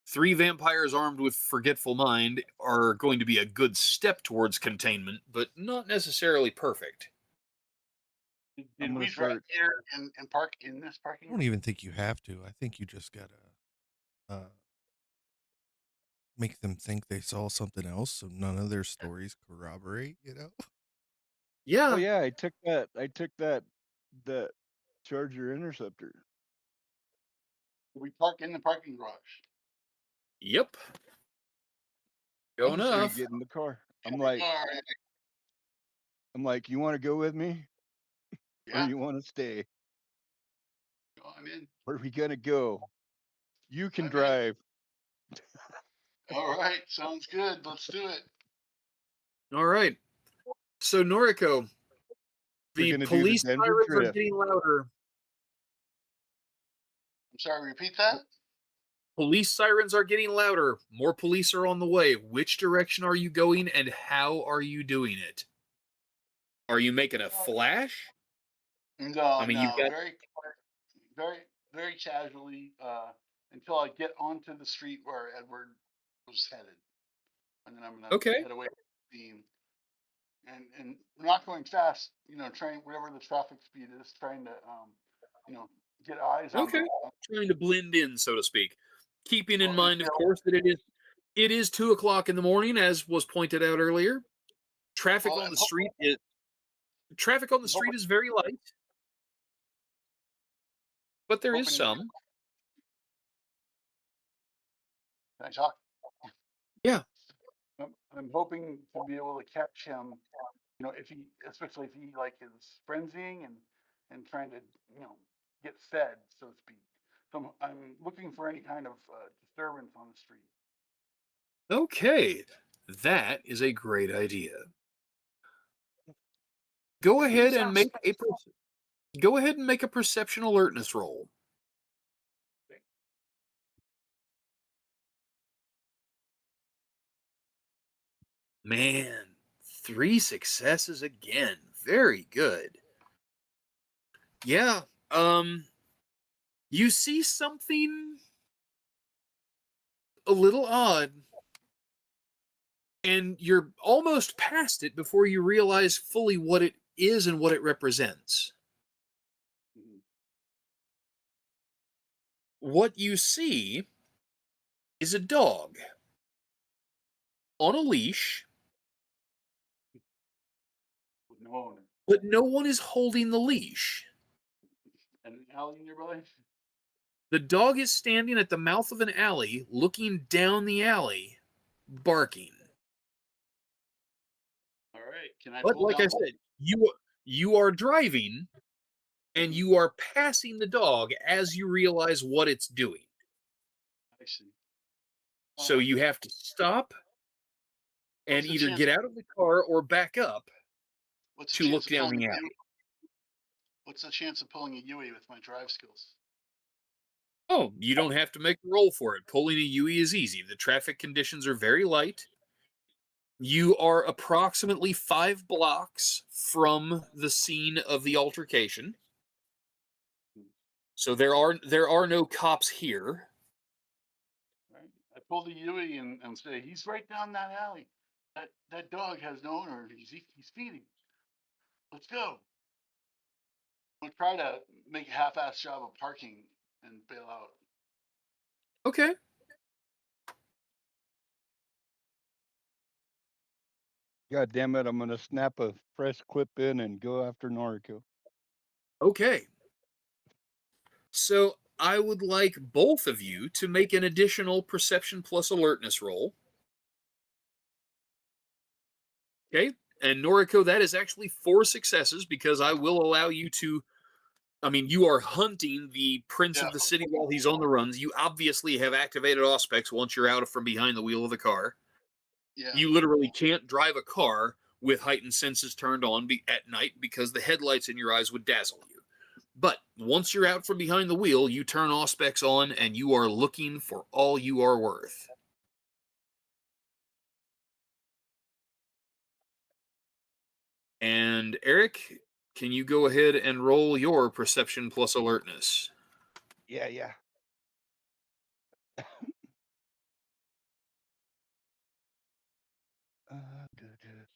3 vampires armed with Forgetful Mind are going to be a good step towards containment, but not necessarily perfect. Did we drive here and park in this I parking don't even think you have to. I think you just gotta make them think they saw something else, so none of their stories corroborate. You know? Yeah. Oh yeah, I took that Charger Interceptor. We park in the parking garage. Yep. I'm Go just gonna enough. get in the car. I'm All like, you want to go with me, or yeah, you want to stay? go on in. Where are we gonna go? You can I'm in. drive. All right, sounds good. Let's do it. All right. So Noriko, We're the gonna do the police Denver sirens are drift. getting louder. I'm sorry, repeat that? Police sirens are getting louder. More police are on the way. Which direction are you going and how are you doing it? Are you making a flash? No, I mean, no, you've got very, very casually, until I get onto the street where Edward was headed. And then I'm gonna Okay. head away from the scene. And we're not going fast, trying whatever the traffic speed is, trying to get eyes on Okay. Trying to blend in, so to speak. Keeping in mind, of course, that it is 2:00 in the morning, as was pointed out earlier. Traffic Well, on I'm the street is very light, but there is hoping- some. Can I talk? Yeah. I'm hoping to be able to catch him, especially if he like is frenzying and trying to, get fed, so to speak. So I'm looking for any kind of disturbance on the street. Okay. That is a great idea. Go ahead and make a perception alertness roll. Man, 3 successes again. Very good. Yeah. You see something a little odd, and you're almost past it before you realize fully what it is and what it represents. What you see is a dog on a leash, With no owner. but no one is holding the leash. And an alley nearby? The dog is standing at the mouth of an alley, looking down the alley, barking. All right. Can I But pull like down? I said, You are driving, and you are passing the dog as you realize what it's doing. I see. So you have to stop and What's the either chance? get out of the car or back up What's the to chance look of down pulling the a alley. Yui? What's the chance of pulling a Yui with my drive skills? Oh, you don't have to make a roll for it. Pulling a Yui is easy. The traffic conditions are very light. You are approximately 5 blocks from the scene of the altercation. So there are no cops here. Right? I pull the Yui and say, he's right down that alley. That dog has no owner. He's feeding. Let's go. I'm gonna try to make a half-ass job of parking and bail out. Okay. God damn it! I'm gonna snap a fresh clip in and go after Noriko. Okay. So I would like both of you to make an additional perception plus alertness roll. Okay. And Noriko, that is actually 4 successes because I will allow you to. I mean, you are hunting the prince Yeah. of the city while he's on the runs. You obviously have activated Auspex once you're out from behind the wheel of the car. Yeah. You literally can't drive a car with heightened senses turned on at night because the headlights in your eyes would dazzle you. But once you're out from behind the wheel, you turn Auspex on and you are looking for all you are worth. And Eric, can you go ahead and roll your perception plus alertness? Yeah, yeah. Good, good.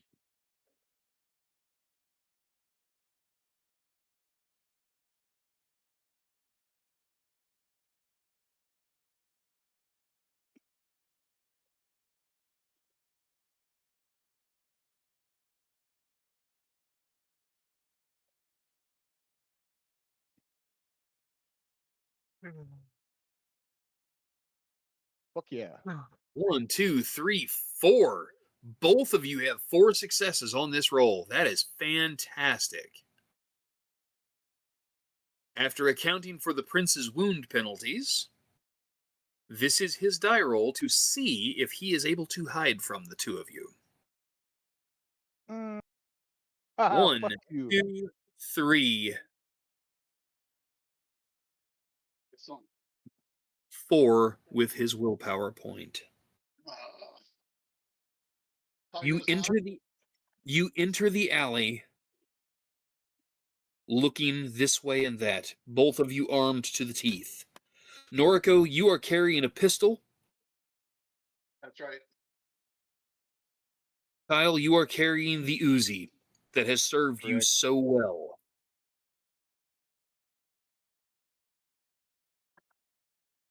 Fuck yeah. 1, 2, 3, 4. Both of you have 4 successes on this roll. That is fantastic. After accounting for the prince's wound penalties, this is his die roll to see if he is able to hide from the two of you. Haha, 1, fuck you. 2, 3, It's on. 4 with his willpower point. How You goes enter down? the alley looking this way and that, both of you armed to the teeth. Noriko, you are carrying a pistol. That's right. Kyle, you are carrying the Uzi that has served you Correct. so well.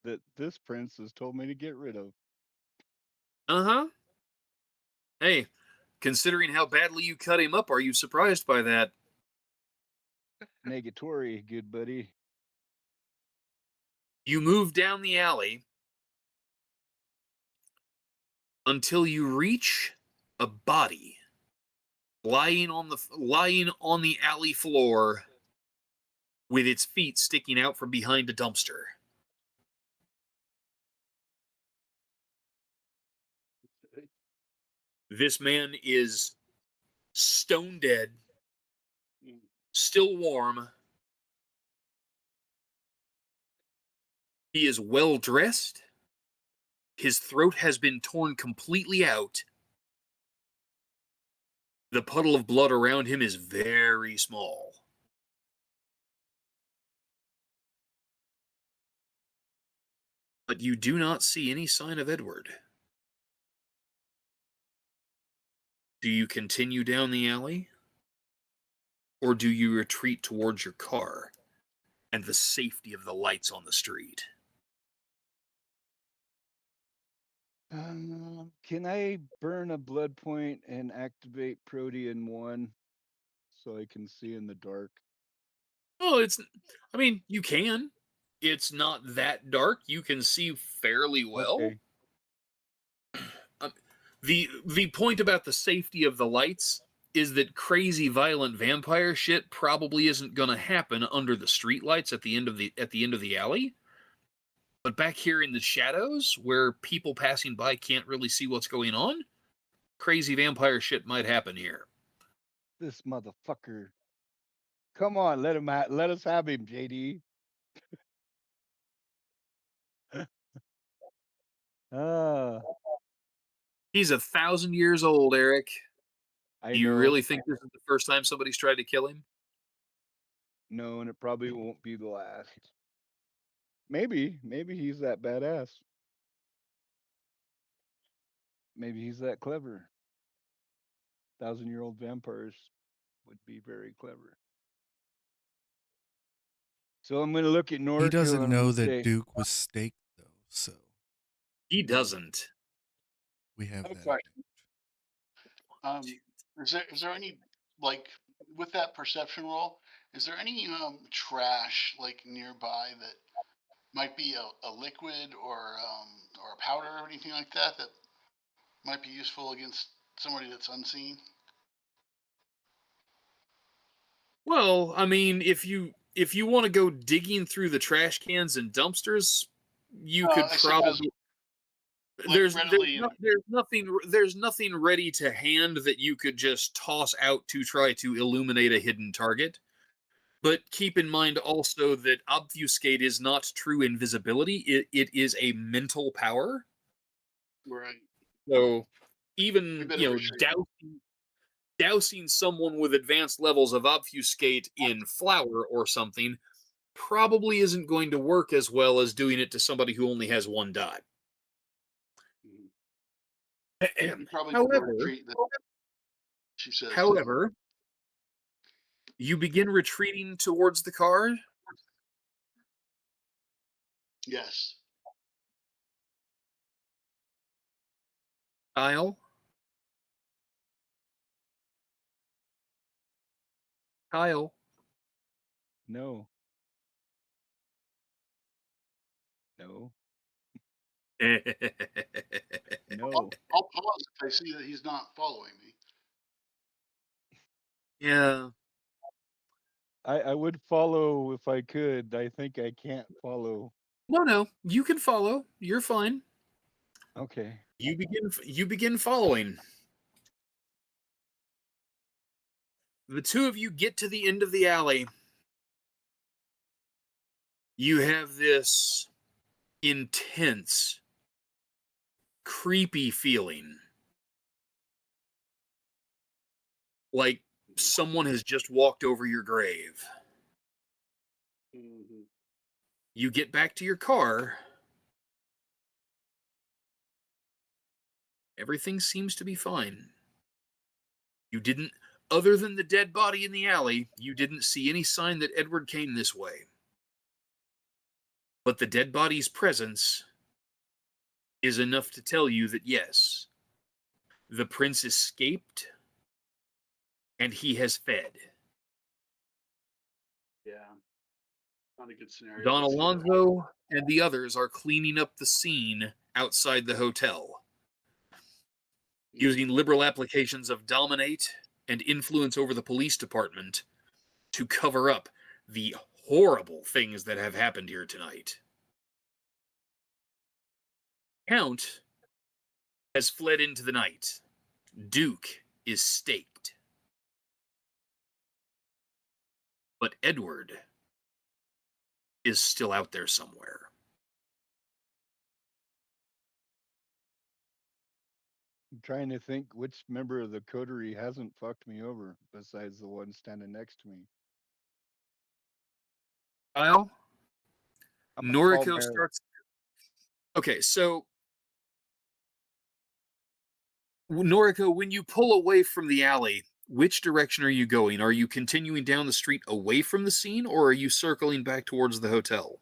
That this prince has told me to get rid of. Uh-huh. Hey, considering how badly you cut him up, are you surprised by that? Negatory, good buddy. You move down the alley until you reach a body lying on the alley floor with its feet sticking out from behind a dumpster. This man is stone dead, still warm. He is well dressed. His throat has been torn completely out. The puddle of blood around him is very small. But you do not see any sign of Edward. Do you continue down the alley? Or do you retreat towards your car and the safety of the lights on the street? Can I burn a blood point and activate Protean 1 so I can see in the dark? Oh, I mean, you can. It's not that dark. You can see fairly well. Okay. The point about the safety of the lights is that crazy violent vampire shit probably isn't going to happen under the streetlights at the end of the alley. But back here in the shadows, where people passing by can't really see what's going on, crazy vampire shit might happen here. This motherfucker. Come on, let us have him, JD. Ah, He's 1,000 years old, Eric. I Do you know. really think this is the first time somebody's tried to kill him? No, and it probably won't be the last. Maybe he's that badass. Maybe he's that clever. 1,000-year-old vampires would be very clever. So I'm gonna look at Noriko He doesn't and I'm know gonna that say, Duke was staked, though, so He doesn't. we have I have a that. question. advantage. Is there any, like, with that perception roll? Is there any trash like nearby that might be a liquid or a powder or anything like that that might be useful against somebody that's unseen? Well, I mean, if you want to go digging through the trash cans and dumpsters, you could I said as probably like readily. there's nothing ready to hand that you could just toss out to try to illuminate a hidden target. But keep in mind also that obfuscate is not true invisibility. It is a mental power. Right. So We even, beneficiary. dousing someone with advanced levels of obfuscate in flour or something probably isn't going to work as well as doing it to somebody who only has one die. You probably do a However, retreat that she says. however, you begin retreating towards the car. Yes. Kyle? Kyle? no. No. No. I'll pause if I see that he's not following me. Yeah. I would follow if I could. I think I can't follow. No, you can follow. You're fine. Okay. You begin following. The two of you get to the end of the alley. You have this intense, creepy feeling. Like someone has just walked over your grave. Mm-hmm. You get back to your car. Everything seems to be fine. You didn't, other than the dead body in the alley, you didn't see any sign that Edward came this way. But the dead body's presence is enough to tell you that yes, the prince escaped and he has fed. Yeah. Not a good scenario. Don Alonso and the others are cleaning up the scene outside the hotel, using liberal applications of dominate and influence over the police department to cover up the horrible things that have happened here tonight. Count has fled into the night. Duke is staked. But Edward is still out there somewhere. I'm trying to think which member of the coterie hasn't fucked me over besides the one standing next to me. Kyle? I'm a Noriko pallbearer. starts. Okay, so Noriko, when you pull away from the alley, which direction are you going? Are you continuing down the street away from the scene, or are you circling back towards the hotel?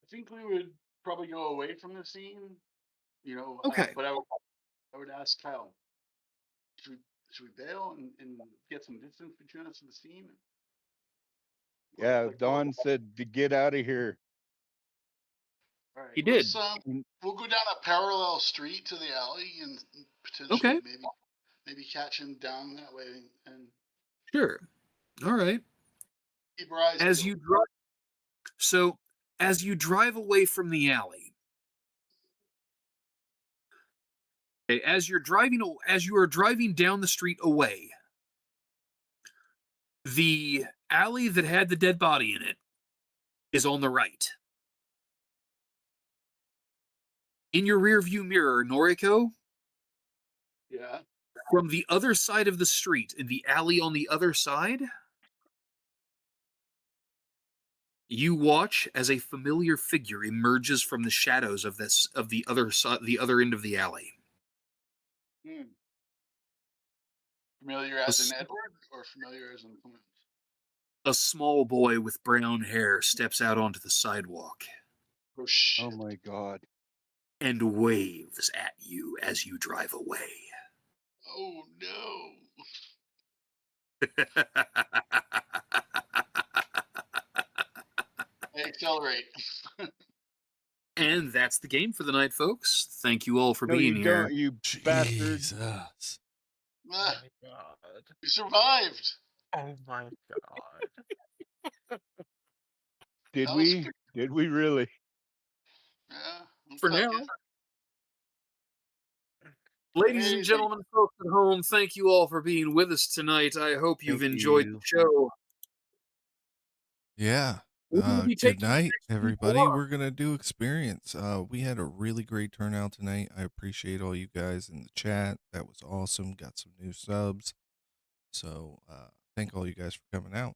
I think we would probably go away from the scene. Okay. But I would ask Kyle, should we bail and get some distance between us and the scene? Yeah, Like, Don said to get out of here. all right, He did. we'll go down a parallel street to the alley and potentially Okay. maybe maybe catch him down that way and Sure. All right. keep our eyes As peeled. you drive, so as you drive away from the alley, okay, as you are driving down the street away, the alley that had the dead body in it is on the right. In your rearview mirror, Noriko, Yeah. from the other side of the street, in the alley on the other side, you watch as a familiar figure emerges from the shadows of the other side, the other end of the alley. Hmm. Familiar as in Edward or familiar as in Clemens? A small boy with brown hair steps out onto the sidewalk Oh shit. Oh my god. and waves at you as you drive away. Oh no. I accelerate. And that's the game for the night, folks. Thank you all for No, being you here. don't, you bastard. Jesus. Oh Ah, my god. you survived. Oh my god. Did That was we? pretty. Did we really? Yeah. For Looks like now. it. Ladies and Amazing. gentlemen, folks at home, thank you all for being with us tonight. I hope you've Thank enjoyed you. the show. Yeah. We will be Good taking night, next week everybody. off. We're gonna do experience. We had a really great turnout tonight. I appreciate all you guys in the chat. That was awesome. Got some new subs. So thank all you guys for coming out.